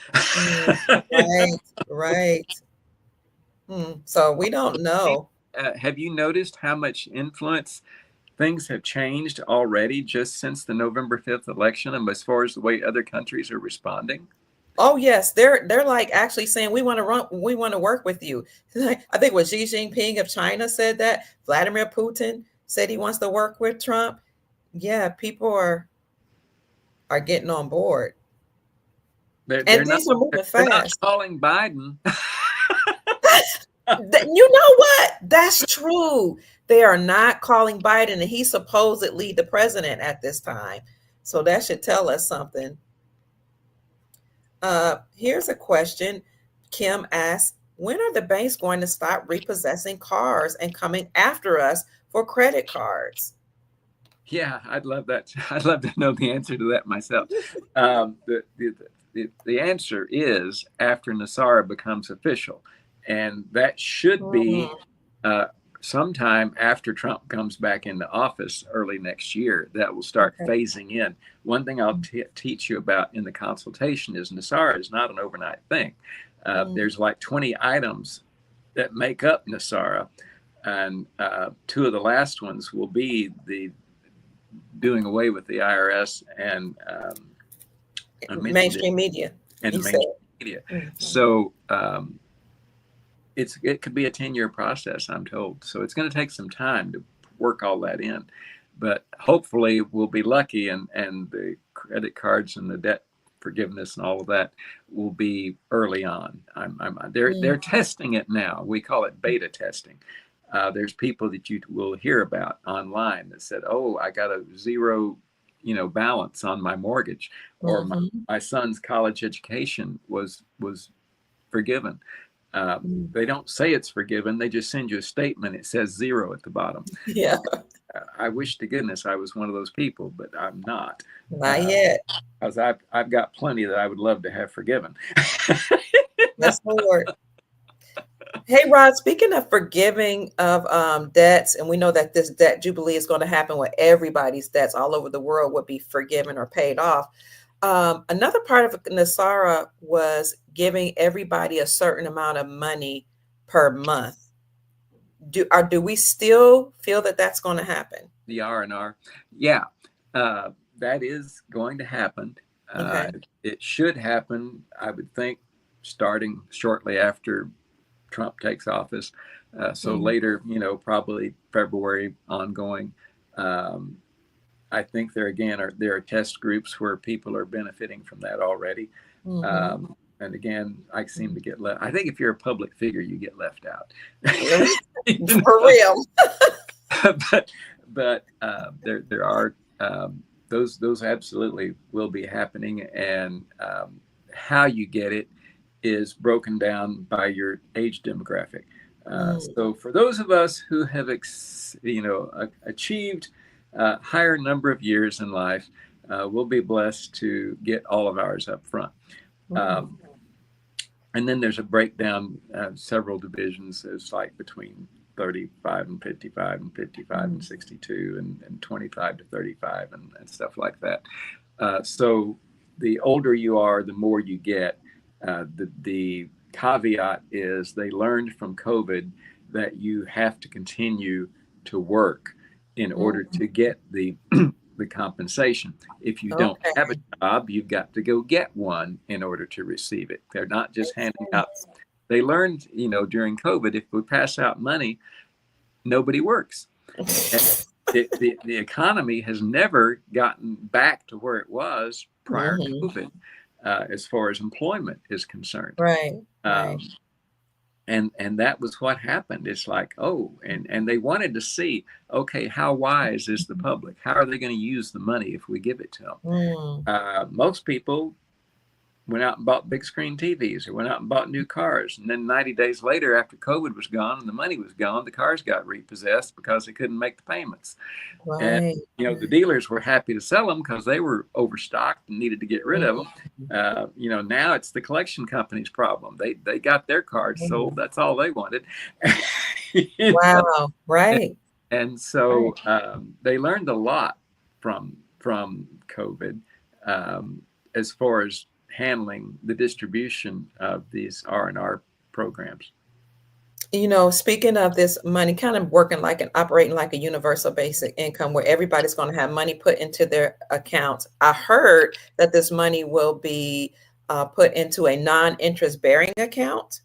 [SPEAKER 1] Right, right. So we don't know.
[SPEAKER 2] Have you noticed how much influence things have changed already just since the November 5th election, and as far as the way other countries are responding?
[SPEAKER 1] Oh yes, they're like actually saying we want to work with you. I think it was Xi Jinping of China said that. Vladimir Putin said he wants to work with Trump. Yeah, people are getting on board. And things are moving
[SPEAKER 2] They're not
[SPEAKER 1] fast.
[SPEAKER 2] calling Biden.
[SPEAKER 1] You know what? That's true. They are not calling Biden, and he's supposedly the president at this time. So that should tell us something. Here's a question. Kim asks, when are the banks going to stop repossessing cars and coming after us for credit cards?
[SPEAKER 2] Yeah, I'd love that. I'd love to know the answer to that myself. The answer is after NESARA becomes official, and that should be sometime after Trump comes back into office early next year. That will start phasing in. One thing I'll teach you about in the consultation is NESARA is not an overnight thing. There's like 20 items that make up NESARA, and two of the last ones will be the doing away with the IRS and
[SPEAKER 1] mainstream media.
[SPEAKER 2] And mainstream media. So it could be a 10-year process, I'm told. So it's going to take some time to work all that in. But hopefully we'll be lucky, and the credit cards and the debt forgiveness and all of that will be early on. They're testing it now. We call it beta testing. There's people that you will hear about online that said, "Oh, I got a zero, balance on my mortgage, or my son's college education was forgiven." They don't say it's forgiven. They just send you a statement. It says zero at the bottom.
[SPEAKER 1] Yeah.
[SPEAKER 2] I wish to goodness I was one of those people, but I'm not.
[SPEAKER 1] Not yet.
[SPEAKER 2] Because I've got plenty that I would love to have forgiven.
[SPEAKER 1] Yes, Lord. Hey, Rod, speaking of forgiving of debts, and we know that this debt jubilee is going to happen where everybody's debts all over the world would be forgiven or paid off. Another part of NESARA was giving everybody a certain amount of money per month. Do we still feel that that's going to happen?
[SPEAKER 2] The R&R, yeah, that is going to happen. It should happen, I would think, starting shortly after Trump takes office. So later, probably February ongoing. I think there are test groups where people are benefiting from that already. And again, I seem to get left. I think if you're a public figure, you get left out.
[SPEAKER 1] For real.
[SPEAKER 2] but there are those absolutely will be happening, and how you get it is broken down by your age demographic. So for those of us who have achieved a higher number of years in life, we'll be blessed to get all of ours up front. And then there's a breakdown, several divisions. It's like between 35 and 55 and 55 and 62 and 25 to 35 and stuff like that. So the older you are, the more you get. The caveat is they learned from COVID that you have to continue to work in order to get the compensation. If you don't have a job, you've got to go get one in order to receive it. They're not just handing out. They learned, during COVID, if we pass out money, nobody works. The economy has never gotten back to where it was prior to COVID, as far as employment is concerned.
[SPEAKER 1] Right.
[SPEAKER 2] And that was what happened. It's like, oh, and they wanted to see, okay, how wise is the public? How are they going to use the money if we give it to them?
[SPEAKER 1] Mm.
[SPEAKER 2] Most people went out and bought big screen TVs or went out and bought new cars. And then 90 days later, after COVID was gone and the money was gone, the cars got repossessed because they couldn't make the payments. And,
[SPEAKER 1] Right.
[SPEAKER 2] the dealers were happy to sell them because they were overstocked and needed to get rid of them. Now it's the collection company's problem. They got their cars sold. That's all they wanted.
[SPEAKER 1] Wow. Right.
[SPEAKER 2] And so they learned a lot from COVID as far as handling the distribution of these R&R programs.
[SPEAKER 1] Speaking of this money, kind of operating like a universal basic income where everybody's going to have money put into their accounts. I heard that this money will be put into a non-interest bearing account,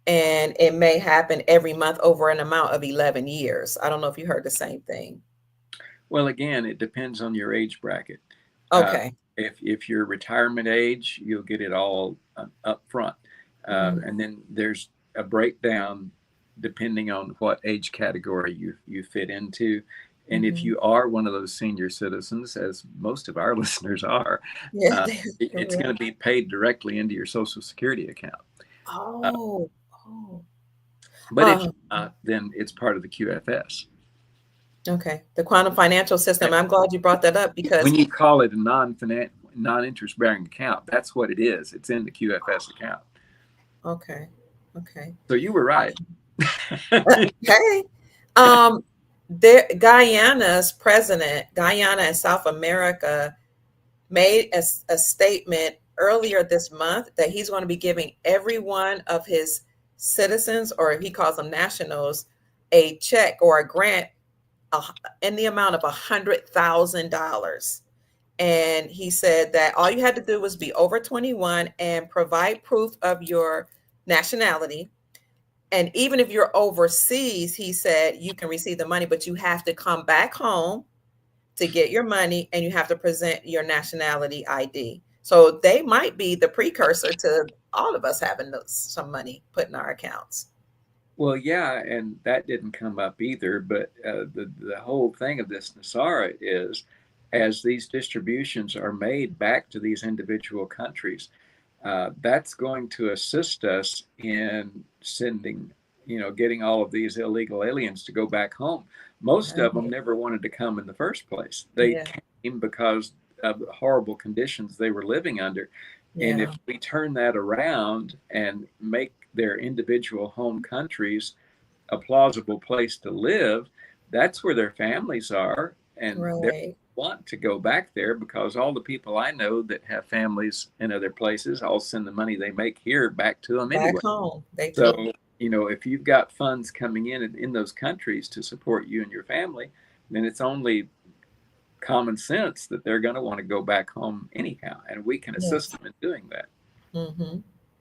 [SPEAKER 1] and it may happen every month over an amount of 11 years. I don't know if you heard the same thing.
[SPEAKER 2] Well, again, it depends on your age bracket.
[SPEAKER 1] Okay.
[SPEAKER 2] If you're retirement age, you'll get it all up front. And then there's a breakdown depending on what age category you fit into. And if you are one of those senior citizens, as most of our listeners are, it's going to be paid directly into your Social Security account. But if you're not, then it's part of the QFS.
[SPEAKER 1] Okay, the quantum financial system. I'm glad you brought that up because
[SPEAKER 2] when you call it a non-interest bearing account, that's what it is. It's in the QFS account.
[SPEAKER 1] Okay.
[SPEAKER 2] So you were right.
[SPEAKER 1] Okay. Guyana's president, Guyana and South America, made a statement earlier this month that he's going to be giving every one of his citizens, or he calls them nationals, a check or a grant in the amount of $100,000. And he said that all you had to do was be over 21 and provide proof of your nationality. And even if you're overseas, he said you can receive the money, but you have to come back home to get your money and you have to present your nationality ID. So they might be the precursor to all of us having some money put in our accounts.
[SPEAKER 2] Well, yeah, and that didn't come up either. But the whole thing of this NESARA is, as these distributions are made back to these individual countries, that's going to assist us in sending, getting all of these illegal aliens to go back home. Most of them never wanted to come in the first place. They came because of the horrible conditions they were living under. And if we turn that around and make their individual home countries a plausible place to live, that's where their families are. And they want to go back there because all the people I know that have families in other places all send the money they make here back to them anyway.
[SPEAKER 1] Back home.
[SPEAKER 2] So, if you've got funds coming in those countries to support you and your family, then it's only common sense that they're going to want to go back home anyhow, and we can assist them in doing that.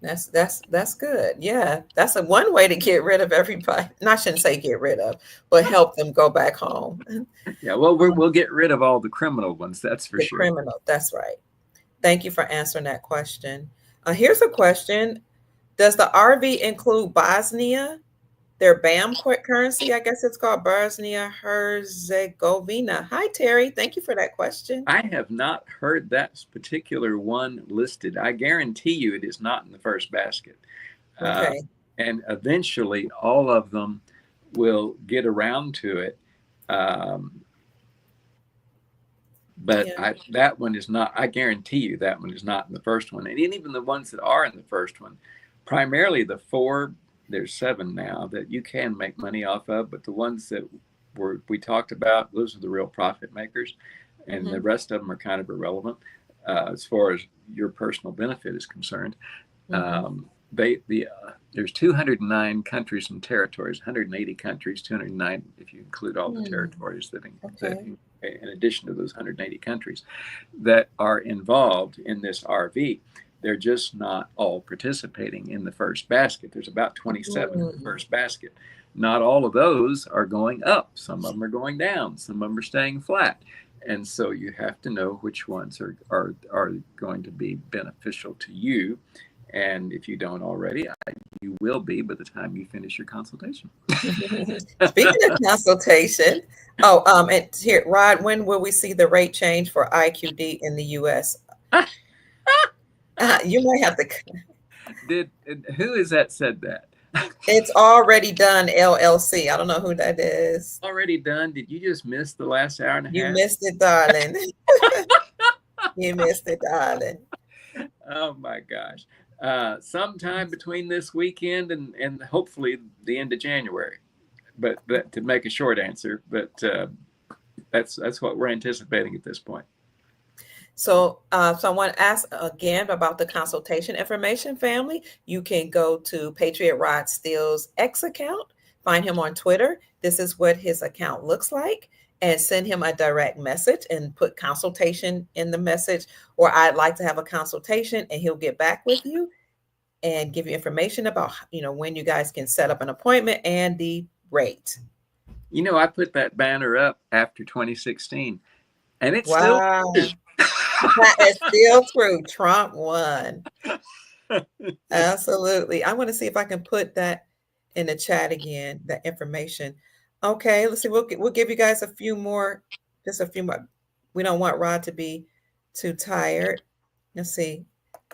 [SPEAKER 1] That's good. Yeah, that's one way to get rid of everybody. I shouldn't say get rid of, but help them go back home.
[SPEAKER 2] Yeah, well, we'll get rid of all the criminal ones. That's for sure.
[SPEAKER 1] Criminal. That's right. Thank you for answering that question. Here's a question: does the RV include Bosnia? Their BAM currency, I guess it's called Bosnia Herzegovina. Hi, Terry. Thank you for that question.
[SPEAKER 2] I have not heard that particular one listed. I guarantee you it is not in the first basket.
[SPEAKER 1] Okay.
[SPEAKER 2] And eventually all of them will get around to it. That one is not, I guarantee you that one is not in the first one. And even the ones that are in the first one, primarily there's 7 now that you can make money off of, but the ones that we talked about, those are the real profit makers, and the rest of them are kind of irrelevant as far as your personal benefit is concerned. There's 209 countries and territories, 180 countries, 209 if you include all the territories that in addition to those 180 countries that are involved in this RV. They're just not all participating in the first basket. There's about 27 in the first basket. Not all of those are going up. Some of them are going down. Some of them are staying flat. And so you have to know which ones are going to be beneficial to you. And if you don't already, you will be by the time you finish your consultation.
[SPEAKER 1] Speaking of consultation, and here, Rod, when will we see the rate change for IQD in the U.S.? You might have to.
[SPEAKER 2] Who is that said that?
[SPEAKER 1] It's already done, LLC. I don't know who that is.
[SPEAKER 2] Already done? Did you just miss the last hour and a half?
[SPEAKER 1] You missed it, darling. You missed it, darling.
[SPEAKER 2] Oh my gosh. Sometime between this weekend and hopefully the end of January. But to make a short answer, but that's what we're anticipating at this point.
[SPEAKER 1] So, so I want to ask again about the consultation information, family. You can go to Patriot Rod Steele's X account, find him on Twitter. This is what his account looks like, and send him a direct message and put consultation in the message, or I'd like to have a consultation, and he'll get back with you and give you information about, when you guys can set up an appointment and the rate.
[SPEAKER 2] I put that banner up after 2016, and it's
[SPEAKER 1] wow.
[SPEAKER 2] still
[SPEAKER 1] that is still true. Trump won. Absolutely. I want to see if I can put that in the chat again, that information. Okay, let's see. We'll give you guys just a few more. We don't want Rod to be too tired. Let's see.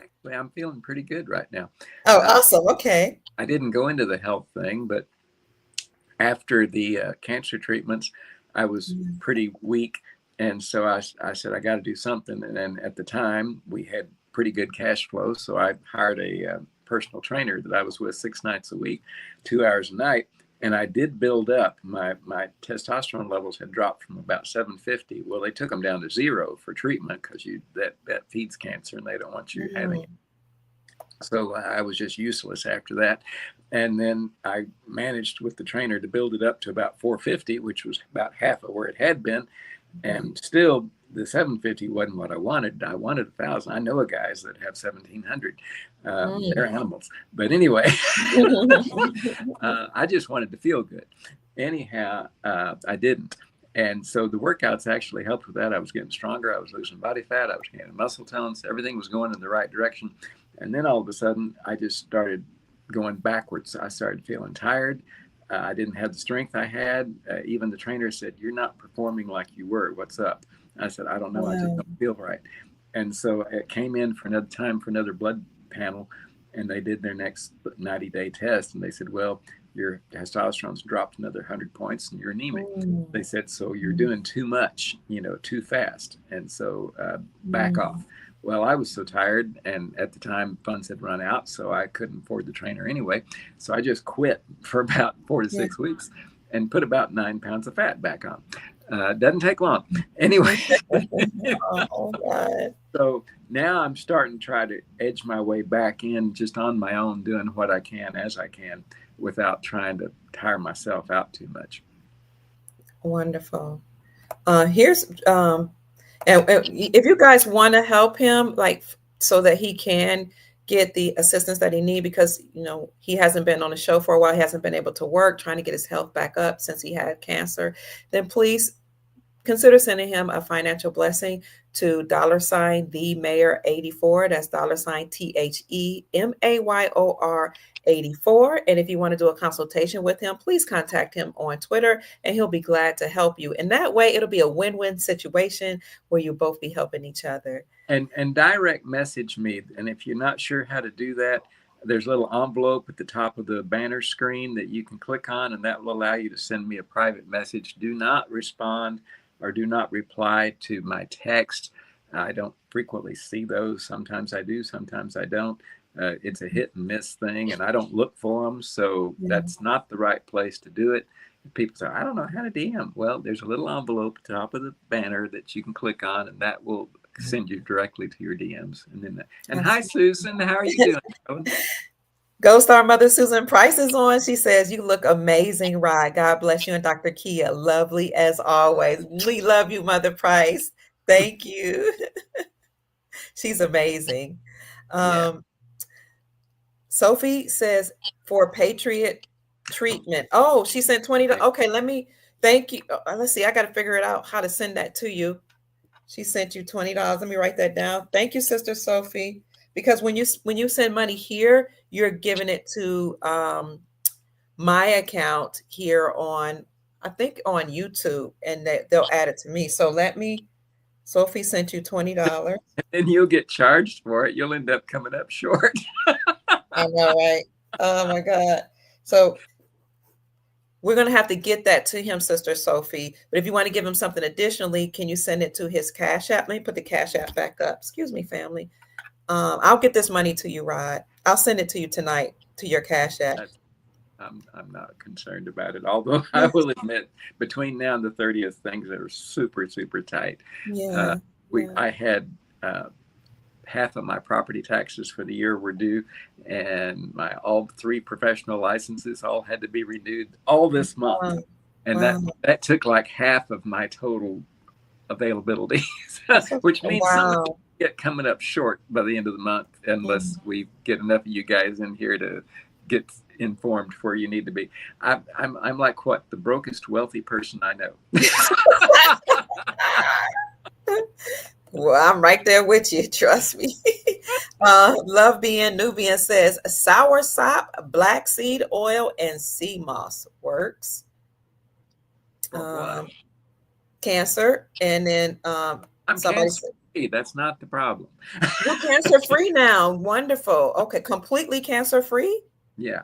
[SPEAKER 2] Actually, I'm feeling pretty good right now.
[SPEAKER 1] Oh, awesome. Okay.
[SPEAKER 2] I didn't go into the health thing, but after the cancer treatments, I was pretty weak. And so I said, I got to do something. And then at the time, we had pretty good cash flow. So I hired a personal trainer that I was with 6 nights a week, 2 hours a night. And I did build up. My testosterone levels had dropped from about 750. Well, they took them down to 0 for treatment because that feeds cancer and they don't want you having it. So I was just useless after that. And then I managed with the trainer to build it up to about 450, which was about half of where it had been. And still, the 750 wasn't what I wanted. I wanted 1,000. I know guys that have 1,700. They're animals. But anyway, I just wanted to feel good. Anyhow, I didn't. And so the workouts actually helped with that. I was getting stronger. I was losing body fat. I was gaining muscle tones. Everything was going in the right direction. And then all of a sudden, I just started going backwards. I started feeling tired. I didn't have the strength I had. Even the trainer said, "You're not performing like you were. What's up?" I said, "I don't know. I just don't feel right." And so it came in for another blood panel, and they did their next 90-day test. And they said, "Well, your testosterone's dropped another 100 points and you're anemic." They said, "So you're doing too much, too fast. And so back off." Well, I was so tired, and at the time funds had run out, so I couldn't afford the trainer anyway. So I just quit for about 4 to 6 weeks and put about 9 pounds of fat back on. Doesn't take long. Anyway.
[SPEAKER 1] Oh, God.
[SPEAKER 2] So now I'm starting to try to edge my way back in just on my own, doing what I can as I can without trying to tire myself out too much.
[SPEAKER 1] Wonderful. Here's and if you guys want to help him, so that he can get the assistance that he needs, because he hasn't been on the show for a while, he hasn't been able to work, trying to get his health back up since he had cancer, then please consider sending him a financial blessing to $the Mayor 84. That's $THEMAYOR 84. And if you want to do a consultation with him, please contact him on Twitter and he'll be glad to help you. And that way it'll be a win-win situation where you both be helping each other.
[SPEAKER 2] And direct message me. And if you're not sure how to do that, there's a little envelope at the top of the banner screen that you can click on, and that will allow you to send me a private message. Do not respond or do not reply to my text. I don't frequently see those. Sometimes I do, sometimes I don't. It's a hit and miss thing, and I don't look for them. So that's not the right place to do it. People say, "I don't know how to DM." Well, there's a little envelope at the top of the banner that you can click on, and that will send you directly to your DMs. And hi, Susan. How are you doing?
[SPEAKER 1] Ghost Star Mother Susan Price is on. She says, "You look amazing, Rod. God bless you." And Dr. Kia, lovely as always. We love you, Mother Price. Thank you. She's amazing. Sophie says, for Patriot treatment. Oh, she sent $20. Okay, thank you. Let's see. I got to figure it out how to send that to you. She sent you $20. Let me write that down. Thank you, Sister Sophie, because when you send money here, you're giving it to my account here on, I think on YouTube, and they'll add it to me. So Sophie sent you $20.
[SPEAKER 2] And you'll get charged for it. You'll end up coming up short.
[SPEAKER 1] I know, right? Oh my God. So we're going to have to get that to him, Sister Sophie. But if you want to give him something additionally, can you send it to his Cash App? Let me put the Cash App back up. Excuse me, family. I'll get this money to you, Rod. I'll send it to you tonight to your Cash App.
[SPEAKER 2] I'm not concerned about it. Although I will admit, between now and the 30th, things are super, super tight.
[SPEAKER 1] Yeah.
[SPEAKER 2] I had half of my property taxes for the year were due, and all 3 professional licenses all had to be renewed all this month. And that took like half of my total availability, which means some of get coming up short by the end of the month, unless we get enough of you guys in here to get informed where you need to be. I'm like what, the brokest wealthy person I know.
[SPEAKER 1] Well, I'm right there with you. Trust me. Love Being Nubian says sour sop, black seed oil, and sea moss works. Cancer, and then
[SPEAKER 2] I'm cancer free. That's not the problem.
[SPEAKER 1] You're cancer free now. Wonderful. Okay, completely cancer free.
[SPEAKER 2] Yeah.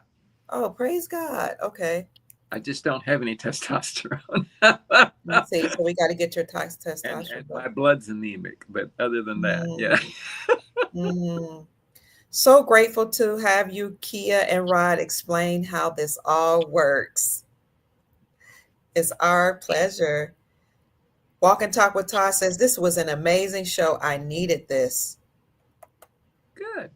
[SPEAKER 1] Oh, praise God. Okay.
[SPEAKER 2] I just don't have any testosterone.
[SPEAKER 1] Let's see. So we got to get your testosterone.
[SPEAKER 2] And my blood's anemic, but other than that, yeah.
[SPEAKER 1] So grateful to have you, Kia and Rod, explain how this all works. It's our pleasure. Walk and Talk with Todd says, this was an amazing show. I needed this.
[SPEAKER 2] Good.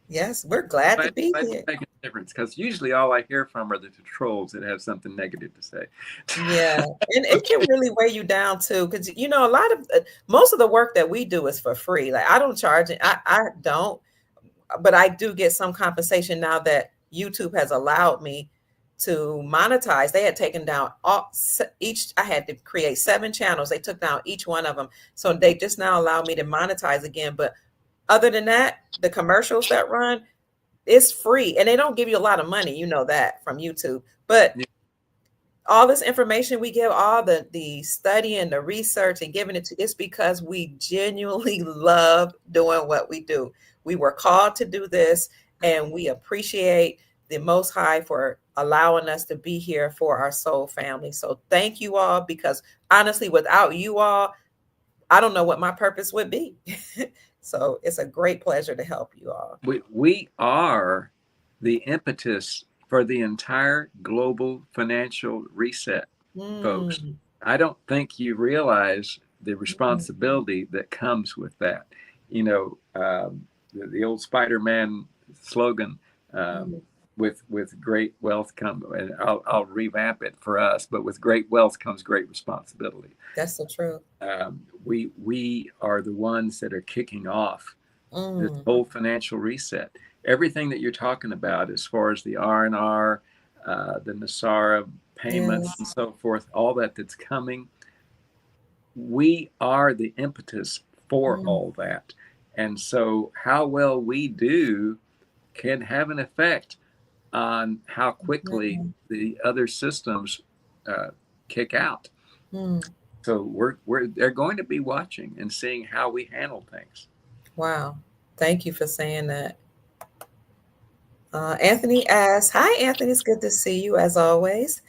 [SPEAKER 1] Yes, we're glad to be here.
[SPEAKER 2] Making a difference, because usually all I hear from are the trolls that have something negative to say.
[SPEAKER 1] Yeah, and it can really weigh you down too, because most of the work that we do is for free. Like I don't charge it. I don't, but I do get some compensation now that YouTube has allowed me to monetize. They had taken down I had to create 7 channels. They took down each one of them, so they just now allow me to monetize again. But other than that, the commercials that run, it's free, and they don't give you a lot of money. You know that from YouTube. But all this information we give, all the study and the research and giving it to, it's because we genuinely love doing what we do. We were called to do this, and we appreciate the Most High for allowing us to be here for our soul family. So thank you all, because honestly, without you all, I don't know what my purpose would be. So it's a great pleasure to help you all.
[SPEAKER 2] We are the impetus for the entire global financial reset, folks. I don't think you realize the responsibility that comes with that. You know, the old Spider-Man slogan, with great wealth comes, and I'll revamp it for us, but with great wealth comes great responsibility.
[SPEAKER 1] That's the truth.
[SPEAKER 2] We are the ones that are kicking off this whole financial reset. Everything that you're talking about, as far as the R&R, the Nasara payments and so forth, all that's coming, we are the impetus for all that. And so how well we do can have an effect on how quickly the other systems kick out. So they're going to be watching and seeing how we handle things.
[SPEAKER 1] Wow. Thank you for saying that. Anthony asks, hi, Anthony. It's good to see you as always.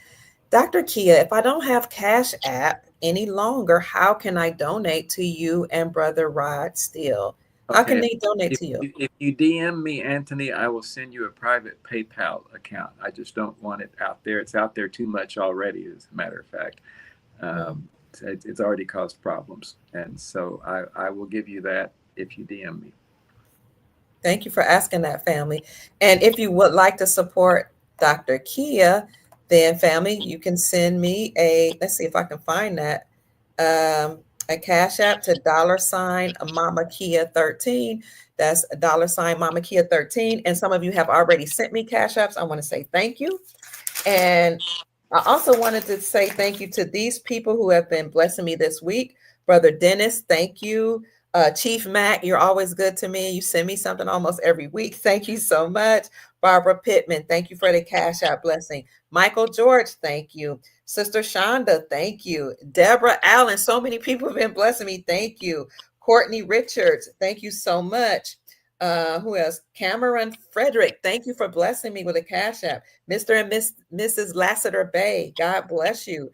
[SPEAKER 1] Dr. Kia, if I don't have Cash App any longer, how can I donate to you and Brother Rod Steele? How can they donate to you?
[SPEAKER 2] If you DM me, Anthony, I will send you a private PayPal account. I just don't want it out there. It's out there too much already, as a matter of fact. It's already caused problems. And so I will give you that if you DM me.
[SPEAKER 1] Thank you for asking that, family. And if you would like to support Dr. Kia, then family, you can send me let's see if I can find that, a Cash App to $ Mama Kia 13. That's $ Mama Kia 13. And some of you have already sent me Cash Apps. I want to say thank you. And I also wanted to say thank you to these people who have been blessing me this week. Brother Dennis, thank you. Chief Mac, you're always good to me. You send me something almost every week. Thank you so much. Barbara Pittman, thank you for the cash out blessing. Michael George, thank you. Sister Shonda, thank you. Deborah Allen, so many people have been blessing me. Thank you. Courtney Richards, thank you so much. Who else? Cameron Frederick, thank you for blessing me with a cash app. Mr. and Mrs. Lassiter Bay, God bless you.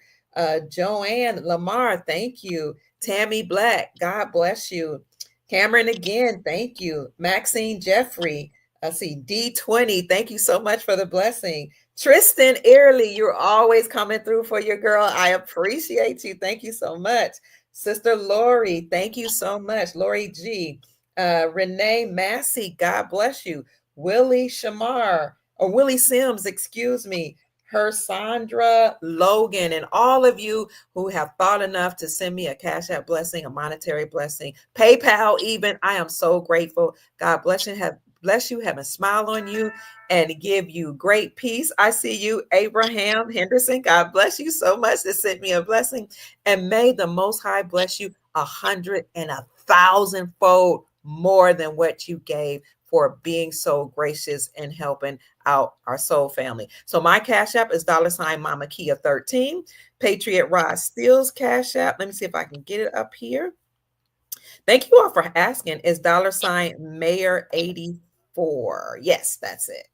[SPEAKER 1] Joanne Lamar, thank you. Tammy Black, God bless you. Cameron again, thank you. Maxine Jeffrey, I see D20, thank you so much for the blessing. Tristan Early, you're always coming through for your girl. I appreciate you. Thank you so much. Sister Lori, thank you so much. Lori G. Renee Massey, God bless you. Willie Shamar, or Willie Sims, excuse me. Her Sandra Logan, and all of you who have thought enough to send me a cash app blessing, a monetary blessing, PayPal even. I am so grateful. God bless you, have a smile on you and give you great peace. I see you, Abraham Henderson. God bless you so much to send me a blessing. And may the Most High bless you 100 and 1,000-fold more than what you gave, for being so gracious and helping out our soul family. So my cash app is $ Mama Kia 13. Patriot Rod Steele's cash app. Let me see if I can get it up here. Thank you all for asking. Is $ Mayor 84. Yes, that's it.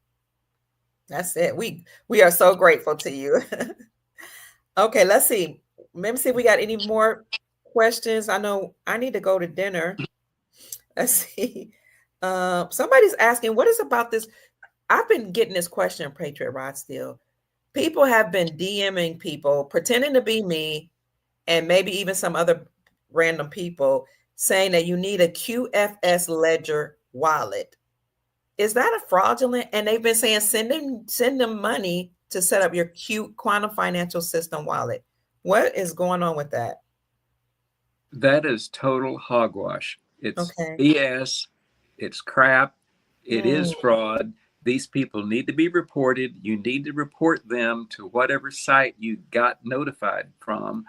[SPEAKER 1] That's it. We are so grateful to you. Okay, let's see. Let me see if we got any more questions. I know I need to go to dinner. Let's see. Somebody's asking, what is about this? I've been getting this question, Patriot Rod Steele. People have been DMing people, pretending to be me, and maybe even some other random people, saying that you need a QFS Ledger wallet. Is that a fraudulent? And they've been saying send them money to set up your Quantum Financial System wallet. What is going on with that?
[SPEAKER 2] That is total hogwash. It's BS. It's crap. It is fraud. These people need to be reported. You need to report them to whatever site you got notified from.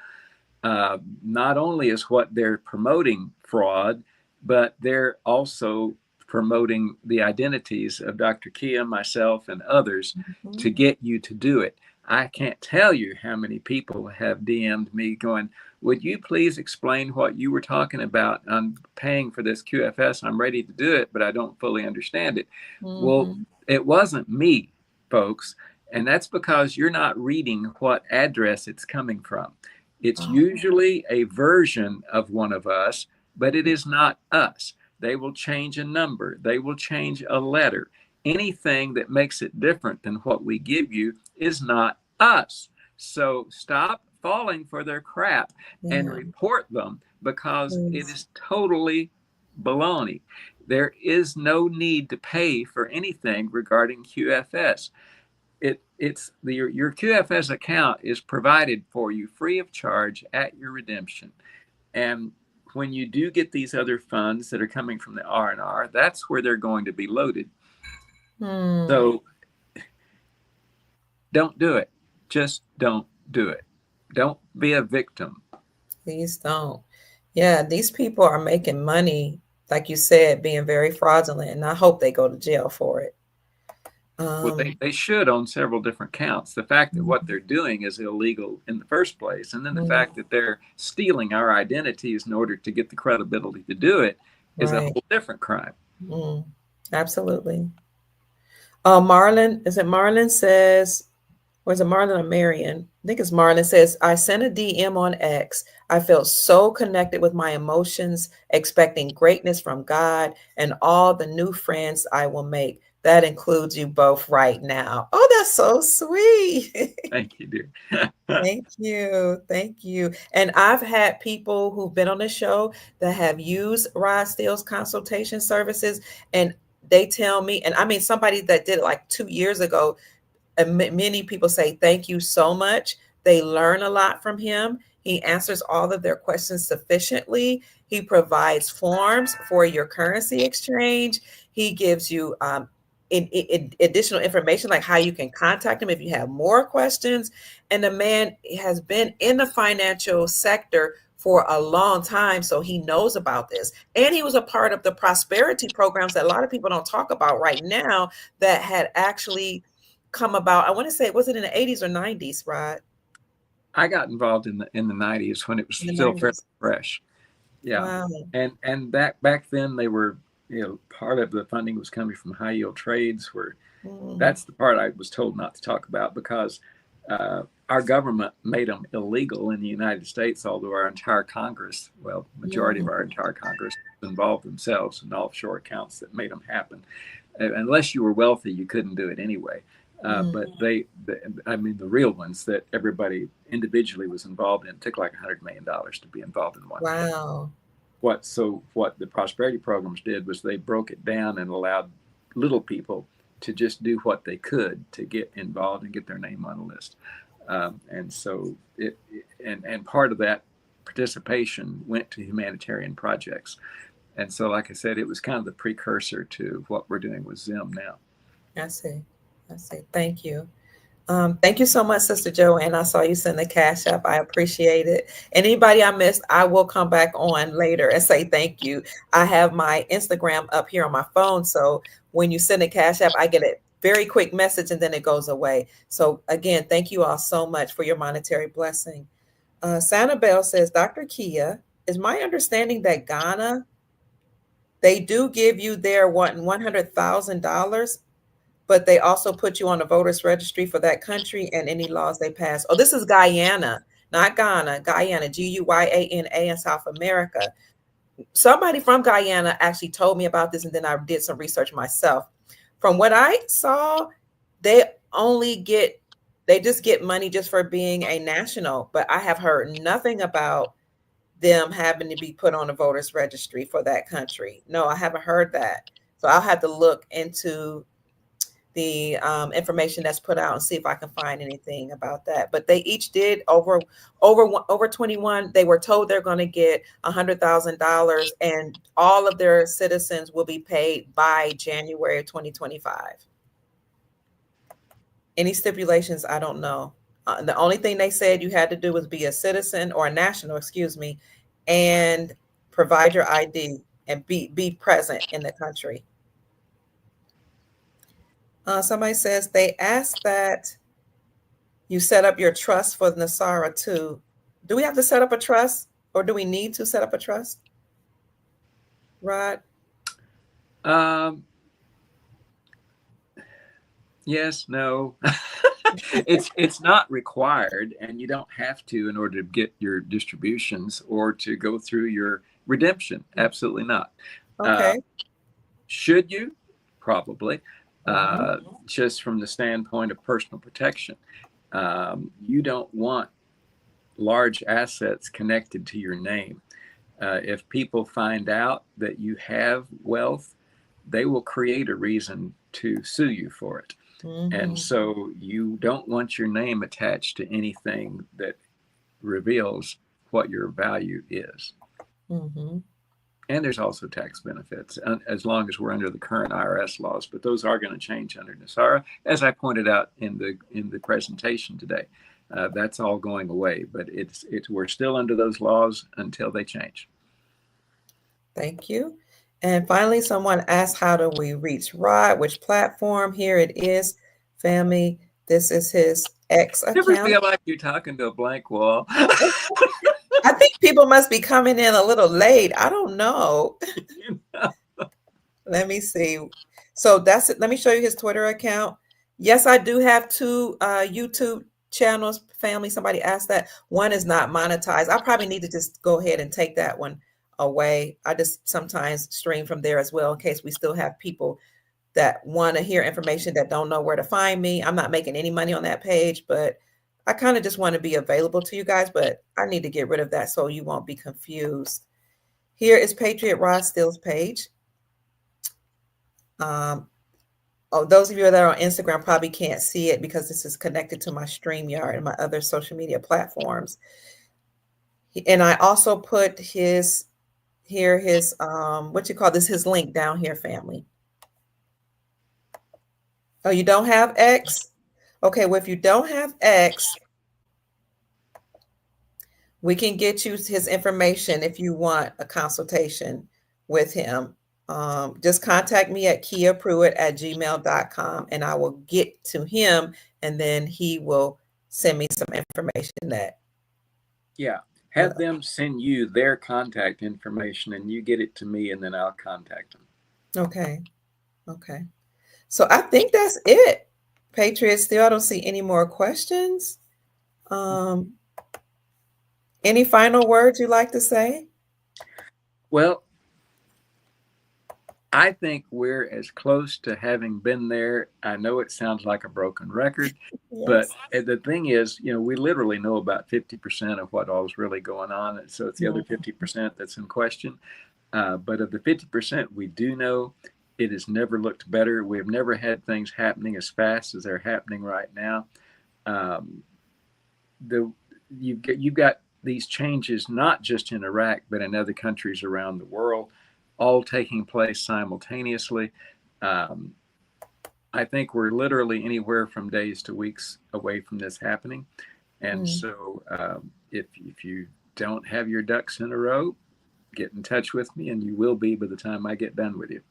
[SPEAKER 2] Not only is what they're promoting fraud, but they're also promoting the identities of Dr. Kia, myself, and others to get you to do it. I can't tell you how many people have DM'd me going, would you please explain what you were talking about? I'm paying for this QFS. I'm ready to do it, but I don't fully understand it. Well, it wasn't me, folks. And that's because you're not reading what address it's coming from. It's usually a version of one of us, but it is not us. They will change a number. They will change a letter. Anything that makes it different than what we give you is not us. So stop falling for their crap and report them, because it is totally baloney. There is no need to pay for anything regarding QFS. Your QFS account is provided for you free of charge at your redemption. And when you do get these other funds that are coming from the R&R, that's where they're going to be loaded. So don't do it. Just don't do it. Don't be a victim.
[SPEAKER 1] Please don't. Yeah, these people are making money, like you said, being very fraudulent, and I hope they go to jail for it.
[SPEAKER 2] Well, they should on several different counts. The fact that what they're doing is illegal in the first place, and then the fact that they're stealing our identities in order to get the credibility to do it is a whole different crime.
[SPEAKER 1] Absolutely. Marlon, is it Marlon says, or is it Marlon or Marion? I think it's Marlon says, I sent a DM on X. I felt so connected with my emotions, expecting greatness from God and all the new friends I will make. That includes you both right now. Oh, that's so sweet.
[SPEAKER 2] Thank you, dear.
[SPEAKER 1] Thank you. Thank you. And I've had people who've been on the show that have used Rod Steele's consultation services, and they tell me, and I mean, somebody that did it like 2 years ago, and many people say, thank you so much. They learn a lot from him. He answers all of their questions sufficiently. He provides forms for your currency exchange. He gives you in additional information, like how you can contact him if you have more questions. And the man has been in the financial sector for a long time, so he knows about this. And he was a part of the prosperity programs that a lot of people don't talk about right now that had actually come about. I want to say, was it in the 80s or 90s, Rod?
[SPEAKER 2] I got involved in the 90s when it was
[SPEAKER 1] In the
[SPEAKER 2] still fairly
[SPEAKER 1] 90s.
[SPEAKER 2] fresh. Yeah.
[SPEAKER 1] Wow.
[SPEAKER 2] And back then they were, part of the funding was coming from high yield trades, where that's the part I was told not to talk about, because our government made them illegal in the United States, although our entire Congress, well, majority of our entire Congress involved themselves in offshore accounts that made them happen. Unless you were wealthy, you couldn't do it anyway. But I mean, the real ones that everybody individually was involved in took like $100 million to be involved in one.
[SPEAKER 1] Wow.
[SPEAKER 2] What the prosperity programs did was they broke it down and allowed little people to just do what they could to get involved and get their name on a list. And so and part of that participation went to humanitarian projects. And so, like I said, it was kind of the precursor to what we're doing with Zim now.
[SPEAKER 1] I see. Thank you. Thank you so much, Sister Joanne. I saw you send the cash up. I appreciate it. And anybody I missed, I will come back on later and say thank you. I have my Instagram up here on my phone. So when you send a cash app, I get a very quick message and then it goes away. So again, thank you all so much for your monetary blessing. Santa Bell says, Dr. Kia, is my understanding that Ghana, they do give you their $100,000, but they also put you on the voters registry for that country and any laws they pass. Oh, this is Guyana, not Ghana. Guyana, Guyana in South America. Somebody from Guyana actually told me about this, and then I did some research myself. From what I saw, they just get money just for being a national, but I have heard nothing about them having to be put on the voters registry for that country. No, I haven't heard that. So I'll have to look into the information that's put out and see if I can find anything about that. But they each did over 21. They were told they're going to get $100,000, and all of their citizens will be paid by January 2025. Any stipulations? I don't know. The only thing they said you had to do was be a citizen or a national, excuse me, and provide your ID and be present in the country. Somebody says they asked that you set up your trust for Nasara too. Do we have to set up a trust, or do we need to set up a trust, Rod?
[SPEAKER 2] Yes, no. It's not required, and you don't have to in order to get your distributions or to go through your redemption. Absolutely not.
[SPEAKER 1] Okay.
[SPEAKER 2] Should you? Probably. Just from the standpoint of personal protection. You don't want large assets connected to your name. If people find out that you have wealth, they will create a reason to sue you for it. And so you don't want your name attached to anything that reveals what your value is. And there's also tax benefits, as long as we're under the current IRS laws. But those are going to change under NASARA, as I pointed out in the presentation today. That's all going away, but we're still under those laws until they change.
[SPEAKER 1] Thank you. And finally, someone asked, how do we reach Rod? Which platform? Here it is, family. This is his X account.
[SPEAKER 2] I never feel like you're talking to a blank wall.
[SPEAKER 1] I think people must be coming in a little late. I don't know. Let me see. So that's it. Let me show you his Twitter account. Yes, I do have two YouTube channels, family. Somebody asked that. One is not monetized. I probably need to just go ahead and take that one away. I just sometimes stream from there as well, in case we still have people that want to hear information that don't know where to find me. I'm not making any money on that page, but I kind of just want to be available to you guys, but I need to get rid of that so you won't be confused. Here is Patriot Rod Steele's page. Those of you that are on Instagram probably can't see it because this is connected to my StreamYard and my other social media platforms. And I also put his his link down here, family. Oh, you don't have X? Okay, well, if you don't have X, We can get you his information if you want a consultation with him. Just contact me at kiapruitt@gmail.com and I will get to him and then he will send me some information that.
[SPEAKER 2] Yeah. Have them send you their contact information and you get it to me and then I'll contact them.
[SPEAKER 1] Okay. Okay. So I think that's it. Patriot, still I don't see any more questions. Any final words you'd like to say?
[SPEAKER 2] Well, I think we're as close to having been there. I know it sounds like a broken record, but the thing is, we literally know about 50% of what all is really going on. So it's the other 50% that's in question. But of the 50%, we do know it has never looked better. We have never had things happening as fast as they're happening right now. You've got these changes, not just in Iraq, but in other countries around the world, all taking place simultaneously. I think we're literally anywhere from days to weeks away from this happening. And so if you don't have your ducks in a row, get in touch with me and you will be by the time I get done with you.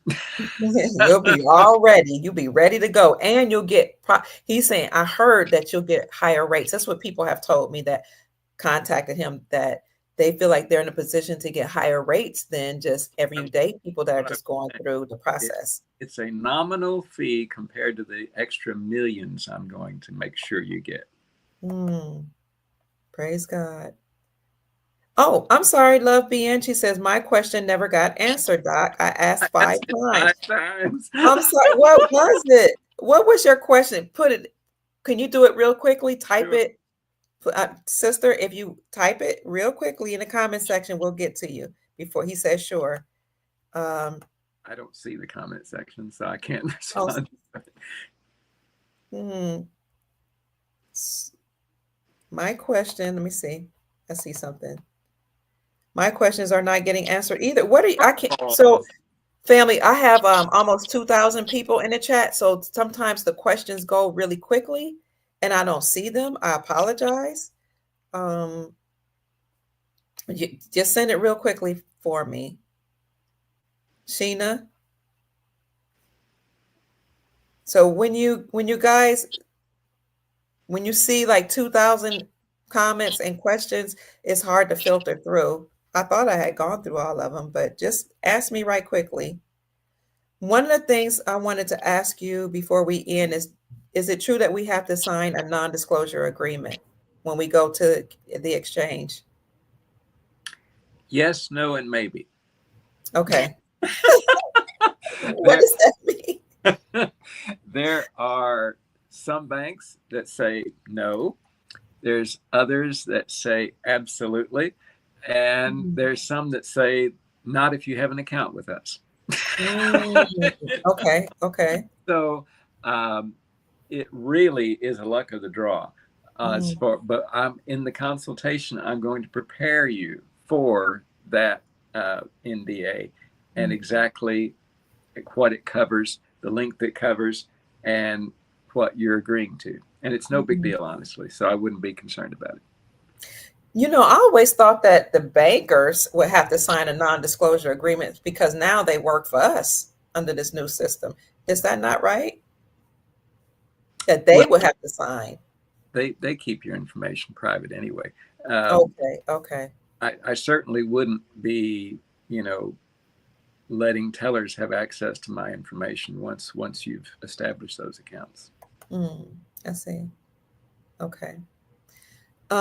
[SPEAKER 1] You'll be all ready. You'll be ready to go. And you'll get, he's saying, I heard that you'll get higher rates. That's what people have told me that contacted him, that they feel like they're in a position to get higher rates than just everyday people that are just going through the process.
[SPEAKER 2] It's a nominal fee compared to the extra millions I'm going to make sure you get.
[SPEAKER 1] Praise God. Oh, I'm sorry, Love BN. She says, my question never got answered, Doc. I asked 5 times. I'm sorry. What was it? What was your question? Can you do it real quickly? Type it. Sister, if you type it real quickly in the comment section, we'll get to you before he says sure.
[SPEAKER 2] I don't see the comment section, so I can't respond.
[SPEAKER 1] My question, let me see. I see something. My questions are not getting answered either. So family, I have almost 2,000 people in the chat. So sometimes the questions go really quickly and I don't see them. I apologize. Just send it real quickly for me. Sheena. So when you see like 2,000 comments and questions, it's hard to filter through. I thought I had gone through all of them, but just ask me right quickly. One of the things I wanted to ask you before we end is it true that we have to sign a non-disclosure agreement when we go to the exchange?
[SPEAKER 2] Yes, no, and maybe.
[SPEAKER 1] Okay. What does that mean?
[SPEAKER 2] There are some banks that say no. There's others that say absolutely. And there's some that say not if you have an account with us.
[SPEAKER 1] Okay.
[SPEAKER 2] So it really is a luck of the draw. But I'm in the consultation. I'm going to prepare you for that NDA and exactly what it covers, the length it covers, and what you're agreeing to. And it's no big deal, honestly. So I wouldn't be concerned about it.
[SPEAKER 1] I always thought that the bankers would have to sign a non-disclosure agreement because now they work for us under this new system. Is that not right? That they would have to sign.
[SPEAKER 2] They keep your information private anyway.
[SPEAKER 1] Okay.
[SPEAKER 2] I certainly wouldn't be, letting tellers have access to my information once you've established those accounts.
[SPEAKER 1] I see. Okay.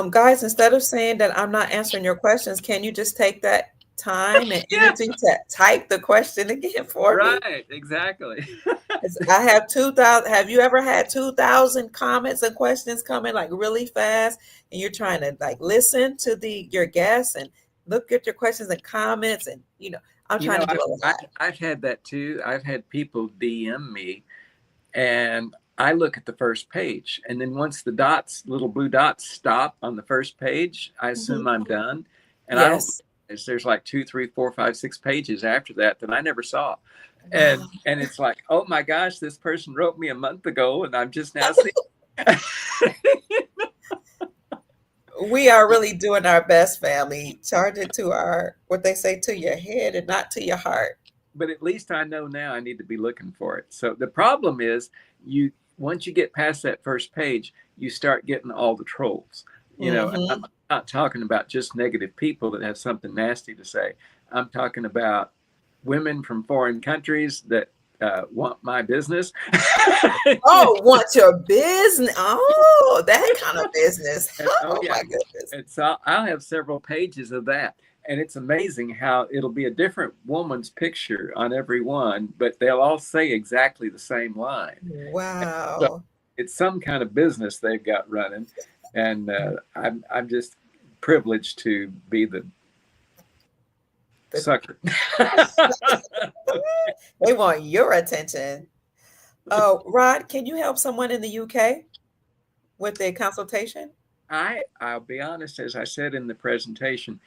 [SPEAKER 1] Guys, instead of saying that I'm not answering your questions, can you just take that time and energy to type the question again for me?
[SPEAKER 2] Right, exactly.
[SPEAKER 1] I have 2,000. Have you ever had 2,000 comments and questions coming like really fast, and you're trying to like listen to your guests and look at your questions and comments, and I'm trying to do a lot.
[SPEAKER 2] I've had that too. I've had people DM me, and I look at the first page, and then once the little blue dots stop on the first page, I assume I'm done. And I don't. There's like 2, 3, 4, 5, 6 pages after that I never saw. And it's like, oh my gosh, this person wrote me a month ago, and I'm just now seeing.
[SPEAKER 1] We are really doing our best, family. Charge it to what they say, to your head and not to your heart.
[SPEAKER 2] But at least I know now I need to be looking for it. So the problem is, you once you get past that first page, you start getting all the trolls. And I'm
[SPEAKER 1] Mm-hmm.
[SPEAKER 2] not talking about just negative people that have something nasty to say. I'm talking about women from foreign countries that want my business.
[SPEAKER 1] Oh, want your business? Oh, that kind of business.
[SPEAKER 2] Oh
[SPEAKER 1] Oh
[SPEAKER 2] yeah,
[SPEAKER 1] my goodness.
[SPEAKER 2] and so I'll have several pages of that, and it's amazing how it'll be a different woman's picture on every one, but they'll all say exactly the same line. So
[SPEAKER 1] Wow.
[SPEAKER 2] it's some kind of business they've got running, and I'm just privileged to be the
[SPEAKER 1] The-
[SPEAKER 2] sucker.
[SPEAKER 1] They want your attention. Oh, Rod, can you help someone in the UK with their consultation?
[SPEAKER 2] I'll be honest, as I said in the presentation,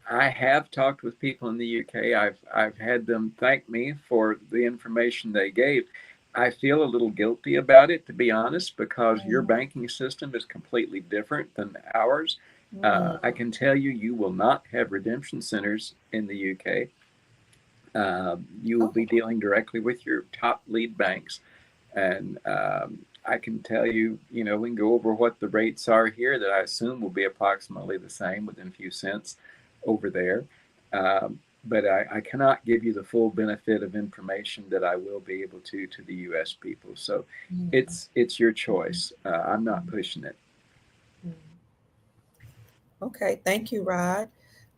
[SPEAKER 2] I have talked with people in the UK. I've had them thank me for the information they gave. I feel a little guilty about it, to be honest, because your
[SPEAKER 1] Mm,
[SPEAKER 2] banking system is completely different than ours. I
[SPEAKER 1] mm.
[SPEAKER 2] can tell you, you will not have redemption centers in the UK. You will be
[SPEAKER 1] Oh,
[SPEAKER 2] dealing directly with your top lead banks. And I can tell you, we can go over what the rates are here that I assume will be approximately the same, within a few cents over there. But I cannot give you the full benefit of information that I will be able to the U.S. people. So
[SPEAKER 1] mm,
[SPEAKER 2] it's your
[SPEAKER 1] mm,
[SPEAKER 2] choice. I'm not
[SPEAKER 1] mm,
[SPEAKER 2] pushing it.
[SPEAKER 1] mm. Okay, thank you, Rod.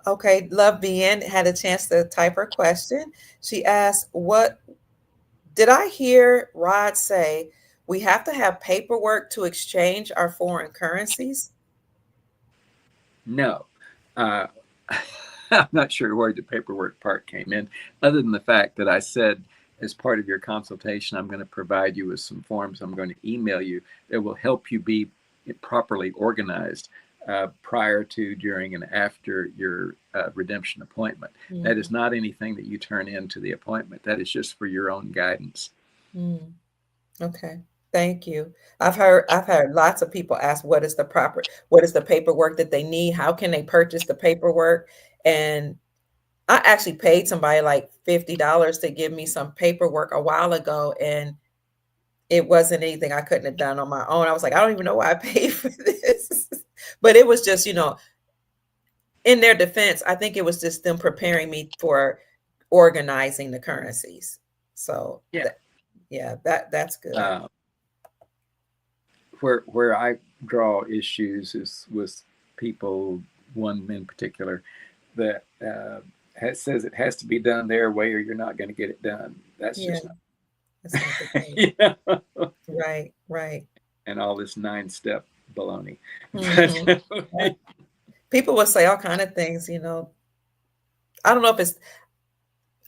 [SPEAKER 1] Okay, Love Bien had a chance to type her question. She asked, "What did I hear Rod say? We have to have paperwork to exchange our foreign currencies?"
[SPEAKER 2] No. Uh, I'm not sure where the paperwork part came in, other than the fact that I said, as part of your consultation, I'm going to provide you with some forms I'm going to email you that will help you be properly organized prior to, during, and after your redemption appointment. That is
[SPEAKER 1] Mm,
[SPEAKER 2] not anything that you turn into the appointment. That is just for your own guidance.
[SPEAKER 1] mm. Okay, thank you. I've heard lots of people ask what is the paperwork that they need? How can they purchase the paperwork? And I actually paid somebody like $50 to give me some paperwork a while ago, and it wasn't anything I couldn't have done on my own. I was like, I don't even know why I paid for this. But it was just, in their defense, I think it was just them preparing me for organizing the currencies. So
[SPEAKER 2] Yeah.
[SPEAKER 1] that, yeah, that's good.
[SPEAKER 2] Uh, where I draw issues is with people, one in particular, that says it has to be done their way or you're not going to get it done. That's
[SPEAKER 1] Yeah,
[SPEAKER 2] just not.
[SPEAKER 1] that's not the case.
[SPEAKER 2] Yeah.
[SPEAKER 1] Right, right.
[SPEAKER 2] And all this 9-step baloney.
[SPEAKER 1] Hmm.
[SPEAKER 2] But
[SPEAKER 1] People will say all kind of things, I don't know if it's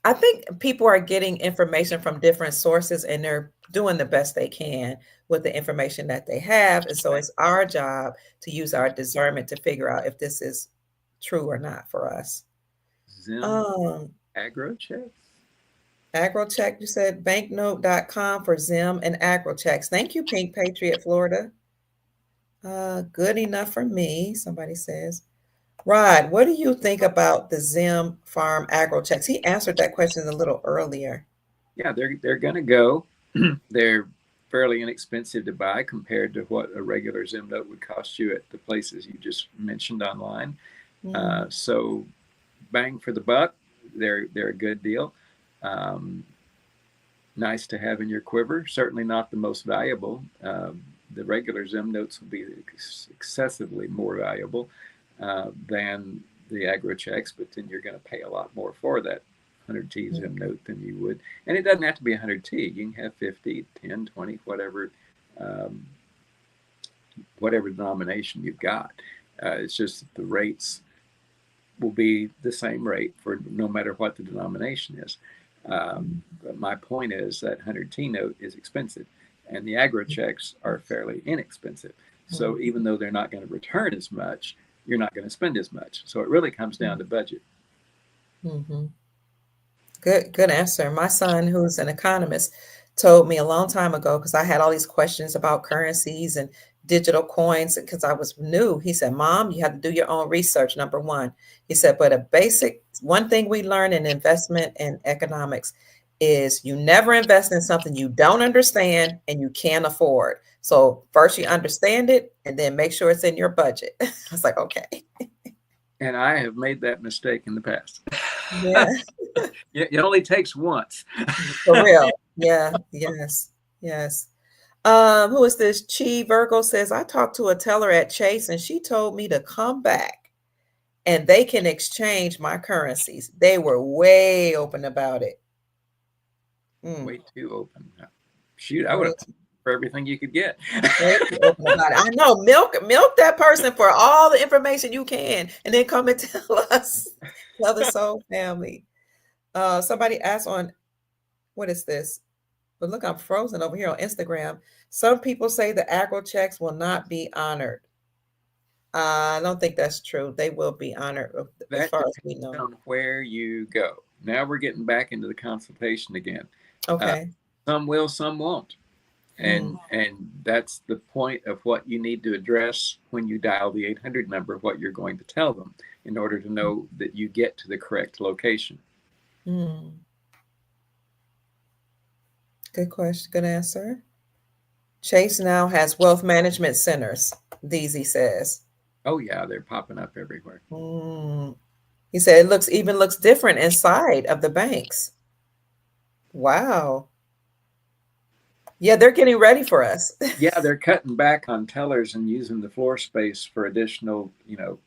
[SPEAKER 1] I think people are getting information from different sources and they're doing the best they can with the information that they have. And so it's our job to use our discernment to figure out if this is true or not for us.
[SPEAKER 2] Zim
[SPEAKER 1] Um,
[SPEAKER 2] aggro checks.
[SPEAKER 1] AgroCheck, you said banknote.com for Zim and AgroChecks. Thank you, Pink Patriot, Florida. Good enough for me, somebody says. Rod, what do you think about the Zim Farm AgroChecks? He answered that question a little earlier.
[SPEAKER 2] Yeah, they're going to go. They're fairly inexpensive to buy compared to what a regular Zim note would cost you at the places you just mentioned online.
[SPEAKER 1] Mm,
[SPEAKER 2] So bang for the buck. They're a good deal. Um, Nice to have in your quiver. Certainly not the most valuable. The regular Zim notes will be excessively more valuable than the aggro checks, but then you're going to pay a lot more for that 100T Zim
[SPEAKER 1] mm,
[SPEAKER 2] note than you would. And it doesn't have to be 100T. You can have 50, 10, 20, um, whatever denomination you've got. It's just that the rates will be the same rate for no matter what the denomination is.
[SPEAKER 1] mm,
[SPEAKER 2] But my point is that 100T note is expensive, and the aggro checks are fairly inexpensive. So
[SPEAKER 1] mm,
[SPEAKER 2] even though they're not going to return as much, you're not going to spend as much. So it really comes down to budget.
[SPEAKER 1] mm-hmm. Good answer. My son, who's an economist, told me a long time ago, because I had all these questions about currencies and digital coins because I was new. He said, Mom, you have to do your own research, number one. He said, but a basic one thing we learn in investment and economics is you never invest in something you don't understand and you can't afford. So first you understand it and then make sure it's in your budget. I was like, okay.
[SPEAKER 2] And I have made that mistake in the past.
[SPEAKER 1] Yeah.
[SPEAKER 2] It only takes once.
[SPEAKER 1] For real. Yeah. Yes. Yes. Who is this? Chi Virgo says, I talked to a teller at Chase and she told me to come back and they can exchange my currencies. They were way open about it.
[SPEAKER 2] Way too open. Shoot, I would
[SPEAKER 1] Way
[SPEAKER 2] have for everything you could get.
[SPEAKER 1] too open about it. I know. Milk that person for all the information you can, and then come and tell us. Tell the soul family. Somebody asked on, what is this? But look, I'm frozen over here on Instagram. Some people say the agro checks will not be honored. I don't think that's true. They will be honored as far as we know.
[SPEAKER 2] On where you go. Now we're getting back into the consultation again.
[SPEAKER 1] Okay.
[SPEAKER 2] Some will, some won't. And that's the point of what you need to address when you dial the 800 number, what you're going to tell them in order to know that you get to the correct location.
[SPEAKER 1] Good question. Good answer. Chase now has wealth management centers, DZ says.
[SPEAKER 2] Oh, yeah, they're popping up everywhere.
[SPEAKER 1] He said it looks different inside of the banks. Wow. Yeah, they're getting ready for us.
[SPEAKER 2] Yeah, they're cutting back on tellers and using the floor space for additional,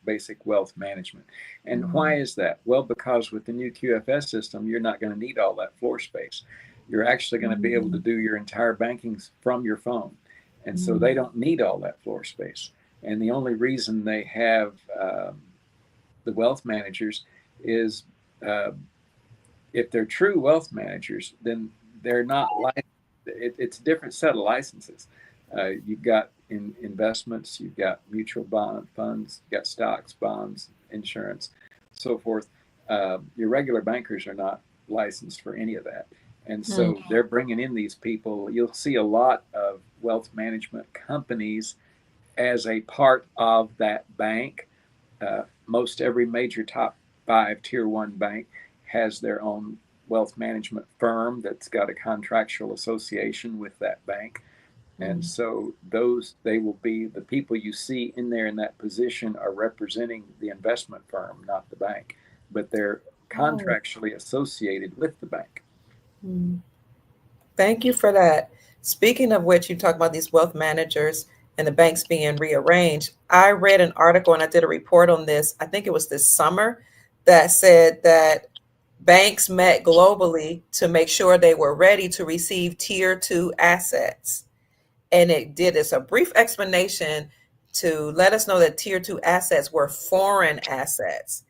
[SPEAKER 2] basic wealth management. And why is that? Well, because with the new QFS system, you're not going to need all that floor space. You're actually going to be able to do your entire banking from your phone. And so they don't need all that floor space. And the only reason they have the wealth managers is if they're true wealth managers, then they're not licensed. It's a different set of licenses. You've got investments, you've got mutual bond funds, you've got stocks, bonds, insurance, so forth. Your regular bankers are not licensed for any of that. And so they're bringing in these people. You'll see a lot of wealth management companies as a part of that bank. Most every major top 5 tier 1 bank has their own wealth management firm that's got a contractual association with that bank. And so they will be the people you see in there in that position are representing the investment firm, not the bank, but they're contractually associated with the bank.
[SPEAKER 1] Thank you for that. Speaking of which, you talk about these wealth managers and the banks being rearranged. I read an article and I did a report on this. I think it was this summer that said that banks met globally to make sure they were ready to receive tier 2 assets. And it did a brief explanation to let us know that tier 2 assets were foreign assets.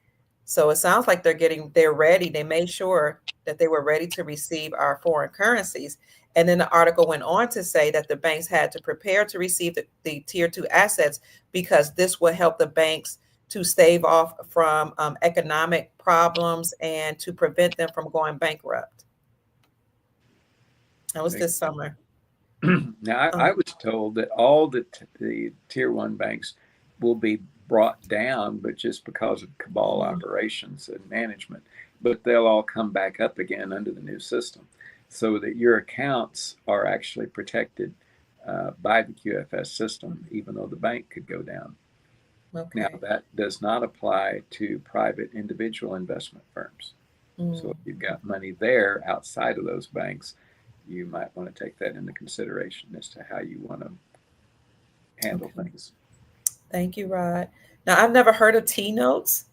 [SPEAKER 1] So it sounds like they're ready. They made sure that they were ready to receive our foreign currencies. And then the article went on to say that the banks had to prepare to receive the tier 2 assets because this will help the banks to stave off from economic problems and to prevent them from going bankrupt. That was this summer.
[SPEAKER 2] Now, I was told that all the tier 1 banks will be brought down, but just because of cabal operations and management, but they'll all come back up again under the new system so that your accounts are actually protected by the QFS system, even though the bank could go down.
[SPEAKER 1] Okay.
[SPEAKER 2] Now, that does not apply to private individual investment firms. So if you've got money there outside of those banks, you might want to take that into consideration as to how you want to handle things.
[SPEAKER 1] Thank you, Rod. Now, I've never heard of T-notes,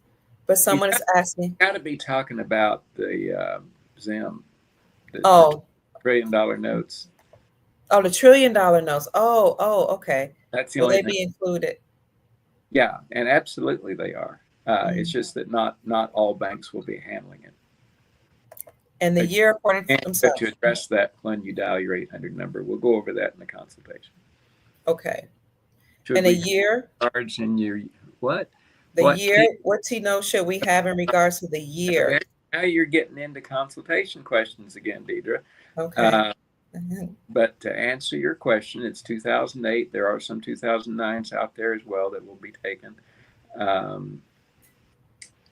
[SPEAKER 1] but someone is asking.
[SPEAKER 2] You got to be talking about the ZIM, the
[SPEAKER 1] $1
[SPEAKER 2] trillion notes.
[SPEAKER 1] Oh, the $1 trillion notes. Oh, okay.
[SPEAKER 2] That's the
[SPEAKER 1] Will
[SPEAKER 2] only
[SPEAKER 1] they
[SPEAKER 2] thing.
[SPEAKER 1] be included?
[SPEAKER 2] Yeah, and absolutely they are. It's just that not all banks will be handling it.
[SPEAKER 1] And the year according
[SPEAKER 2] to address that when you dial your 800 number. We'll go over that in the consultation.
[SPEAKER 1] Okay.
[SPEAKER 2] Should
[SPEAKER 1] and a year?
[SPEAKER 2] Charge in your what?
[SPEAKER 1] What T-note should we have in regards to the year?
[SPEAKER 2] Now you're getting into consultation questions again, Deidre.
[SPEAKER 1] Okay.
[SPEAKER 2] But to answer your question, it's 2008. There are some 2009s out there as well that will be taken. Um,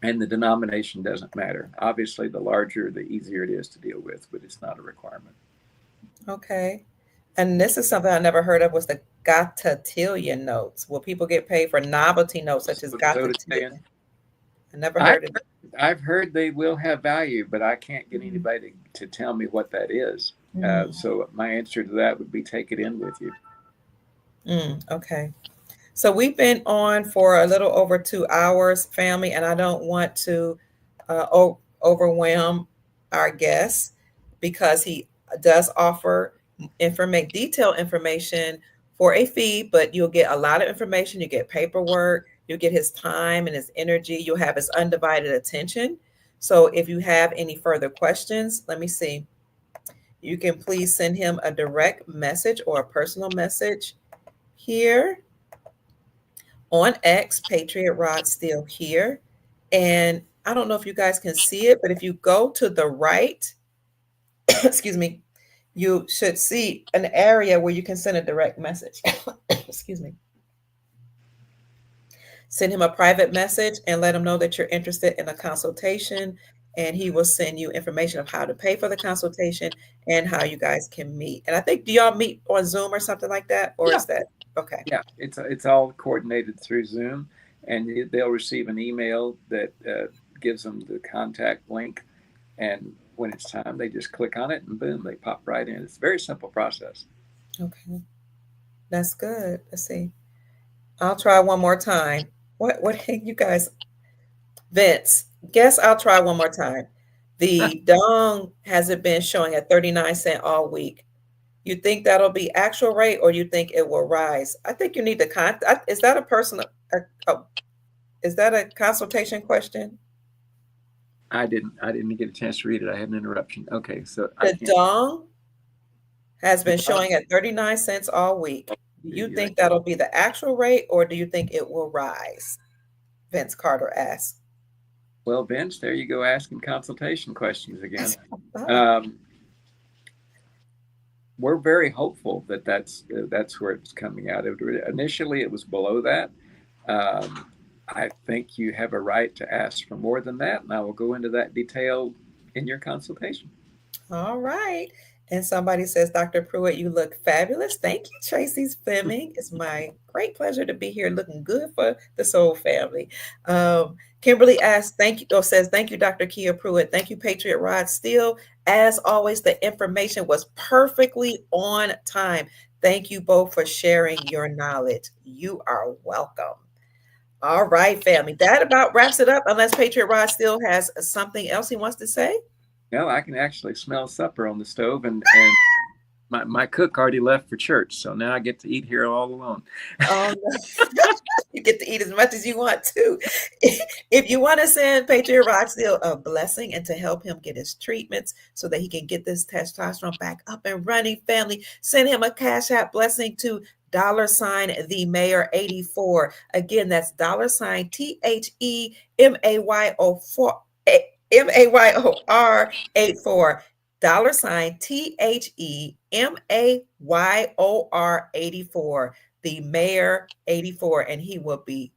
[SPEAKER 2] and the denomination doesn't matter. Obviously, the larger, the easier it is to deal with, but it's not a requirement.
[SPEAKER 1] Okay. And this is something I never heard of was the Gottatillion notes. Will people get paid for novelty notes such as
[SPEAKER 2] So to say,
[SPEAKER 1] Gottatillion? I never
[SPEAKER 2] I,
[SPEAKER 1] heard of it.
[SPEAKER 2] I've heard they will have value, but I can't get
[SPEAKER 1] Mm,
[SPEAKER 2] anybody to tell me what that is.
[SPEAKER 1] mm,
[SPEAKER 2] So my answer to that would be take it in with you.
[SPEAKER 1] okay. So we've been on for a little over 2 hours, family, and I don't want to overwhelm our guest because he does offer detailed information for a fee, but you'll get a lot of information. You get paperwork, you get his time and his energy, you'll have his undivided attention. So if you have any further questions, let me see. You can please send him a direct message or a personal message here on X, Patriot Rod still here. And I don't know if you guys can see it, but if you go to the right, excuse me, you should see an area where you can send a direct message. Excuse me. Send him a private message and let him know that you're interested in a consultation. And he will send you information of how to pay for the consultation and how you guys can meet. And I think, do y'all meet on Zoom or something like that? Or
[SPEAKER 2] Yeah,
[SPEAKER 1] is that okay?
[SPEAKER 2] yeah. It's all coordinated through Zoom, and they'll receive an email that gives them the contact link. And when it's time, they just click on it, and boom, they pop right in. It's a very simple process.
[SPEAKER 1] Okay. That's good. Let's see. I'll try one more time. What you guys, Vince, guess I'll try one more time. The dong hasn't been showing at 39 cents all week. You think that'll be actual rate or you think it will rise? I think you need to is that a personal is that a consultation question?
[SPEAKER 2] I didn't get a chance to read it. I had an interruption. Okay, so I
[SPEAKER 1] The
[SPEAKER 2] can't.
[SPEAKER 1] dong has been showing at 39 cents all week. Do you
[SPEAKER 2] You're right.
[SPEAKER 1] think that'll be the actual rate or do you think it will rise? Vince Carter asked.
[SPEAKER 2] Well, Vince, there you go asking consultation questions again. Um, we're very hopeful that that's where it's coming out. Initially, it was below that. Um, I think you have a right to ask for more than that, and I will go into that detail in your consultation.
[SPEAKER 1] All right. And somebody says, Dr. Pruitt, you look fabulous. Thank you, Tracy's Fleming. It's my great pleasure to be here looking good for the Soul family. Kimberly asks, thank you, or says, thank you, Dr. Kia Pruitt. Thank you, Patriot Rod Steele. As always, the information was perfectly on time. Thank you both for sharing your knowledge. You are welcome. All right, family. That about wraps it up, unless Patriot Rod still has something else he wants to say.
[SPEAKER 2] No, I can actually smell supper on the stove, and my cook already left for church, so now I get to eat here all alone.
[SPEAKER 1] Oh, no. You get to eat as much as you want to. If you want to send Patriot Rockstill a blessing and to help him get his treatments so that he can get this testosterone back up and running, family, send him a Cash App blessing to $ the mayor 84. Again, that's $ THEMAYO4 MAYOR 84. $THEMAYOR 84, the mayor 84, and he will be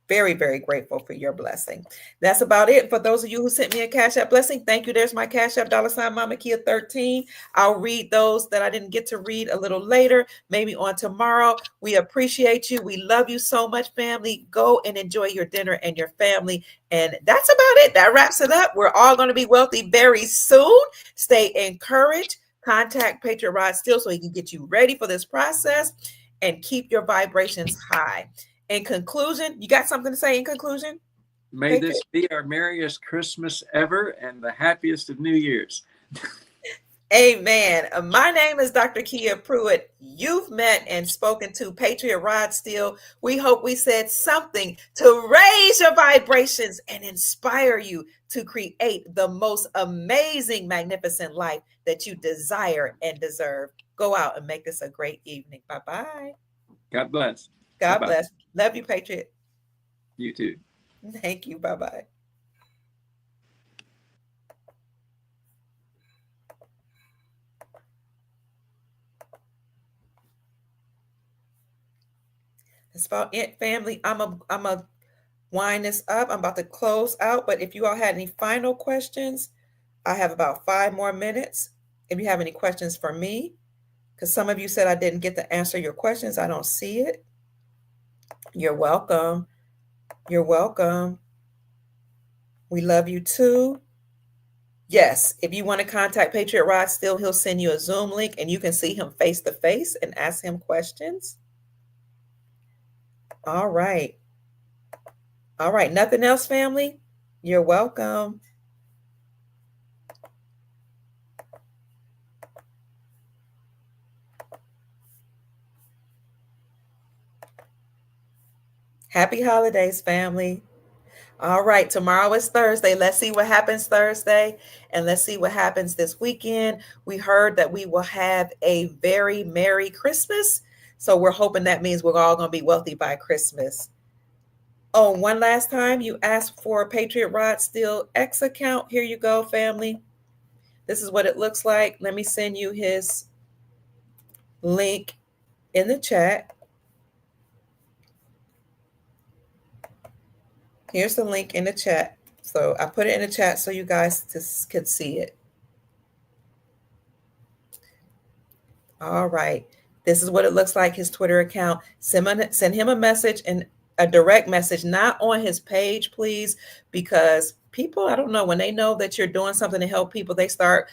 [SPEAKER 1] very, very grateful for your blessing. That's about it. For those of you who sent me a Cash App blessing, thank you. There's my Cash App, $ Mama Kia 13. I'll read those that I didn't get to read a little later, maybe on tomorrow. We appreciate you. We love you so much, family. Go and enjoy your dinner and your family. And that's about it. That wraps it up. We're all going to be wealthy very soon. Stay encouraged. Contact Patriot Rod Steele so he can get you ready for this process and keep your vibrations high. In conclusion, you got something to say in conclusion?
[SPEAKER 2] May this be our merriest Christmas ever and the happiest of New Years.
[SPEAKER 1] Amen. My name is Dr. Kia Pruitt. You've met and spoken to Patriot Rod Steele. We hope we said something to raise your vibrations and inspire you to create the most amazing, magnificent life that you desire and deserve. Go out and make this a great evening. Bye-bye.
[SPEAKER 2] God bless.
[SPEAKER 1] God
[SPEAKER 2] Bye-bye.
[SPEAKER 1] bless. Love you, Patriot.
[SPEAKER 2] You too.
[SPEAKER 1] Thank you. Bye-bye. It's about it, family. I'm a wind this up. I'm about to close out. But if you all had any final questions, I have about 5 more minutes. If you have any questions for me, because some of you said I didn't get to answer your questions, I don't see it. You're welcome. You're welcome. We love you too. Yes, if you want to contact Patriot Rod Still, he'll send you a Zoom link and you can see him face to face and ask him questions. All right. All right. Nothing else, family? You're welcome. Happy holidays, family. All right, tomorrow is Thursday. Let's see what happens Thursday and let's see what happens this weekend. We heard that we will have a very Merry Christmas. So we're hoping that means we're all going to be wealthy by Christmas. Oh, one last time, you asked for a Patriot Rod Still X account. Here you go, family. This is what it looks like. Let me send you his link in the chat. Here's the link in the chat. So I put it in the chat so you guys could see it. All right. This is what it looks like, his Twitter account. Send him a message, and a direct message, not on his page, please, because people, I don't know, when they know that you're doing something to help people, they start,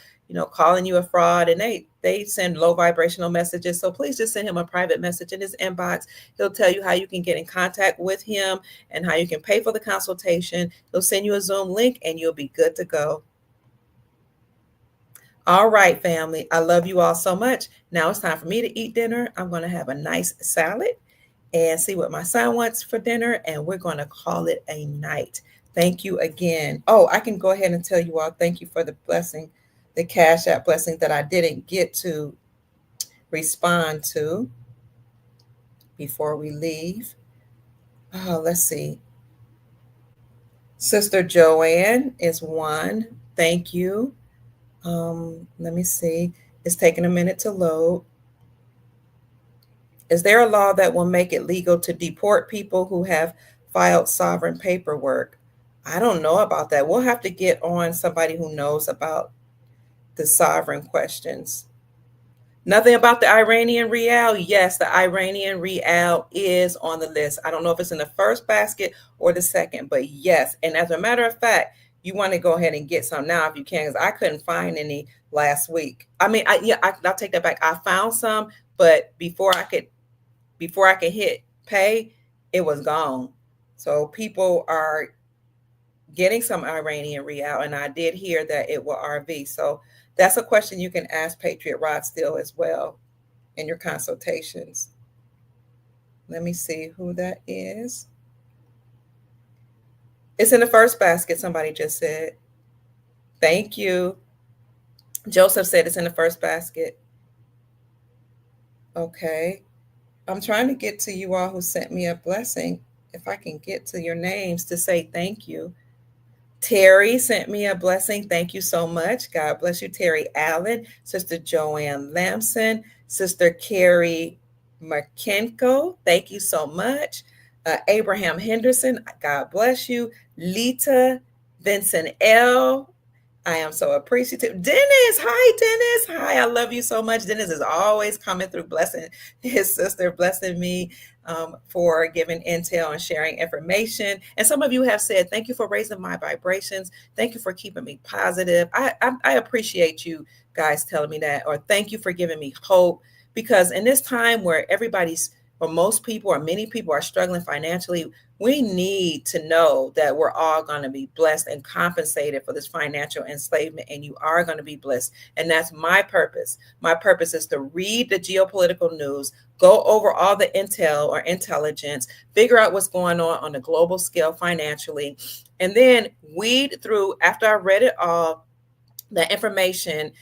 [SPEAKER 1] calling you a fraud, and they send low vibrational messages. So please just send him a private message in his inbox. He'll tell you how you can get in contact with him and how you can pay for the consultation. He'll send you a Zoom link and you'll be good to go. All right, family. I love you all so much. Now it's time for me to eat dinner. I'm going to have a nice salad and see what my son wants for dinner, and we're going to call it a night. Thank you again. Oh, I can go ahead and tell you all thank you for the blessing, the Cash App blessing that I didn't get to respond to before we leave. Oh, let's see. Sister Joanne is one. Thank you. Let me see. It's taking a minute to load. Is there a law that will make it legal to deport people who have filed sovereign paperwork? I don't know about that. We'll have to get on somebody who knows about the sovereign questions. Nothing about the Iranian rial. Yes, the Iranian rial is on the list. I don't know if it's in the first basket or the second, but yes. And as a matter of fact, you want to go ahead and get some now if you can, because I couldn't find any last week. I mean, I'll take that back. I found some, but before I could hit pay, it was gone. So people are getting some Iranian rial, and I did hear that it will RV. So that's a question you can ask Patriot Rod Still as well in your consultations. Let me see who that is. It's in the first basket, somebody just said. Thank you. Joseph said it's in the first basket. Okay. I'm trying to get to you all who sent me a blessing. If I can get to your names to say thank you. Terry sent me a blessing. Thank you so much. God bless you, Terry Allen, Sister Joanne Lamson, Sister Carrie Markenko. Thank you so much. Abraham Henderson. God bless you. Lita Vincent L. I am so appreciative. Dennis, hi, Dennis. Hi, I love you so much. Dennis is always coming through, blessing his sister, blessing me for giving intel and sharing information. And some of you have said, thank you for raising my vibrations. Thank you for keeping me positive. I appreciate you guys telling me that, or thank you for giving me hope, because in this time where most people or many people are struggling financially, we need to know that we're all going to be blessed and compensated for this financial enslavement, and you are going to be blessed. And that's my purpose. My purpose is to read the geopolitical news, go over all the intel or intelligence, figure out what's going on the global scale financially, and then weed through, after I read it all, the information,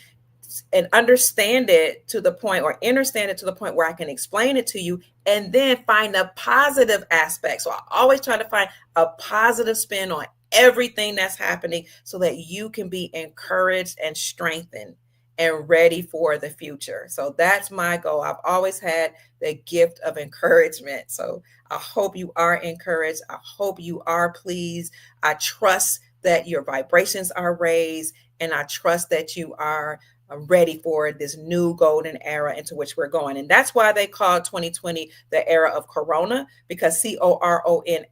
[SPEAKER 1] and understand it to the point, or understand it to the point where I can explain it to you, and then find a positive aspect. So I always try to find a positive spin on everything that's happening so that you can be encouraged and strengthened. and ready for the future. So that's my goal. I've always had the gift of encouragement. So I hope you are encouraged. I hope you are pleased. I trust that your vibrations are raised, and I trust that you are ready for this new golden era into which we're going. And that's why they call 2020 the era of Corona, because Corona,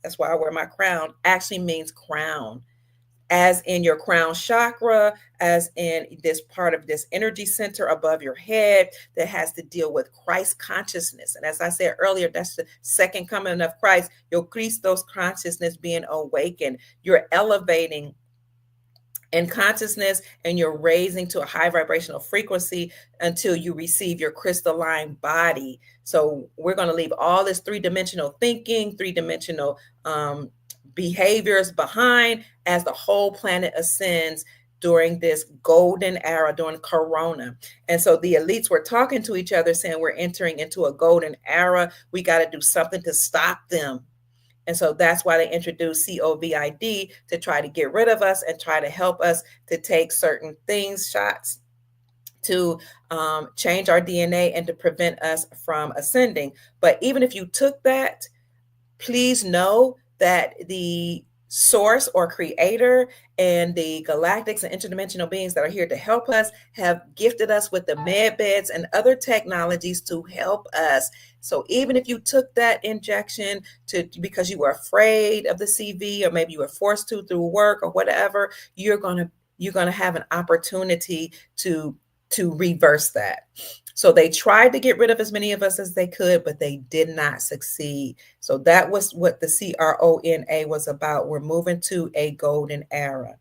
[SPEAKER 1] that's why I wear my crown, actually means crown, as in your crown chakra, as in this part of this energy center above your head that has to deal with Christ consciousness. And as I said earlier, that's the second coming of Christ, your Christos consciousness being awakened. You're elevating in consciousness, and you're raising to a high vibrational frequency until you receive your crystalline body. So we're going to leave all this three-dimensional thinking, three-dimensional behaviors behind as the whole planet ascends during this golden era, during Corona. And so the elites were talking to each other saying, we're entering into a golden era. We got to do something to stop them. And so that's why they introduced COVID to try to get rid of us and try to help us to take certain things, shots, to change our DNA and to prevent us from ascending. But even if you took that, please know that the source or creator and the galactics and interdimensional beings that are here to help us have gifted us with the med beds and other technologies to help us. So even if you took that injection because you were afraid of the CV, or maybe you were forced to through work or whatever, you're gonna have an opportunity to reverse that. So they tried to get rid of as many of us as they could, but they did not succeed. So that was what the CRONA was about. We're moving to a golden era.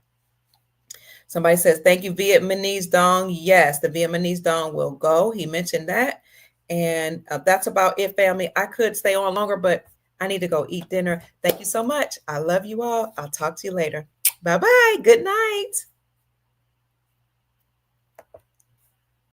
[SPEAKER 1] Somebody says, thank you, Vietnamese Dong. Yes, the Vietnamese Dong will go. He mentioned that. And that's about it, family. I could stay on longer, but I need to go eat dinner. Thank you so much. I love you all. I'll talk to you later. Bye-bye. Good night.